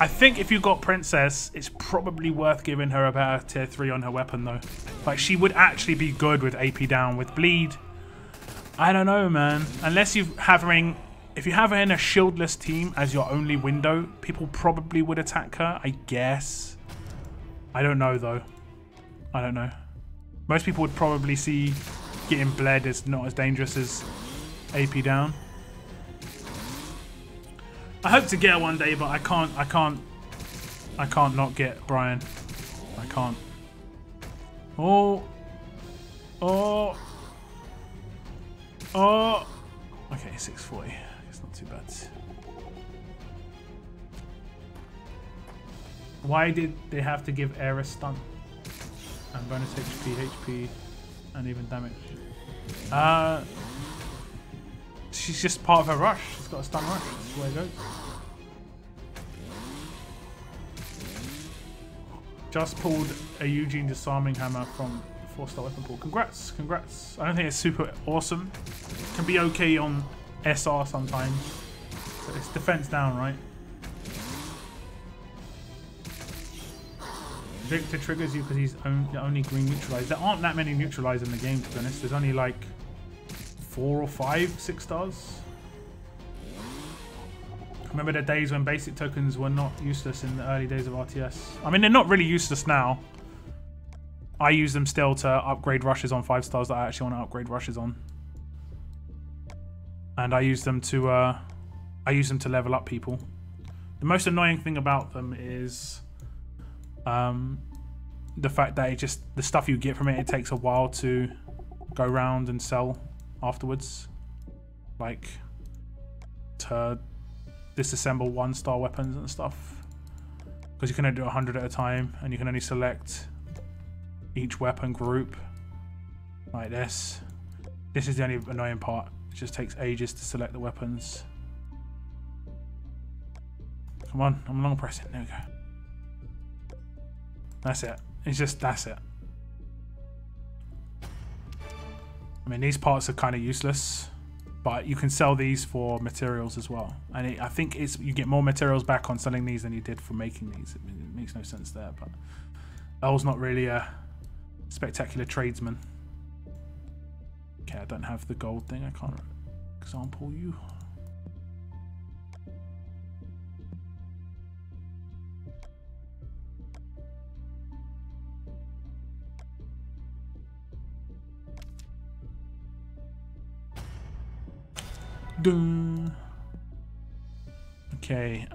I think if you got Princess, it's probably worth giving her a better tier 3 on her weapon though. Like, she would actually be good with AP down. With bleed, I don't know, man. Unless you have her in, if you have her in a shieldless team as your only window, people probably would attack her, I guess. I don't know though. I don't know. Most people would probably see getting bled as not as dangerous as AP down. I hope to get her one day, but I can't not get Brian. I can't. Oh. Oh. Oh. Okay, 640. It's not too bad. Why did they have to give Air a stun? And bonus HP, and even damage. She's just part of her rush. She's got a stun rush. That's the way it goes. Just pulled a Eugene disarming hammer from the 4-star weapon pool. Congrats, congrats. I don't think it's super awesome. It can be okay on SR sometimes. But it's defense down, right? Victor triggers you because he's only green neutralized. There aren't that many neutralized in the game, to be honest. There's only like 4 or 5 6 stars. Remember the days when basic tokens were not useless in the early days of RTS. I mean, they're not really useless now. I use them still to upgrade rushes on 5 stars that I actually want to upgrade rushes on. And I use them to level up people. The most annoying thing about them is the fact that the stuff you get from it takes a while to go around and sell afterwards, like to disassemble 1-star weapons and stuff, because you can only do 100 at a time and you can only select each weapon group like this. This is the only annoying part. It just takes ages to select the weapons. Come on, I'm long pressing. There we go. That's it. It's just, that's it. I mean, these parts are kind of useless, but you can sell these for materials as well. And I think you get more materials back on selling these than you did for making these. It makes no sense there, but Earl's not really a spectacular tradesman. Okay, I don't have the gold thing. I can't example you. Dun. Okay,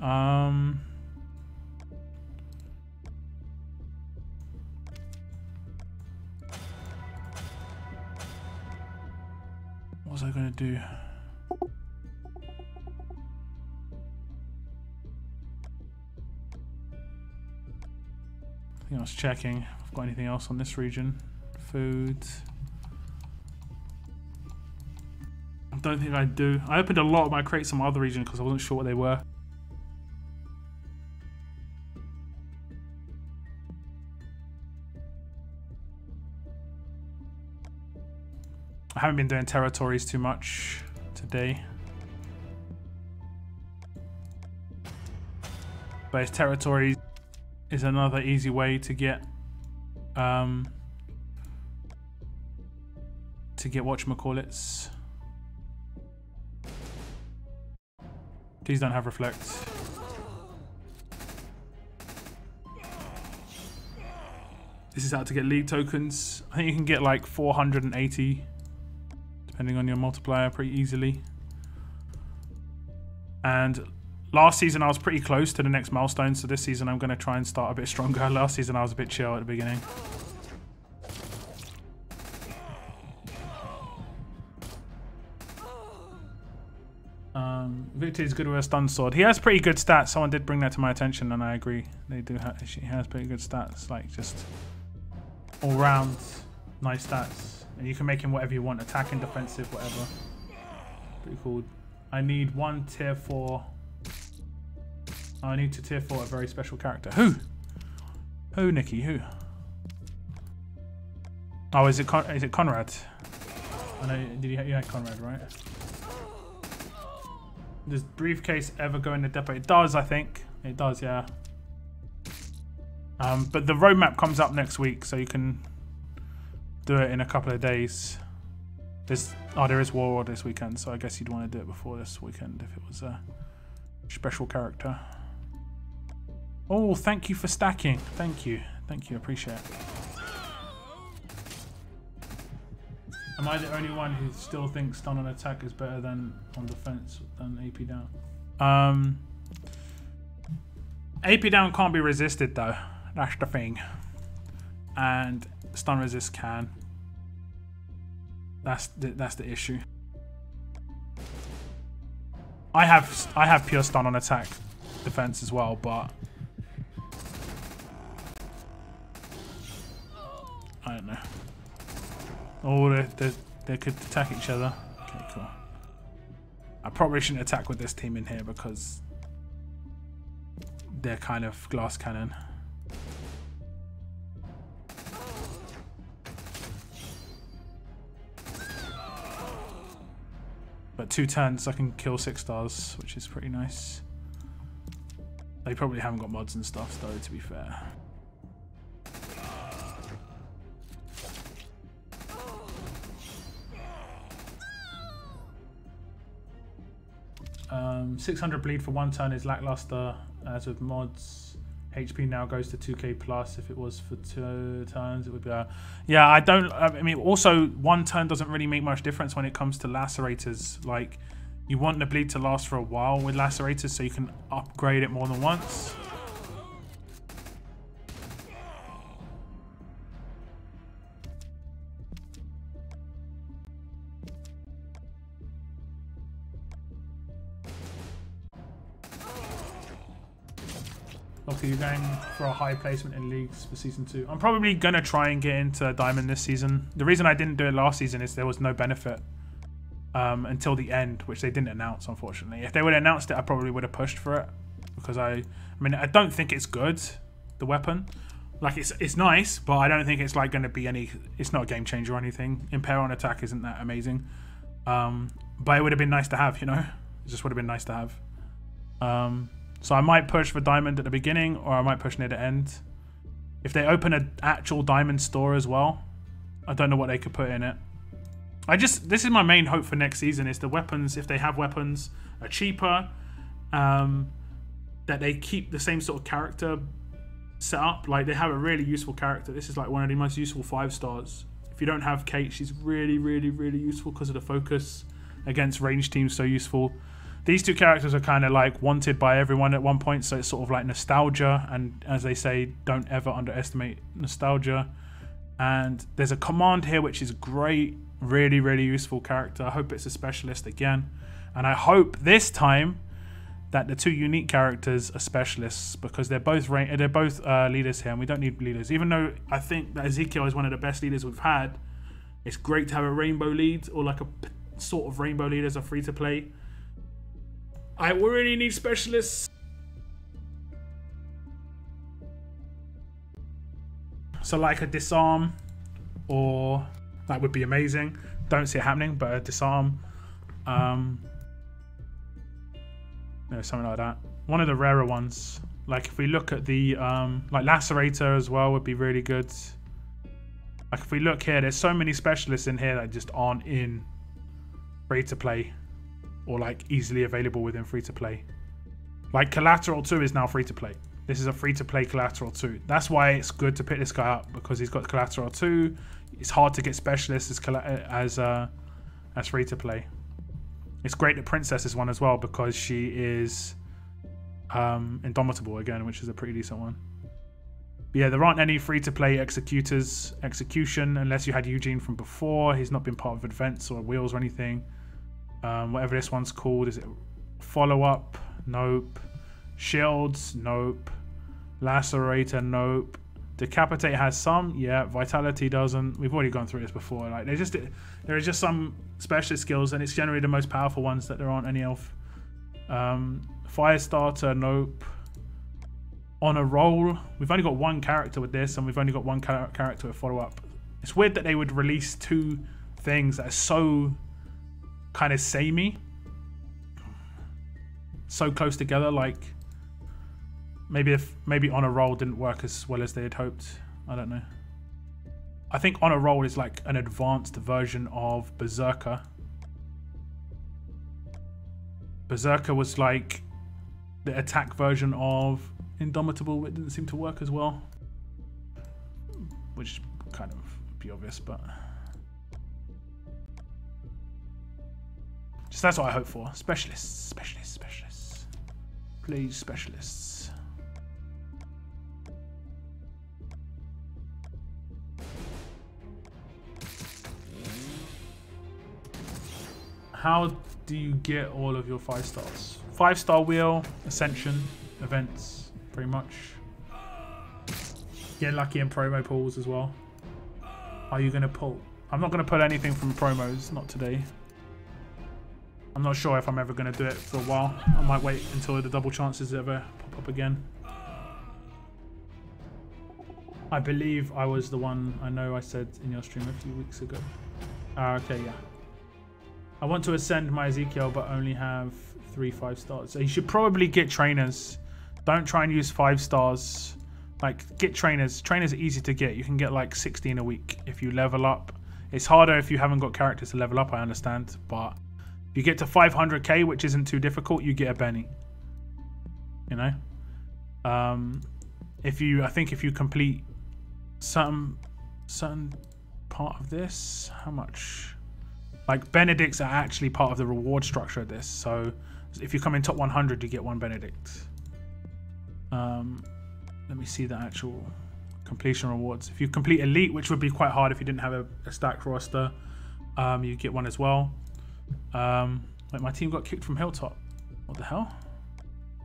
what was I gonna do? I think I was checking if I've got anything else on this region. Food. I don't think I do. I opened a lot of my crates on my other region because I wasn't sure what they were. I haven't been doing territories too much today. But his territories is another easy way to get whatchamacallits. These don't have reflect. This is how to get league tokens. I think you can get like 480 depending on your multiplier pretty easily. And Last season I was pretty close to the next milestone, so this season I'm going to try and start a bit stronger. Last season I was a bit chill at the beginning. Victor is good with a stun sword. He has pretty good stats. Someone did bring that to my attention, and I agree. They do. He has pretty good stats, like just all round nice stats. And you can make him whatever you want, attacking, defensive, whatever. Pretty cool. I need one tier 4. I need to tier 4 a very special character. Who? Who, Nikki? Who? Oh, is it Conrad? I know. You had Conrad, right? Does briefcase ever go in the depot? It does, I think. It does, yeah. But the roadmap comes up next week, so you can do it in a couple of days. There is War this weekend, so I guess you'd want to do it before this weekend if it was a special character. Oh, thank you for stacking. Thank you. Thank you. Appreciate it. Am I the only one who still thinks stun on attack is better than on defense than AP down? AP down can't be resisted though. That's the thing. And stun resist can. That's the issue. I have pure stun on attack defense as well, but I don't know. Oh, they could attack each other. Okay, cool. I probably shouldn't attack with this team in here because they're kind of glass cannon. But 2 turns I can kill 6 stars, which is pretty nice. They probably haven't got mods and stuff though, to be fair. 600 bleed for 1 turn is lackluster, as with mods. HP now goes to 2k plus. If it was for 2 turns, it would be yeah, I mean, also 1 turn doesn't really make much difference when it comes to lacerators. Like, you want the bleed to last for a while with lacerators so you can upgrade it more than once. Okay, you're going for a high placement in leagues for season 2. I'm probably gonna try and get into Diamond this season. The reason I didn't do it last season is there was no benefit until the end, which they didn't announce, unfortunately. If they would have announced it, I probably would have pushed for it, because I mean, I don't think it's good, the weapon. Like, it's nice, but I don't think it's like going to be any. It's not a game changer or anything. Impair on attack isn't that amazing, but it would have been nice to have. You know, it just would have been nice to have. So I might push for Diamond at the beginning, or I might push near the end. If they open an actual Diamond store as well, I don't know what they could put in it. This is my main hope for next season, is the weapons, if they have weapons, are cheaper, that they keep the same sort of character set up. Like, they have a really useful character. This is like one of the most useful 5 stars. If you don't have Kate, she's really, really, really useful because of the focus against range teams, so useful. These 2 characters are kind of like wanted by everyone at one point, so it's sort of like nostalgia, and as they say, don't ever underestimate nostalgia. And there's a command here which is great, really, really useful character. I hope it's a specialist again, and I hope this time that the 2 unique characters are specialists, because they're both leaders here, and we don't need leaders. Even though I think that Ezekiel is one of the best leaders we've had, it's great to have a rainbow lead, or like a sort of rainbow lead as a free to play. I really need specialists. So like a disarm, or that would be amazing. Don't see it happening, but a disarm. Something like that. One of the rarer ones. Like if we look at the like Lacerator as well would be really good. Like if we look here, there's so many specialists in here that just aren't in free to play, or like easily available within free to play. Like Collateral 2 is now free to play. This is a free to play Collateral 2. That's why it's good to pick this guy up, because he's got Collateral 2. It's hard to get specialists as free to play. It's great that Princess is one as well, because she is Indomitable again, which is a pretty decent one. But yeah, there aren't any free-to-play execution unless you had Eugene from before. He's not been part of events or wheels or anything. Whatever this one's called, is it follow-up? Nope. Shields? Nope. Lacerator? Nope. Decapitate has some, yeah. Vitality doesn't. We've already gone through this before. Like there are just some specialist skills, and it's generally the most powerful ones that there aren't any of. Firestarter, nope. On a roll, we've only got one character with this, and we've only got one character with follow-up. It's weird that they would release two things that are so kind of samey, so close together. Like maybe on a roll didn't work as well as they had hoped. I don't know. I think on a roll is like an advanced version of Berserker. Berserker was like the attack version of Indomitable. It didn't seem to work as well, which kind of be obvious, but just that's what I hope for. Specialists. Please, specialists. How do you get all of your 5 stars? 5-star wheel, Ascension, events, pretty much. Get lucky in promo pulls as well. Are you going to pull? I'm not going to pull anything from promos, not today. I'm not sure if I'm ever going to do it for a while. I might wait until the double chances ever pop up again. I believe I was the one, I know I said in your stream a few weeks ago. Okay, yeah. I want to ascend my Ezekiel, but only have 3 5 stars. So you should probably get trainers. Don't try and use 5 stars. Like, get trainers. Trainers are easy to get. You can get like 16 a week if you level up. It's harder if you haven't got characters to level up, I understand. But if you get to 500k, which isn't too difficult, you get a Benny. You know? I think if you complete certain part of this, how much? Like, Benedicts are actually part of the reward structure of this. So if you come in top 100, you get 1 Benedict. Let me see the actual completion rewards. If you complete Elite, which would be quite hard if you didn't have a stacked roster, you get 1 as well. Like, my team got kicked from Hilltop. What the hell?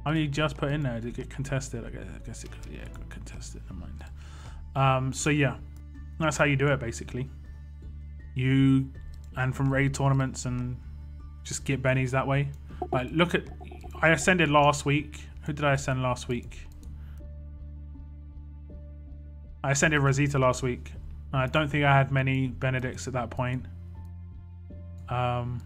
I only just put in there to get contested. I guess it could, yeah, got contested. Never mind. So yeah, that's how you do it basically. And from raid tournaments and just get bennies that way. Like, look at, I ascended last week. Who did I ascend last week? I ascended Rosita last week. I don't think I had many Benedicts at that point. And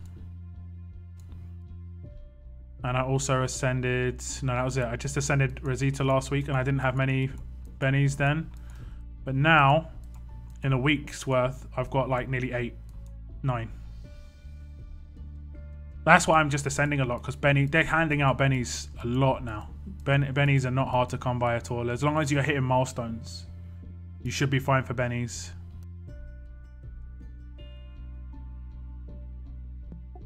I also ascended, no, that was it. I just ascended Rosita last week and I didn't have many bennies then. But now, in a week's worth, I've got like nearly 8, 9. That's why I'm just ascending a lot, because they're handing out bennies a lot now. Bennies are not hard to come by at all. As long as you're hitting milestones, you should be fine for bennies.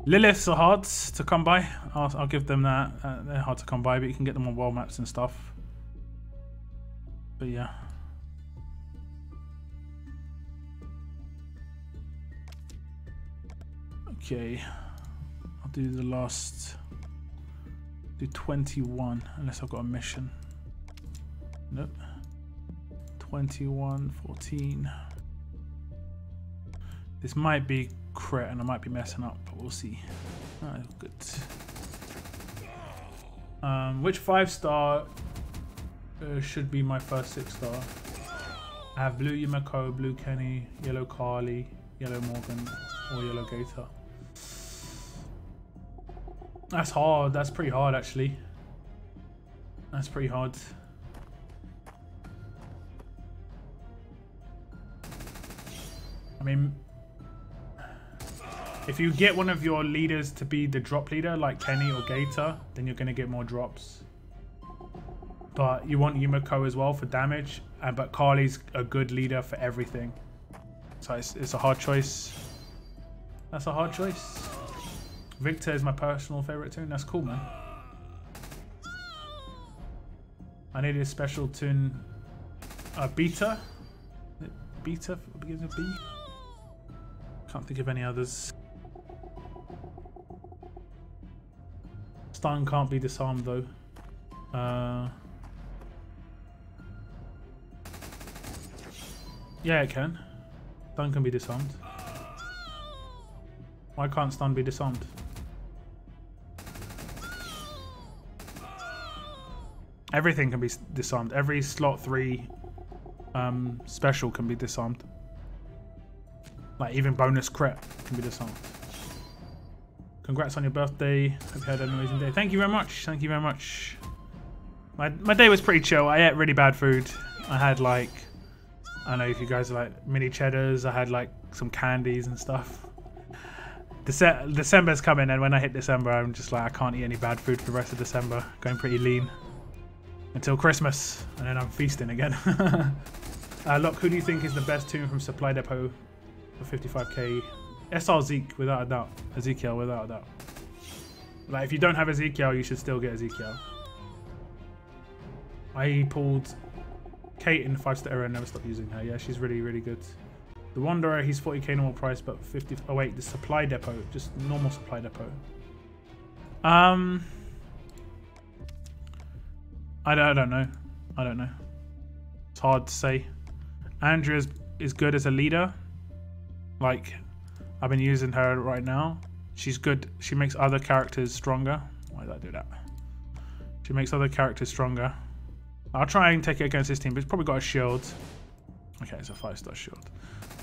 Liliths are hard to come by. I'll give them that. They're hard to come by, but you can get them on world maps and stuff. But yeah. Okay. I'll do the last. Do 21, unless I've got a mission. Nope. 21, 14. This might be crit and I might be messing up, but we'll see. Oh, good. Which 5-star should be my first 6-star? I have blue Yumiko, blue Kenny, yellow Carly, yellow Morgan, or yellow Gator. That's hard. That's pretty hard, actually. That's pretty hard. I mean, if you get one of your leaders to be the drop leader, like Kenny or Gator, then you're going to get more drops. But you want Yumiko as well for damage, but Carly's a good leader for everything. So it's a hard choice. That's a hard choice. Victor is my personal favorite tune. That's cool, man. I needed a special tune. Beta? Beta begins with B? Can't think of any others. Stun can't be disarmed though. Yeah, it can. Stun can be disarmed. Why can't stun be disarmed? Everything can be disarmed. Every slot 3 special can be disarmed. Like even bonus crit can be disarmed. Congrats on your birthday. Hope you had an amazing day. Thank you very much. Thank you very much. My day was pretty chill. I ate really bad food. I had like, I don't know if you guys are like mini cheddars. I had like some candies and stuff. December's coming, and when I hit December, I'm just like, I can't eat any bad food for the rest of December. Going pretty lean until Christmas, and then I'm feasting again. Look, who do you think is the best tune from Supply Depot for 55k? SR Zeke, without a doubt. Ezekiel, without a doubt. Like, if you don't have Ezekiel, you should still get Ezekiel. I pulled Kate in the 5-star era and never stopped using her. Yeah, she's really, really good. The Wanderer, he's 40k normal price, but 50. Oh wait, the Supply Depot, just normal Supply Depot. I don't know. I don't know. It's hard to say. Andrea is good as a leader. Like, I've been using her right now. She's good. She makes other characters stronger. Why did I do that? She makes other characters stronger. I'll try and take it against this team, but it's probably got a shield. Okay, it's a 5-star shield.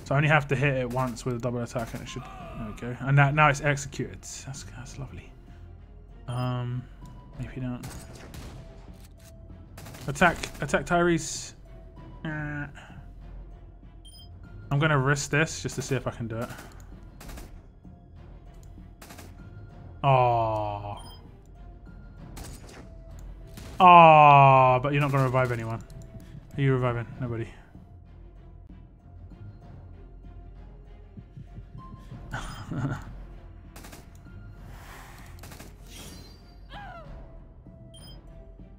So I only have to hit it once with a double attack and it should... There we go. And now it's executed. That's lovely. Maybe not. Attack Tyrese. I'm gonna risk this just to see if I can do it. Oh. Oh, but you're not gonna revive anyone. Who are you reviving? Nobody.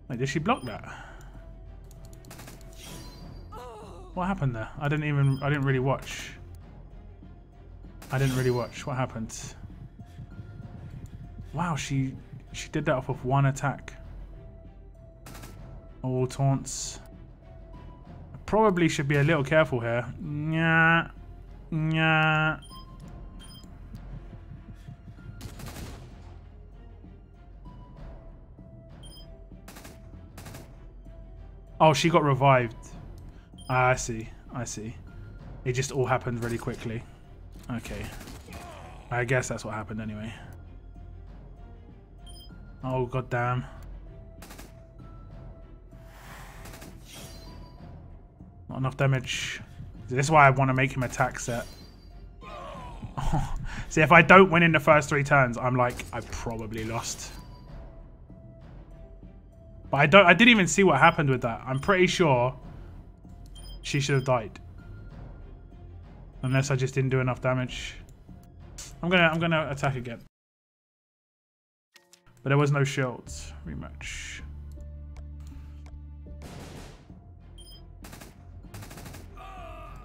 Wait, did she block that? What happened there? I didn't really watch. I didn't really watch. What happened? Wow, she did that off of one attack. All taunts. I probably should be a little careful here. Nya. Nya. Oh, she got revived. I see. I see. It just all happened really quickly. Okay. I guess that's what happened anyway. Oh, goddamn. Not enough damage. This is why I want to make him attack set. Oh. See, if I don't win in the first 3 turns, I'm like, I probably lost. But I didn't even see what happened with that. I'm pretty sure she should have died. Unless I just didn't do enough damage. I'm gonna attack again. But there was no shields. Rematch.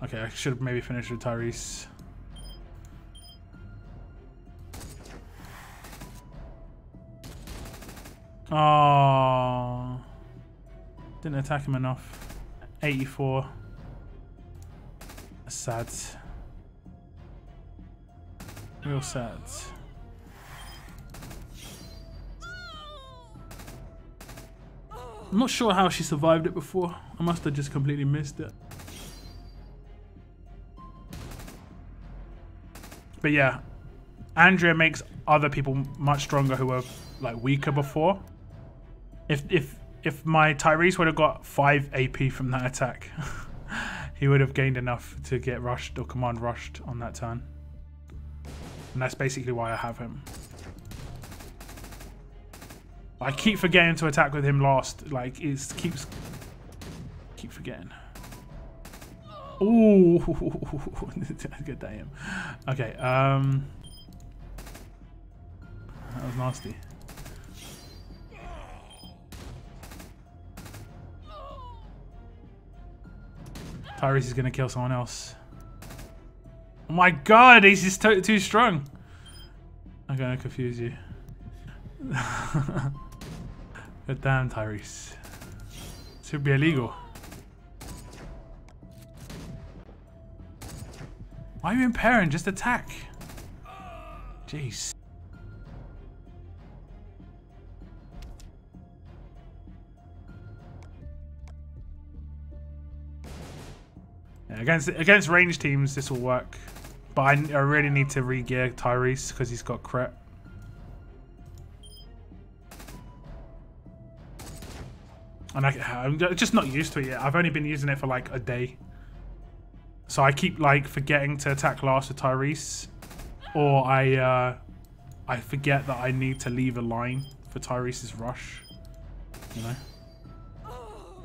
Okay, I should have maybe finished with Tyrese. Oh, didn't attack him enough. 84. That's sad. Real sad. I'm not sure how she survived it before. I must have just completely missed it. But yeah, Andrea makes other people much stronger who were like weaker before. If my Tyrese would have got 5 AP from that attack, he would have gained enough to get rushed or command rushed on that turn. And that's basically why I have him. I keep forgetting to attack with him last. Like, it keep forgetting. Ooh, good damn. Okay, that was nasty. Tyrese is gonna kill someone else. Oh my god, he's just too strong. I'm gonna confuse you. God damn, Tyrese. This should be illegal. Why are you impairing? Just attack. Jeez. Yeah, against range teams, this will work. But I really need to re-gear Tyrese because he's got crit. And I'm just not used to it yet. I've only been using it for like a day. So I keep like forgetting to attack last with Tyrese. Or I forget that I need to leave a line for Tyrese's rush. You know?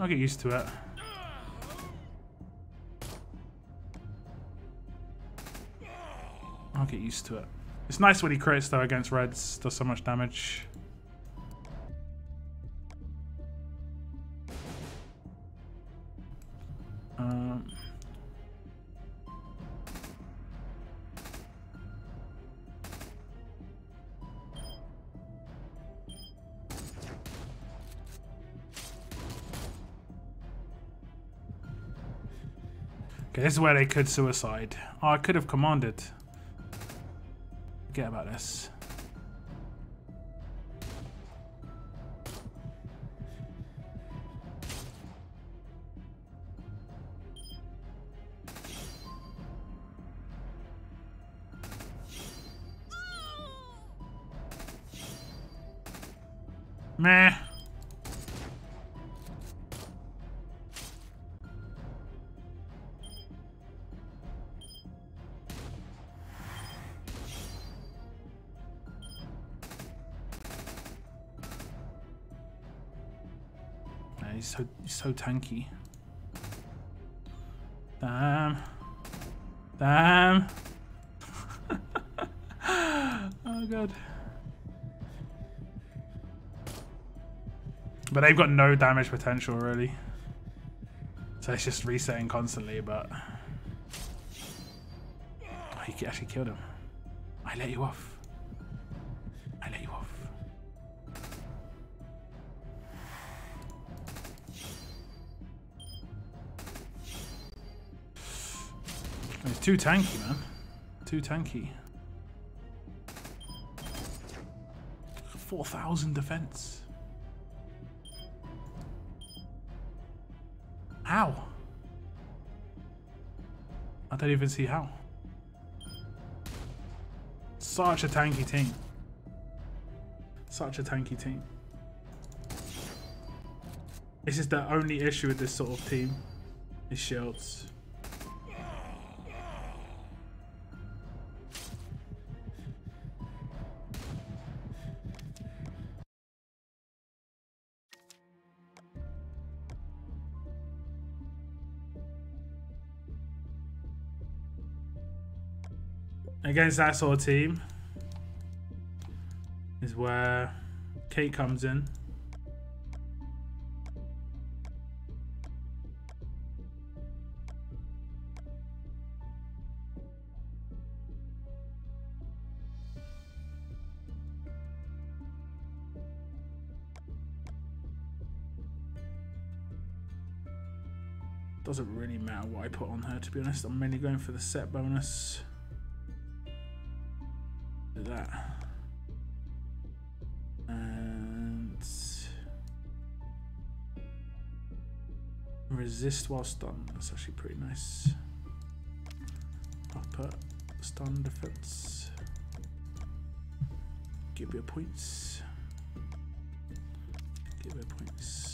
I'll get used to it. I'll get used to it. It's nice when he crits though against reds. Does so much damage. Okay, this is where they could suicide. Oh, I could have commanded. Forget about this. Meh. He's so tanky. Damn. Damn. Oh god. But they've got no damage potential really. So it's just resetting constantly, but oh, he actually killed him. I let you off. I let you off. It's too tanky, man. Too tanky. 4,000 defense. How? I don't even see how. Such a tanky team. Such a tanky team. This is the only issue with this sort of team. Is shields. Against that sort of team is where Kate comes in. Doesn't really matter what I put on her, to be honest. I'm mainly going for the set bonus. That and resist while stunned. That's actually pretty nice. I'll put stun defense. Give you points. Give you points.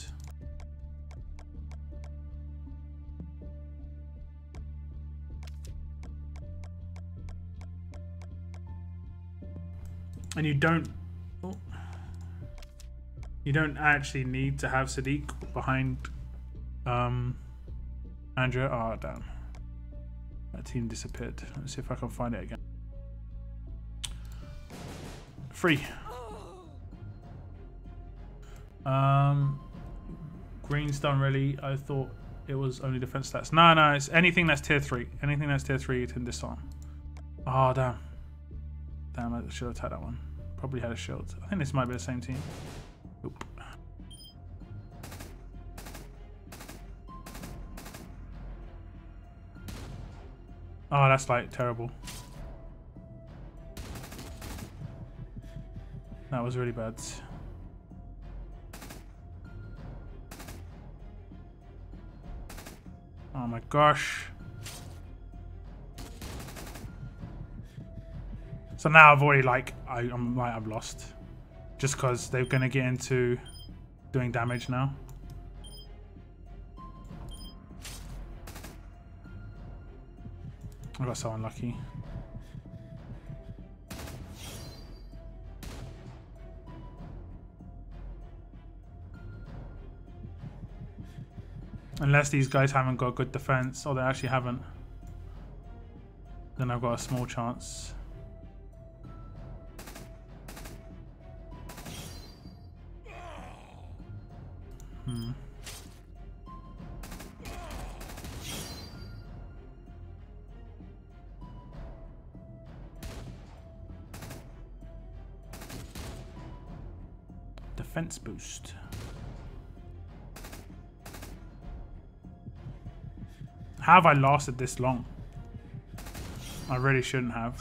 And you don't actually need to have Sadiq behind Andrea. Oh damn. That team disappeared. Let's see if I can find it again. Free. Green's done really. I thought it was only defense stats. No, no, it's anything that's tier 3. Anything that's tier 3 you can disarm. Oh, damn. Damn, I should have attacked that one. Probably had a shield. I think this might be the same team. Nope. Oh, that's like terrible. That was really bad. Oh my gosh. So now I've already I've lost. Just because they're gonna get into doing damage now. I got so unlucky. Unless these guys haven't got good defense, or they actually haven't, then I've got a small chance. Defense boost. How have I lasted this long? I really shouldn't have.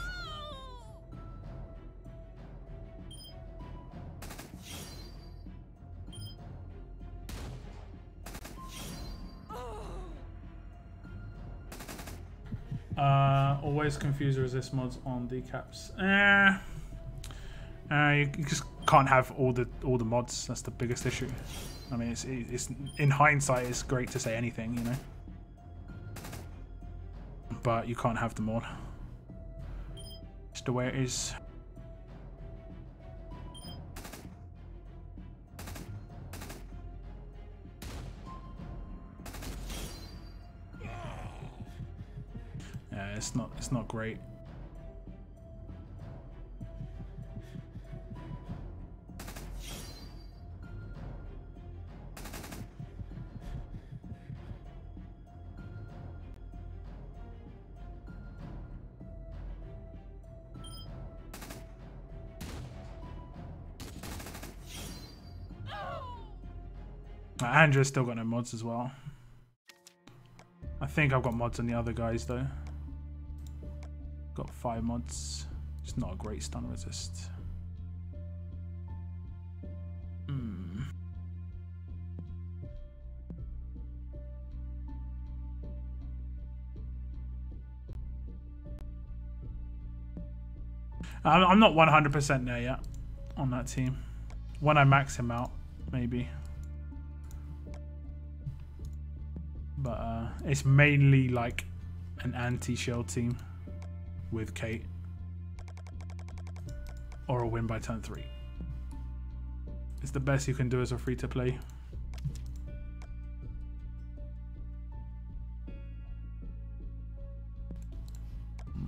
Always confuse resist mods on decaps. You just can't have all the mods. That's the biggest issue. I mean, it's in hindsight, it's great to say anything, you know. But you can't have them all. It's the way it is. Yeah, it's not great. Andrew's still got no mods as well. I think I've got mods on the other guys though. Got 5 mods. It's not a great stun resist. I'm not 100% there yet on that team. When I max him out, maybe. But it's mainly like an anti-shield team with Kate. Or a win by turn 3. It's the best you can do as a free-to-play.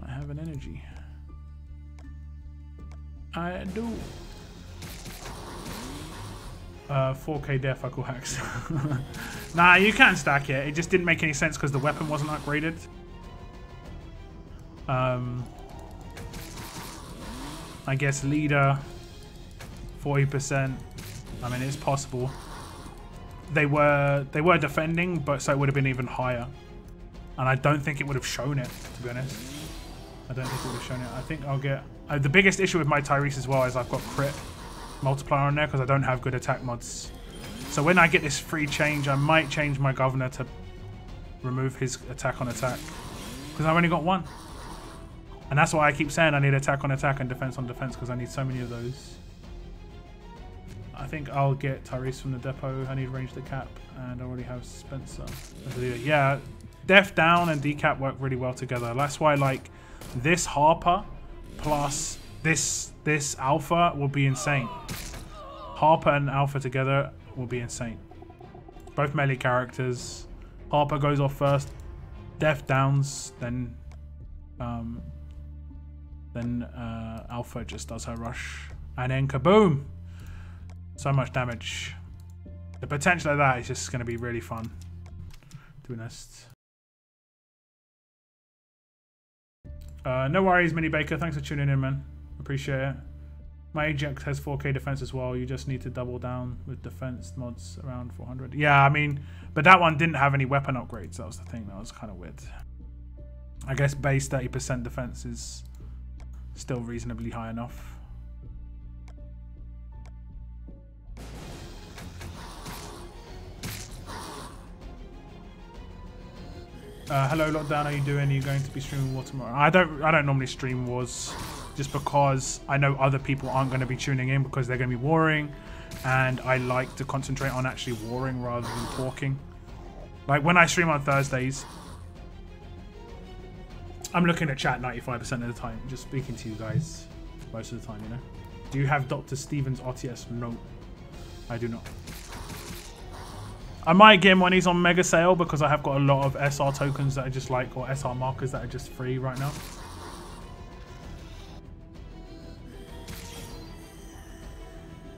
I have an energy. I do. 4K death, I call hacks. Nah, you can stack it. It just didn't make any sense because the weapon wasn't upgraded. I guess leader 40%. I mean, it's possible. They were defending, but so it would have been even higher. And I don't think it would have shown it, to be honest. I don't think it would have shown it. I think I'll get... the biggest issue with my Tyrese as well is I've got crit multiplier on there because I don't have good attack mods. So when I get this free change, I might change my governor to remove his attack on attack. Because I've only got 1. And that's why I keep saying I need attack on attack and defense on defense because I need so many of those. I think I'll get Tyrese from the depot. I need range the cap and I already have Spencer. Yeah, def down and decap work really well together. That's why like this Harper plus this Alpha will be insane. Harper and Alpha together will be insane. Both melee characters. Harper goes off first, def downs, then Alpha just does her rush, and then kaboom! So much damage. The potential of that is just going to be really fun. to be honest. No worries, Mini Baker. Thanks for tuning in, man. Appreciate it. My Ajax has 4K defense as well. You just need to double down with defense mods around 400. Yeah, I mean, but that one didn't have any weapon upgrades. That was the thing. That was kind of weird. I guess base 30% defense is still reasonably high enough. Hello Lockdown, how you doing? Are you going to be streaming War tomorrow? I don't normally stream Wars just because I know other people aren't going to be tuning in because they're going to be warring, and I like to concentrate on actually warring rather than talking. Like when I stream on Thursdays, I'm looking at chat 95% of the time, just speaking to you guys most of the time, you know. Do you have Dr. Stevens RTS? No, I do not. I might get him when he's on mega sale because I have got a lot of SR tokens that I just like, or SR markers that are just free right now.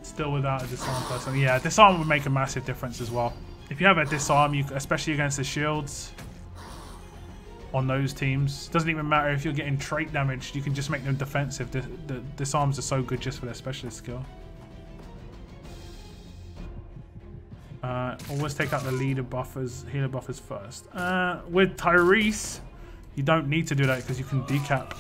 Still without a disarm person. Yeah, disarm would make a massive difference as well. If you have a disarm, especially against the shields on those teams, doesn't even matter if you're getting trait damage, you can just make them defensive. The disarms are so good just for their specialist skill. Always take out the healer buffers first. With Tyrese, you don't need to do that because you can decap.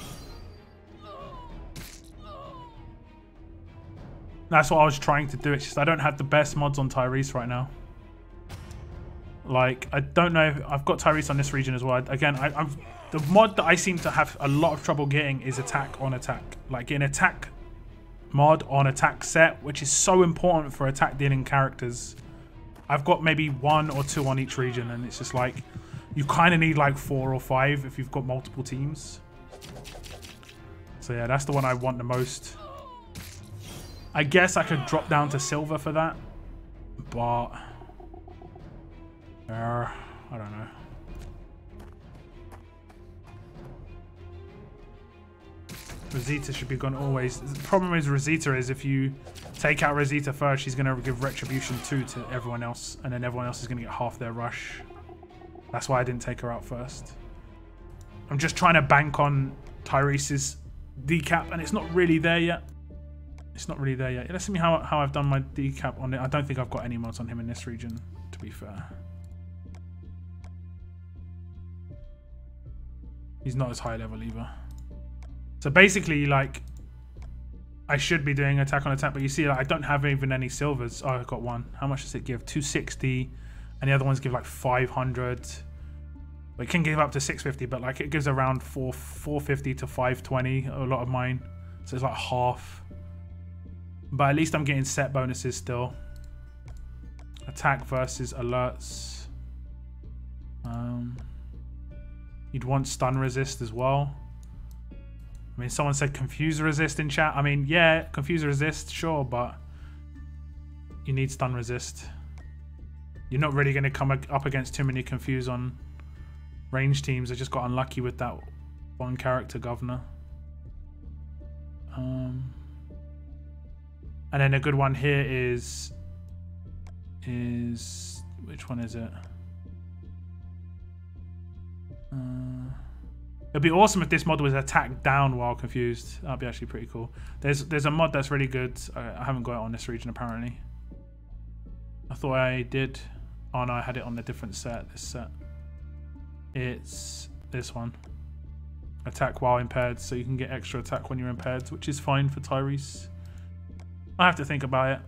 That's what I was trying to do. It's just I don't have the best mods on Tyrese right now. Like, I don't know. I've got Tyrese on this region as well. Again, the mod that I seem to have a lot of trouble getting is attack on attack. Like getting attack mod on attack set, which is so important for attack dealing characters. I've got maybe 1 or 2 on each region, and it's just like you kind of need like 4 or 5 if you've got multiple teams. So yeah, that's the one I want the most. I guess I could drop down to silver for that, but I don't know. Rosita should be gone always. The problem with Rosita is if you take out Rosita first, she's going to give Retribution 2 to everyone else, and then everyone else is going to get half their rush. That's why I didn't take her out first. I'm just trying to bank on Tyrese's decap, and it's not really there yet. It's not really there yet. Let's see how I've done my decap on it. I don't think I've got any mods on him in this region, to be fair. He's not as high level either. So basically, like, I should be doing attack on attack, but you see, like, I don't have even any silvers. Oh, I've got one. How much does it give? 260, and the other ones give like 500. It can give up to 650, but like it gives around 450 to 520. A lot of mine, so it's like half. But at least I'm getting set bonuses still. Attack versus alerts. You'd want stun resist as well. I mean, someone said confuse resist in chat. I mean, yeah, confuse resist, sure, but you need stun resist. You're not really going to come up against too many confuse on range teams. I just got unlucky with that one character, Governor. And then a good one here is which one is it? It'd be awesome if this mod was attack down while confused. That'd be actually pretty cool. There's a mod that's really good. I haven't got it on this region apparently. I thought I did. Oh no, I had it on a different set. This set. It's this one. Attack while impaired, so you can get extra attack when you're impaired, which is fine for Tyrese. I have to think about it.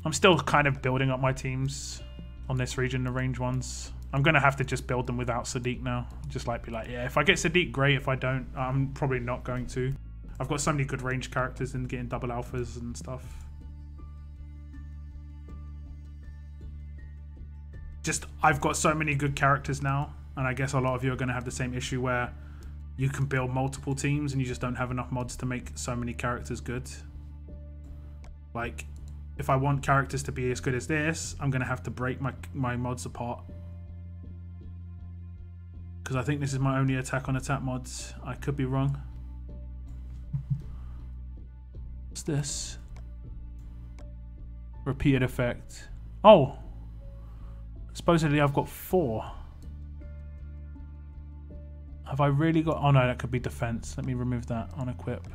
I'm still kind of building up my teams on this region, the range ones. I'm going to have to just build them without Sadiq now. Just like be like, yeah, if I get Sadiq, great. If I don't, I'm probably not going to. I've got so many good range characters and getting double alphas and stuff. Just, I've got so many good characters now. And I guess a lot of you are going to have the same issue where you can build multiple teams and you just don't have enough mods to make so many characters good. Like, if I want characters to be as good as this, I'm going to have to break my mods apart. Because I think this is my only attack on attack mods. I could be wrong. What's this? Repeated effect. Oh! Supposedly I've got 4. Have I really got... Oh no, that could be defense. Let me remove that on equip.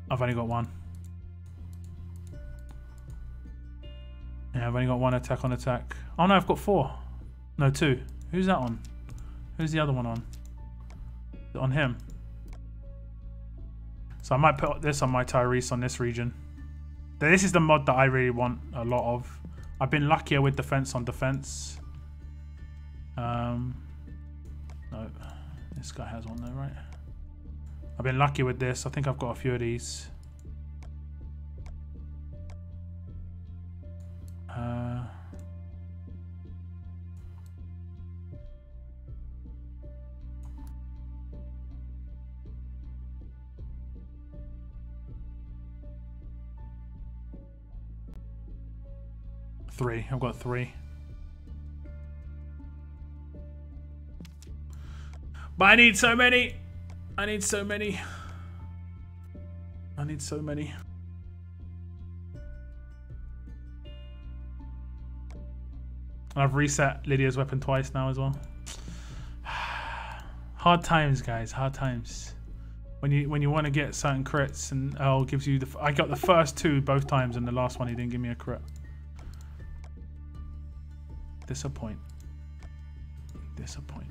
I've only got one. Yeah, I've only got one attack on attack. Oh no, I've got 4. No, 2. Who's that on? Who's the other one on? Is it on him? So I might put this on my Tyrese on this region. This is the mod that I really want a lot of. I've been luckier with defense on defense. No, this guy has one though, right? I've been lucky with this. I think I've got a few of these. Three. I've got 3. But I need so many. I need so many. I need so many. I've reset Lydia's weapon twice now as well. Hard times, guys. Hard times. When you want to get certain crits and Earl gives you the... I got the first 2 both times and the last one he didn't give me a crit. Disappoint. Disappoint.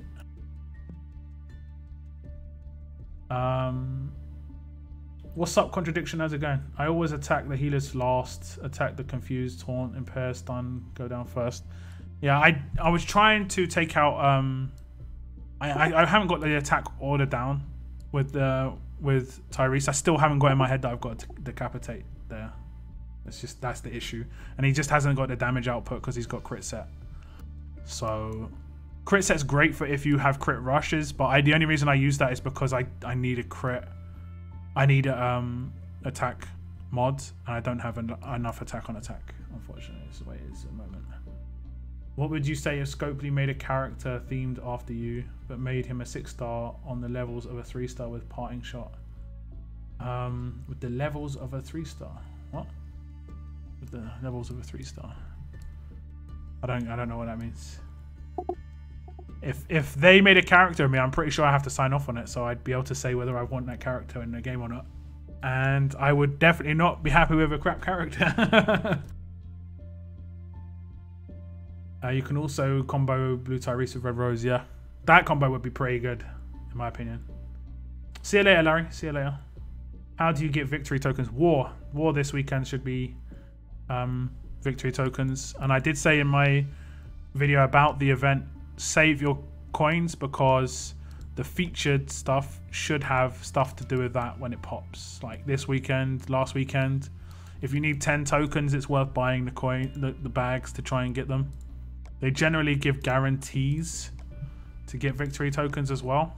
What's up, Contradiction? How's it going? I always attack the healers last, attack the confused, taunt, impair, stun, go down first. Yeah, I was trying to take out I haven't got the attack order down with Tyrese. I still haven't got in my head that I've got to decapitate there. That's the issue. And he just hasn't got the damage output because he's got crit set. So crit set's great for if you have crit rushes, but the only reason I use that is because I need a crit. I need a attack mod, and I don't have enough attack on attack. Unfortunately, it's the way it is at the moment. What would you say if Scopely made a character themed after you, but made him a 6-star on the levels of a 3-star with parting shot? With the levels of a 3-star. What? With the levels of a 3-star. I don't know what that means. If they made a character of me, I'm pretty sure I have to sign off on it, so I'd be able to say whether I want that character in the game or not. And I would definitely not be happy with a crap character. You can also combo Blue Tyrese with Red Rose, yeah. That combo would be pretty good, in my opinion. See you later, Larry. See you later. How do you get victory tokens? War this weekend should be victory tokens. And I did say in my video about the event, save your coins, because the featured stuff should have stuff to do with that when it pops. Like this weekend, last weekend. If you need 10 tokens, it's worth buying the bags to try and get them. They generally give guarantees to get victory tokens as well.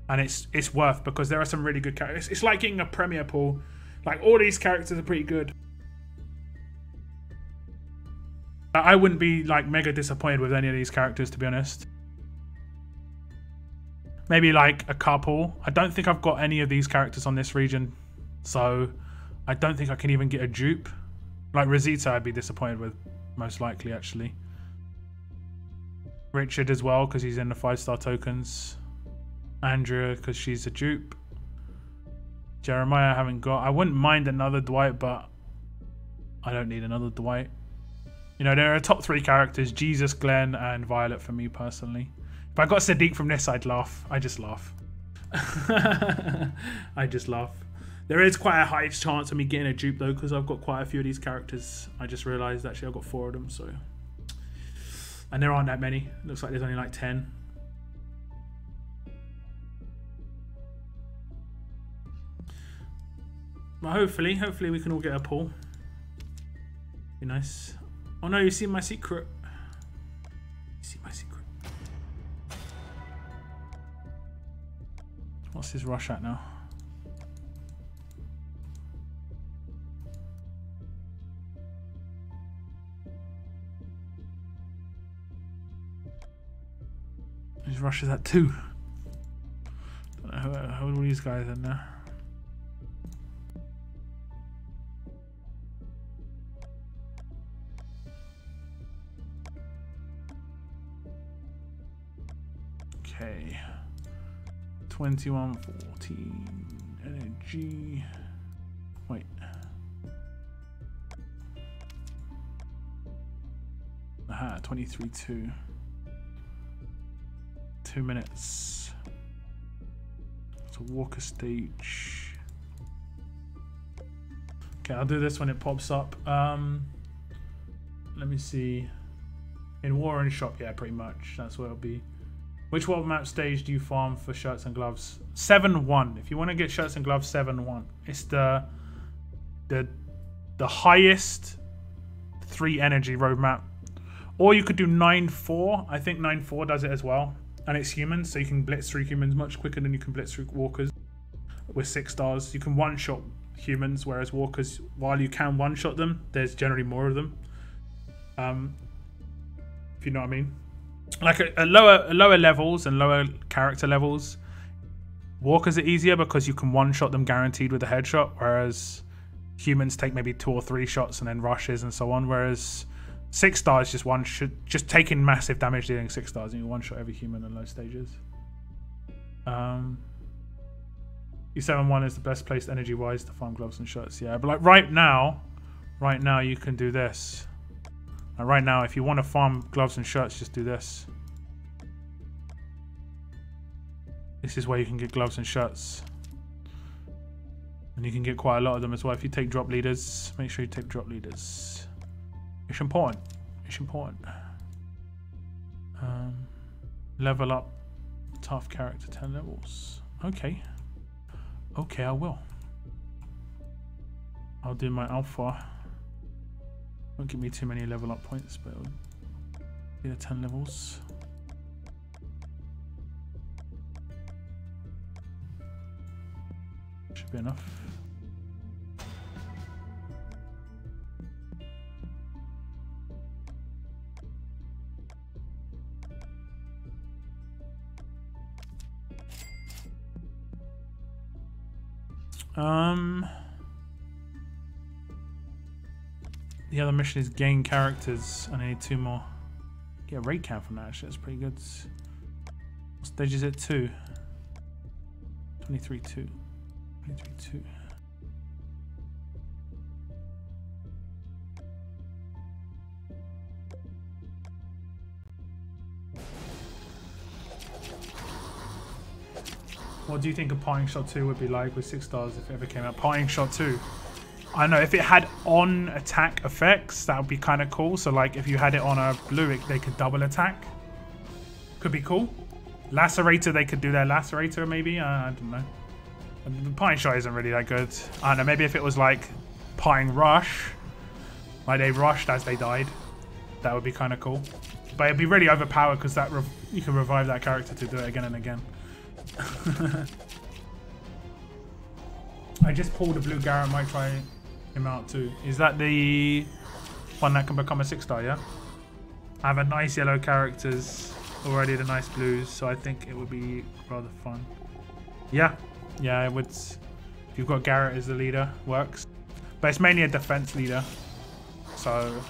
And it's worth, because there are some really good characters. It's like getting a premier pool. Like, all these characters are pretty good. I wouldn't be like mega disappointed with any of these characters, to be honest. Maybe like a couple. I don't think I've got any of these characters on this region, so I don't think I can even get a dupe. Like Rosita, I'd be disappointed with, most likely, actually. Richard as well, because he's in the 5-star tokens. Andrea, because she's a dupe. Jeremiah, I haven't got. I wouldn't mind another Dwight, but I don't need another Dwight. You know, there are top 3 characters: Jesus, Glenn, and Violet for me personally. If I got Sadiq from this, I'd laugh. I just laugh. I just laugh. There is quite a high chance of me getting a dupe though, because I've got quite a few of these characters. I just realised actually I've got 4 of them, so. And there aren't that many. It looks like there's only like 10. But hopefully we can all get a pull. Be nice. Oh no, you see my secret. You see my secret. What's his rush at now? His rush is at 2. Don't know how all these guys in there. Okay. 2114 energy. Wait. Aha, 23.2. 2 minutes. It's a walker stage. Okay, I'll do this when it pops up. Let me see. In War and Shop, yeah, pretty much. That's where it'll be. Which world map stage do you farm for shirts and gloves? 7-1. If you want to get shirts and gloves, 7-1. It's the highest 3 energy roadmap. Or you could do 9-4. I think 9-4 does it as well. And it's humans, so you can blitz through humans much quicker than you can blitz through walkers. With 6 stars, you can one-shot humans, whereas walkers, while you can one-shot them, there's generally more of them. If you know what I mean. Like at lower levels and lower character levels, walkers are easier because you can one-shot them guaranteed with a headshot, whereas humans take maybe 2 or 3 shots and then rushes and so on. Whereas 6 stars just taking massive damage dealing 6 stars, and you one-shot every human in low stages. E7-1 is the best placed energy-wise to farm gloves and shirts. Yeah, but like right now you can do this. Like right now, if you want to farm gloves and shirts, just do this. This is where you can get gloves and shirts. And you can get quite a lot of them as well. If you take drop leaders, make sure you take drop leaders. It's important. It's important. Level up tough character 10 levels. Okay. Okay, I will. I'll do my alpha. Won't give me too many level up points, but it'll be the 10 levels. Should be enough. The other mission is gain characters, and I need 2 more. Get a raid count from that, actually, that's pretty good. What stage is it? 2. 23-2. 23-2. What do you think a Parting Shot 2 would be like with 6 stars if it ever came out? Parting Shot 2. I don't know, if it had on attack effects, that would be kind of cool. So like if you had it on a blue, they could double attack. Could be cool. Lacerator, they could do their Lacerator maybe. I don't know. The Parting Shot isn't really that good. I don't know, maybe if it was like Parting Rush, like they rushed as they died, that would be kind of cool. But it'd be really overpowered because that you can revive that character to do it again and again. I just pulled a blue Garrett, might try him out too. Is that the one that can become a 6-star, yeah? I have a nice yellow characters, already the nice blues, so I think it would be rather fun. Yeah, it would. If you've got Garrett as the leader, works. But it's mainly a defense leader, so.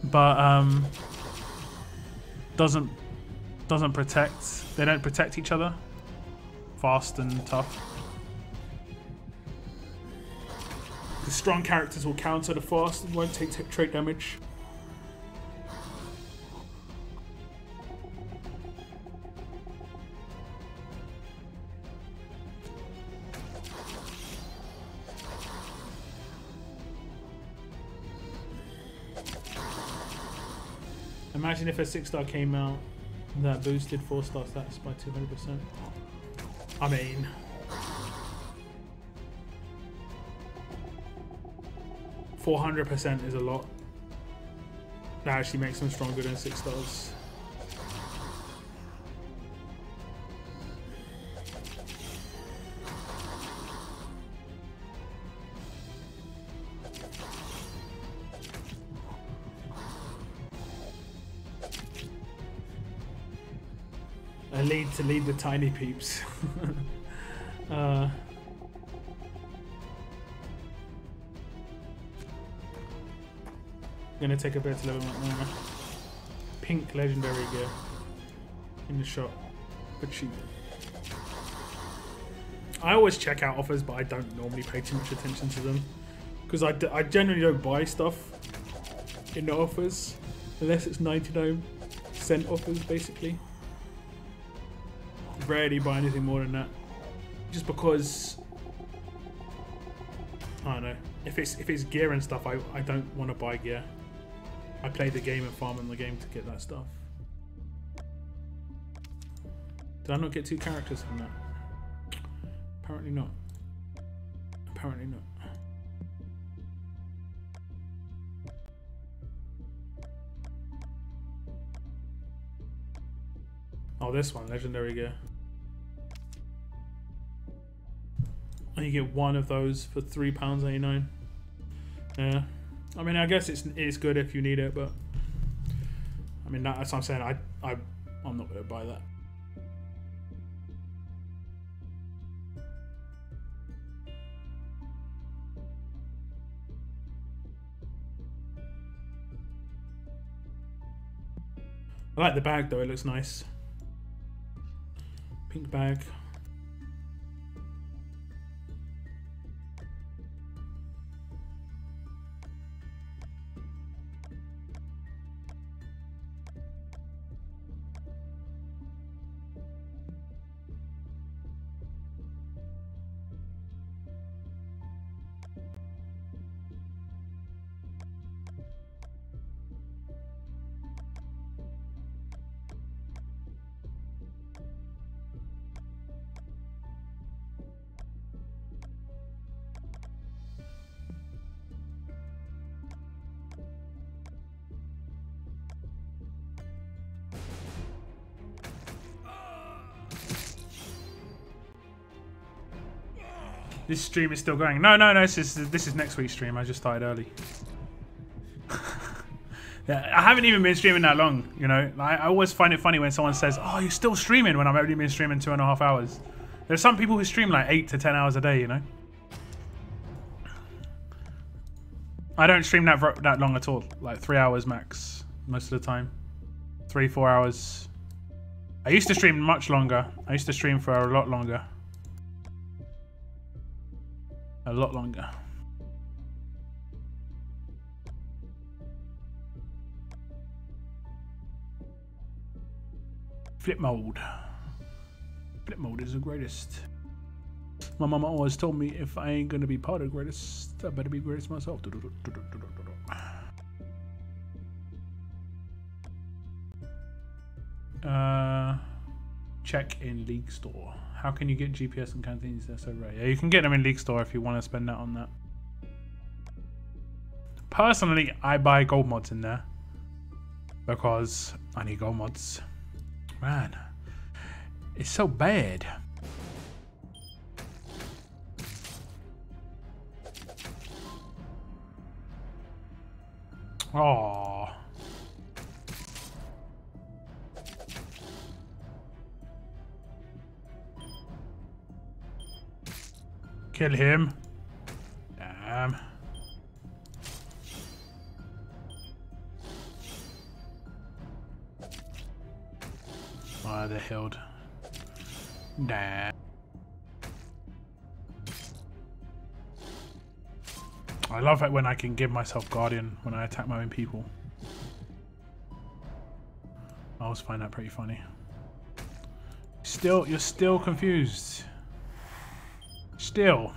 But doesn't protect. They don't protect each other. Fast and tough. The strong characters will counter the fast and won't take trait damage. Imagine if a 6-star came out that boosted 4-star stats by 200%. I mean, $400% is a lot. That actually makes them stronger than 6 stars. A lead to lead the tiny peeps. Gonna take a bit to level up now. Pink legendary gear. in the shop for cheap. I always check out offers, but I don't normally pay too much attention to them because I generally don't buy stuff in the offers unless it's 99% offers, basically. Rarely buy anything more than that, just because I don't know. If it's gear and stuff, I don't want to buy gear. I play the game and farm in the game to get that stuff. Did I not get 2 characters from that? Apparently not. Apparently not. Oh, this one, legendary gear. And you get 1 of those for £3.89. Yeah. I mean, I guess it's good if you need it, but I mean that's what I'm saying. I'm not gonna buy that. I like the bag though, it looks nice. Pink bag. This stream is still going. No, this is next week's stream. I just started early. Yeah, I haven't even been streaming that long, you know. I always find it funny when someone says, "Oh, you're still streaming," when I've only been streaming 2.5 hours. There's some people who stream like 8 to 10 hours a day, you know. I don't stream that long at all. Like 3 hours max most of the time. 3-4 hours. I used to stream much longer. I used to stream for a lot longer. A lot longer. Flip mode. Flip mode is the greatest. My mama always told me if I ain't gonna be part of the greatest, I better be greatest myself. Check in League Store. How can you get GPS and canteens? They're so rare. Yeah, you can get them in League Store if you want to spend that on that. Personally, I buy gold mods in there because I need gold mods. Man, it's so bad. Oh. Kill him. Damn. Oh, they're healed. Damn. I love it when I can give myself Guardian when I attack my own people. I always find that pretty funny. You're still confused. Still.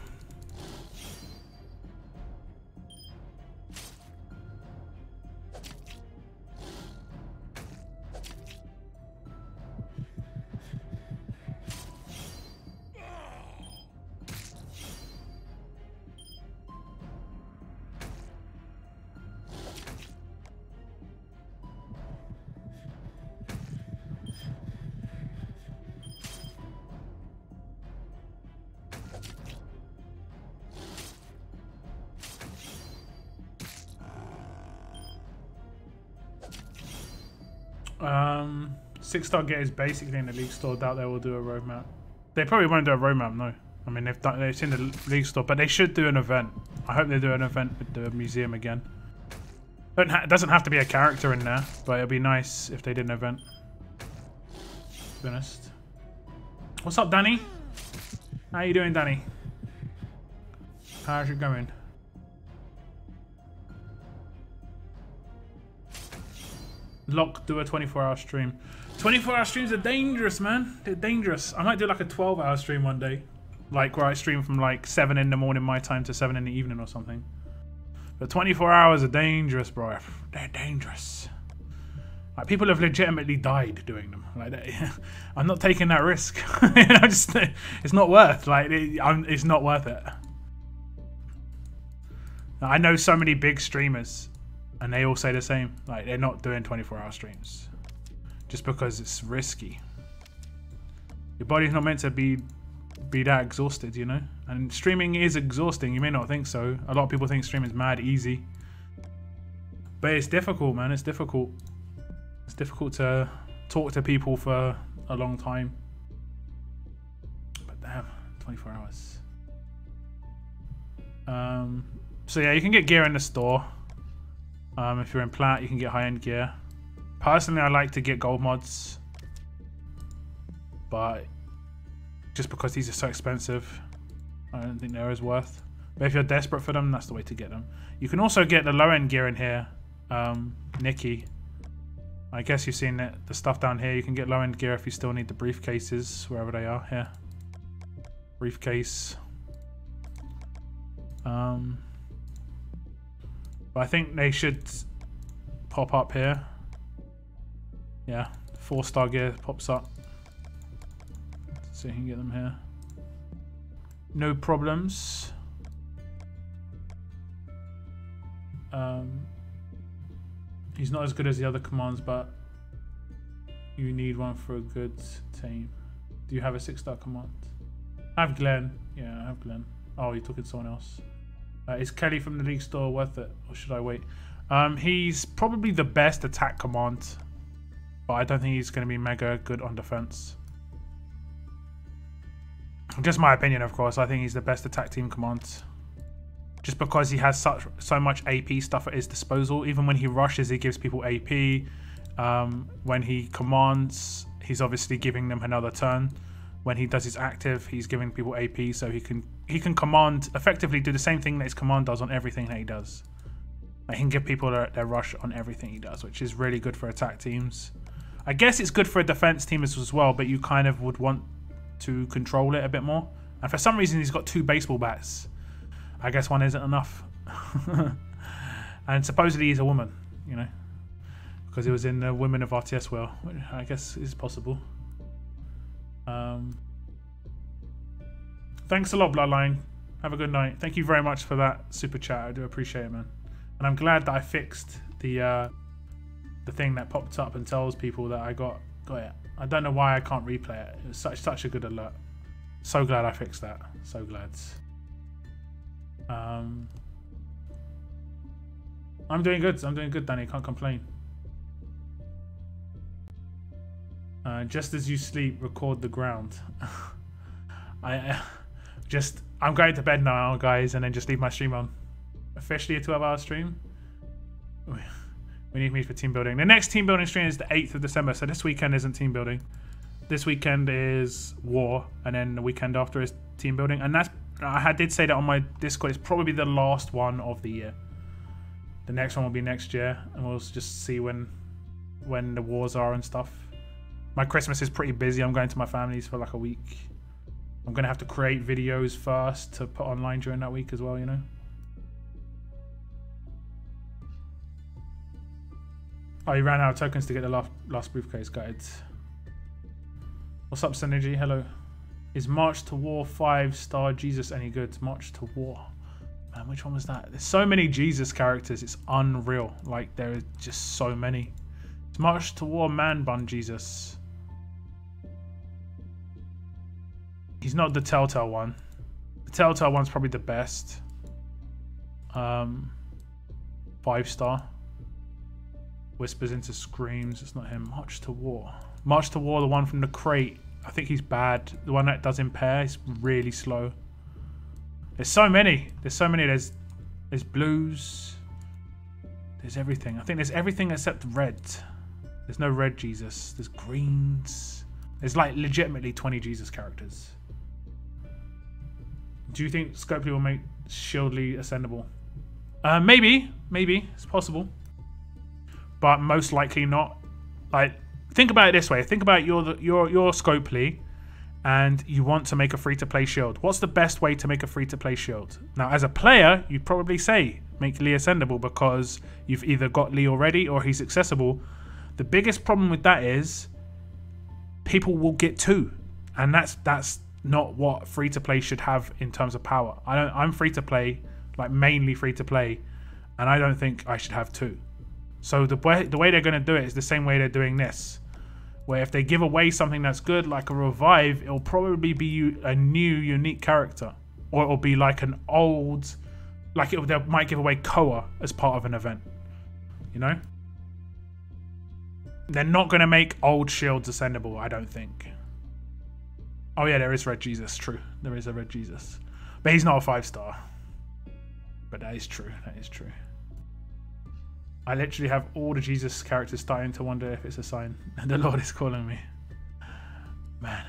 Six-star get is basically in the League Store. Doubt they will do a roadmap. They probably won't do a roadmap, no. I mean, it's in the League Store, but they should do an event. I hope they do an event with the museum again. It doesn't have to be a character in there, but it'd be nice if they did an event. to be honest. What's up, Danny? How you doing, Danny? How's it going? Lock, do a 24-hour stream. 24-hour streams are dangerous, man. They're dangerous. I might do like a 12-hour stream one day. Like where I stream from like 7 in the morning my time to 7 in the evening or something. But 24 hours are dangerous, bro. They're dangerous. Like people have legitimately died doing them. Like I'm not taking that risk. It's not worth. Like it's not worth it. I know so many big streamers, and they all say the same. Like they're not doing 24-hour streams, just because it's risky. Your body's not meant to be that exhausted, you know. And streaming is exhausting. You may not think so. A lot of people think streaming is mad easy, but it's difficult, man. It's difficult. It's difficult to talk to people for a long time. But damn, 24 hours. So yeah, you can get gear in the store. If you're in plat, you can get high-end gear. Personally, I like to get gold mods, but just because these are so expensive, I don't think they're as worth. But if you're desperate for them, that's the way to get them. You can also get the low-end gear in here. Nikki, I guess you've seen it, the stuff down here. You can get low-end gear if you still need the briefcases, wherever they are. Here, briefcase. But I think they should pop up here. Yeah, 4-star gear pops up. So you can get them here. No problems. He's not as good as the other commands, but you need one for a good team. Do you have a 6-star command? I have Glenn. Yeah, I have Glenn. Oh, you're talking to someone else. Is Kelly from the League Store worth it, or should I wait? He's probably the best attack command, but I don't think he's going to be mega good on defense. Just my opinion, of course. I think he's the best attack team command, just because he has so much AP stuff at his disposal. Even when he rushes, he gives people AP. When he commands, he's obviously giving them another turn. When he does his active, he's giving people AP, so he can command, effectively do the same thing that his command does on everything that he does. Like, he can give people their rush on everything he does, which is really good for attack teams. I guess it's good for a defense team as well, but you kind of would want to control it a bit more. And for some reason, he's got 2 baseball bats. I guess one isn't enough. And supposedly he's a woman, you know, because he was in the Women of RTS well, which I guess is possible. Thanks a lot, Bloodline. Have a good night. Thank you very much for that super chat. I do appreciate it, man. And I'm glad that I fixed the thing that popped up and tells people that I got it. I don't know why I can't replay it. It was such a good alert. So glad I fixed that. So glad. I'm doing good. I'm doing good, Danny. Can't complain. Just as you sleep, record the ground. I'm going to bed now, guys, and then just leave my stream on. Officially a 12-hour stream. We need me for team building. The next team building stream is the 8th of December, so this weekend isn't team building. This weekend is war, and then the weekend after is team building. And I did say that on my Discord. It's probably the last one of the year. The next one will be next year, and we'll just see when the wars are and stuff. My Christmas is pretty busy. I'm going to my family's for like a week. I'm going to have to create videos first to put online during that week as well, you know. Oh, you ran out of tokens to get the last briefcase, guys. What's up, Synergy? Hello. Is March to War 5-star Jesus any good? March to War. Man, which one was that? There's so many Jesus characters. It's unreal. Like, there are just so many. It's March to War Man Bun Jesus. He's not the Telltale one. The Telltale one's probably the best. 5-star. Whispers into Screams. It's not him. March to War. March to War, the one from the crate. I think he's bad. The one that does impair is really slow. There's so many. There's so many. There's blues. There's everything. I think there's everything except red. There's no red Jesus. There's greens. There's like legitimately 20 Jesus characters. Do you think Scopely will make Shieldly ascendable? Maybe. It's possible. But most likely not. Like, think about it this way. Think about your Scopely and you want to make a free-to-play shield. What's the best way to make a free-to-play shield? Now, as a player, you'd probably say make Lee ascendable because you've either got Lee already or he's accessible. The biggest problem with that is people will get 2. And that's not what free-to-play should have in terms of power. I'm free-to-play, like mainly free-to-play, and I don't think I should have 2. So the way they're going to do it is the same way they're doing this, where if they give away something that's good, like a revive, it'll probably be a new unique character, or it'll be like an old, like they might give away Koa as part of an event. You know, they're not going to make old shields ascendable, I don't think. Oh yeah, there is Red Jesus. True, there is a Red Jesus, but he's not a 5-star. But that is true. That is true. I literally have all the Jesus characters starting to wonder if it's a sign. The Lord is calling me. Man.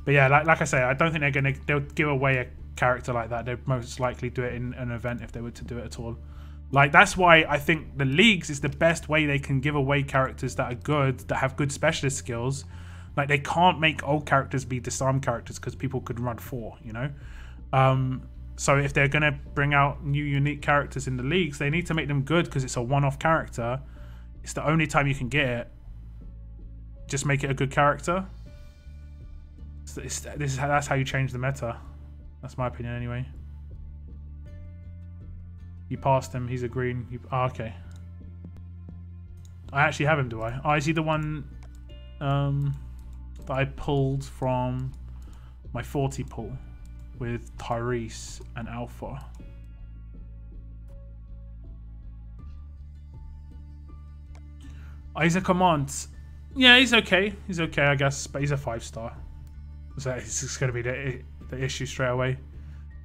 But yeah, like I say, I don't think they'll give away a character like that. They'd most likely do it in an event if they were to do it at all. Like, that's why I think the leagues is the best way they can give away characters that are good, that have good specialist skills. Like, they can't make old characters be disarm characters because people could run 4, you know? So if they're going to bring out new unique characters in the leagues, they need to make them good because it's a one-off character. It's the only time you can get it. Just make it a good character. That's how you change the meta. That's my opinion anyway. You passed him. He's a green. Okay. I actually have him, do I? Oh, is he the one that I pulled from my 40 pull? With Tyrese and Alpha. Oh, he's a command. Yeah, he's okay. He's okay, I guess, but he's a 5-star. So it's going to be the issue straight away.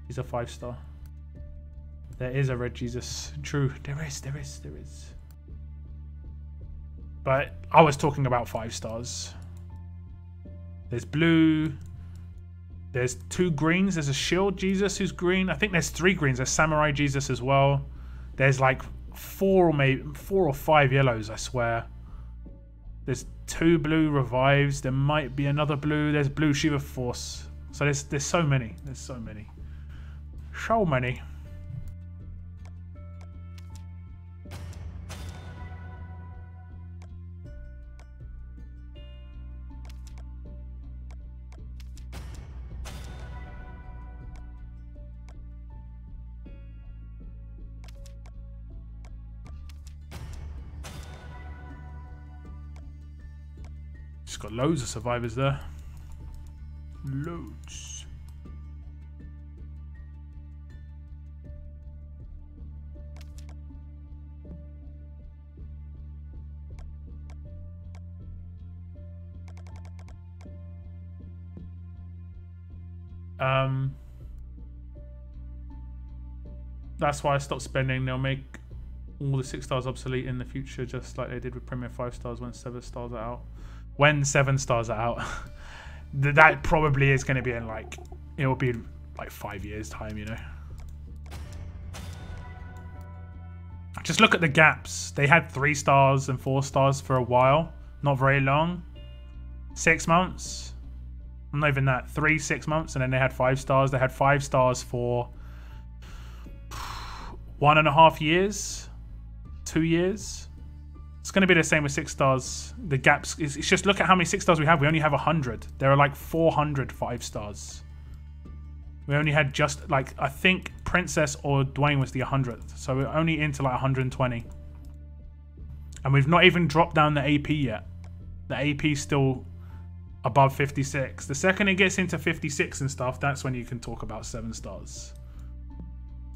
He's a 5-star. There is a Red Jesus. True, there is. But I was talking about 5 stars. There's blue. There's 2 greens. There's a shield Jesus who's green. I think there's 3 greens. There's Samurai Jesus as well. There's like 4 or 5 yellows, I swear. There's 2 blue revives. There might be another blue. There's blue Shiva Force. So there's so many. There's so many. So many. Just got loads of survivors there. Loads. That's why I stopped spending. They'll make all the 6 stars obsolete in the future, just like they did with Premier 5 stars when 7 stars are out. When 7 stars are out, that probably is going to be in like, it'll be like 5 years time, you know. Just look at the gaps. They had 3 stars and 4 stars for a while, not very long. 6 months, not even that. 3-6 months, and then they had 5 stars. They had 5 stars for 1.5 years, 2 years. It's going to be the same with 6 stars. The gaps, it's just look at how many 6 stars we have. We only have 100. There are like 400 5 stars. We only had just like, I think Princess or Dwayne was the 100th. So we're only into like 120. And we've not even dropped down the AP yet. The AP is still above 56. The second it gets into 56 and stuff, that's when you can talk about 7 stars.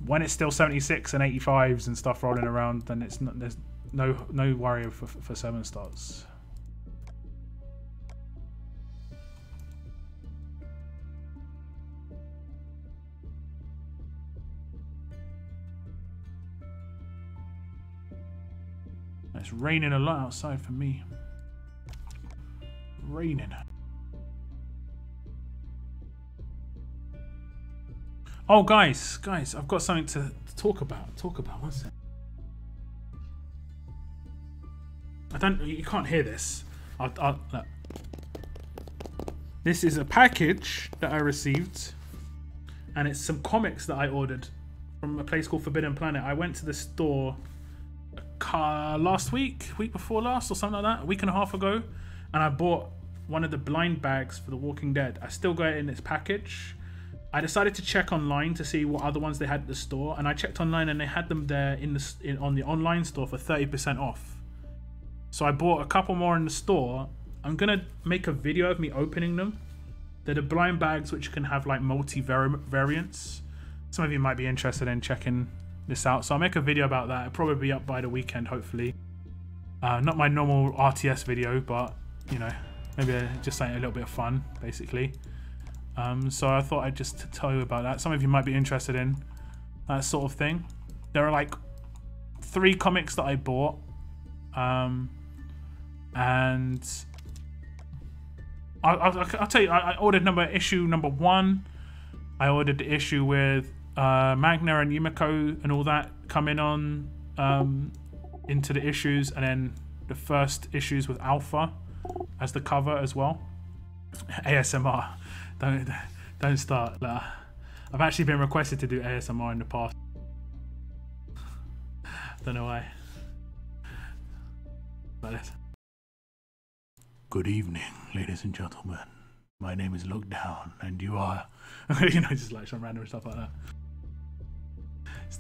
When it's still 76 and 85s and stuff rolling around, then it's not, there's no worry for 7 stars. It's raining a lot outside for me. Raining. Oh, guys, I've got something to talk about. One sec. You can't hear this. Look. This is a package that I received, and it's some comics that I ordered from a place called Forbidden Planet. I went to the store last week before last, or something like that, a week and a half ago, and I bought one of the blind bags for The Walking Dead. I still got it in its package. I decided to check online to see what other ones they had at the store, and I checked online and they had them there on the online store for 30% off. So I bought a couple more in the store. I'm gonna make a video of me opening them. They're the blind bags which can have like variants. Some of you might be interested in checking this out, so I'll make a video about that. It'll probably be up by the weekend, hopefully. Not my normal RTS video, but you know, maybe just like a little bit of fun, basically. So I thought I'd just tell you about that. Some of you might be interested in that sort of thing. There are like 3 comics that I bought, and I'll tell you, I ordered issue number 1. I ordered the issue with Magna and Yumiko and all that coming on into the issues, and then the first issues with Alpha as the cover as well. ASMR. Don't start. I've actually been requested to do ASMR in the past. Don't know why. But good evening, ladies and gentlemen. My name is Lockdown, and you are, you know, just like some random stuff like that.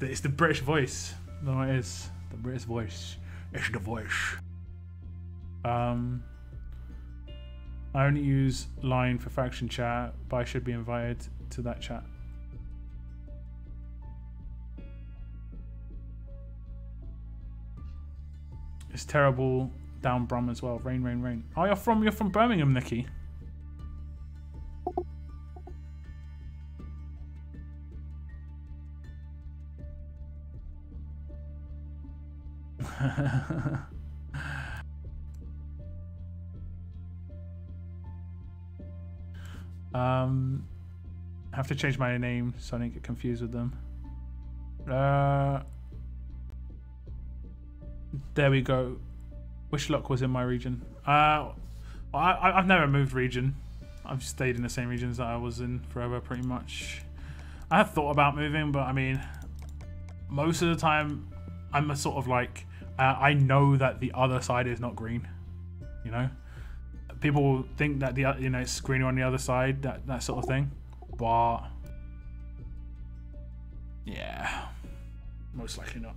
It's the British voice. No, it is the British voice. It's the voice. I only use Line for faction chat, but I should be invited to that chat. It's terrible down Brum as well. Rain, rain, rain. Oh, you're from Birmingham, Nikki. I have to change my name so I don't get confused with them. There we go. Wishlock was in my region. I've never moved region. I've stayed in the same regions that I was in forever, pretty much. I have thought about moving, but I mean, most of the time, I'm a sort of like, I know that the other side is not green. You know, people will think that it's greener on the other side, that sort of thing. But yeah, most likely not.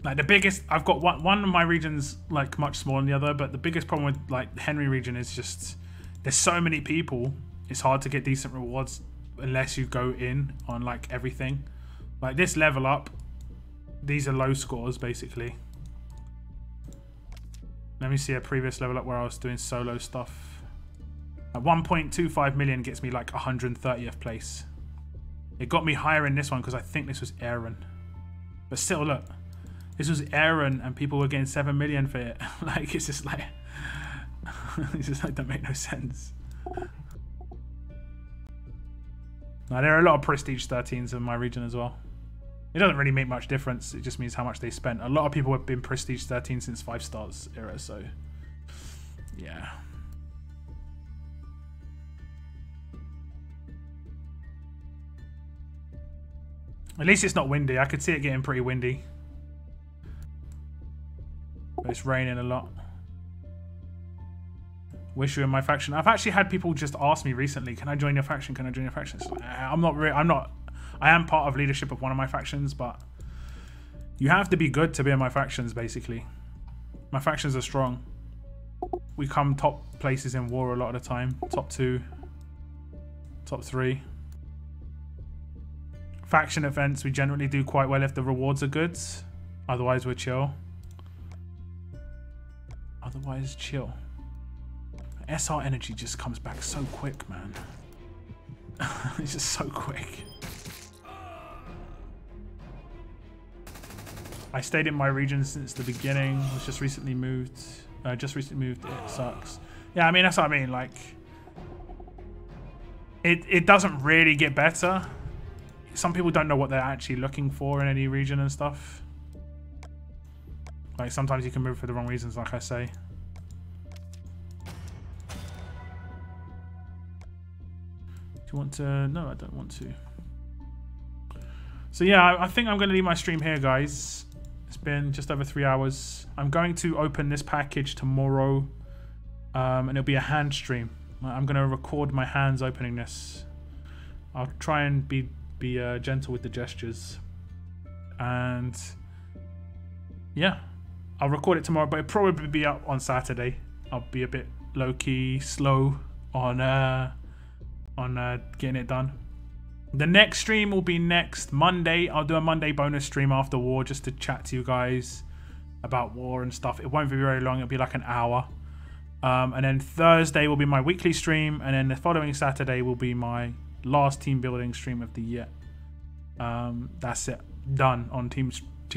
Like the biggest, I've got one of my regions like much smaller than the other, but the biggest problem with like the Henry region is just there's so many people. It's hard to get decent rewards unless you go in on like everything. Like this level up, these are low scores basically. Let me see a previous level up where I was doing solo stuff. At 1.25 million gets me like 130th place. It got me higher in this one because I think this was Aaron. But still, look. This was Aaron and people were getting 7 million for it. Like, it's just like... it's just like, that make no sense. Now, there are a lot of Prestige 13s in my region as well. It doesn't really make much difference. It just means how much they spent. A lot of people have been Prestige 13 since 5 stars era, so... yeah. At least it's not windy. I could see it getting pretty windy. But it's raining a lot. Wish you in my faction. I've actually had people just ask me recently, can I join your faction? Can I join your faction? So, I am part of leadership of one of my factions, but you have to be good to be in my factions, basically. My factions are strong. We come top places in war a lot of the time. Top 2. Top 3. Faction events, we generally do quite well if the rewards are good. Otherwise, we're chill. Otherwise, chill. SR energy just comes back so quick, man. It's just so quick. I stayed in my region since the beginning. Was just recently moved. It sucks. Yeah, I mean that's what I mean. Like, it doesn't really get better. Some people don't know what they're actually looking for in any region and stuff. Like sometimes you can move for the wrong reasons, like I say. Do you want to? No, I don't want to. So yeah, I think I'm going to leave my stream here, guys. It's been just over 3 hours. I'm going to open this package tomorrow, and it'll be a hand stream. I'm going to record my hands opening this. I'll try and be gentle with the gestures, and yeah, I'll record it tomorrow, but it'll probably be up on Saturday. I'll be a bit low-key slow on getting it done. The next stream will be next Monday. I'll do a Monday bonus stream after war just to chat to you guys about war and stuff. It won't be very long. It'll be like an hour. And then Thursday will be my weekly stream, and then the following Saturday will be my last team building stream of the year. That's it, done on team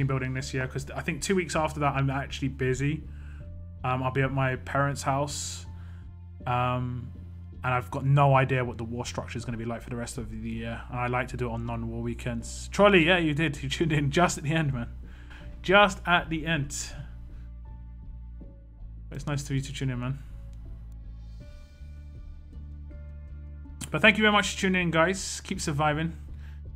building this year, because I think 2 weeks after that I'm actually busy. I'll be at my parents' house, and I've got no idea what the war structure is going to be like for the rest of the year, and I like to do it on non-war weekends. Trolley, yeah, you did. You tuned in just at the end, man. Just at the end. But it's nice of you to tune in, man. But thank you very much for tuning in, guys. Keep surviving.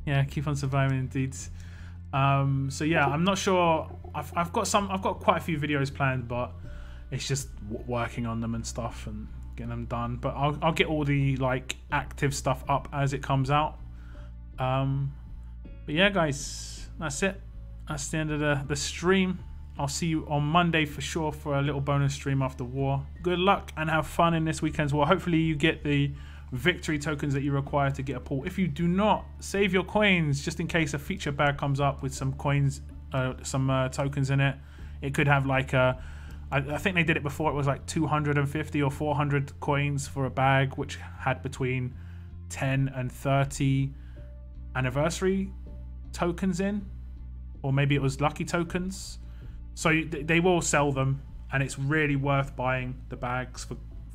Yeah, keep on surviving, indeed. So yeah, I'm not sure. I've got quite a few videos planned, but it's just working on them and stuff and getting them done. But I'll get all the like active stuff up as it comes out. But yeah, guys, that's it. That's the end of the stream. I'll see you on Monday for sure for a little bonus stream after war. Good luck and have fun in this weekend's war. Hopefully you get the victory tokens that you require to get a pull. If you do not, save your coins just in case a feature bag comes up with some coins, some tokens in it. It could have like a, I think they did it before. It was like 250 or 400 coins for a bag, which had between 10 and 30 anniversary tokens in, or maybe it was lucky tokens. So they will sell them, and it's really worth buying the bags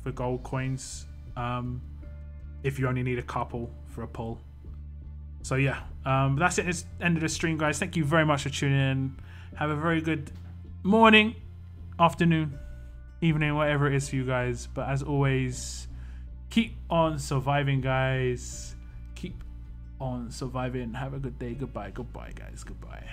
for gold coins. If you only need a couple for a pull. So yeah, that's it. It's the end of the stream, guys. Thank you very much for tuning in. Have a very good morning, afternoon, evening, whatever it is for you guys. But as always, keep on surviving, guys. Keep on surviving. Have a good day. Goodbye. Goodbye, guys. Goodbye.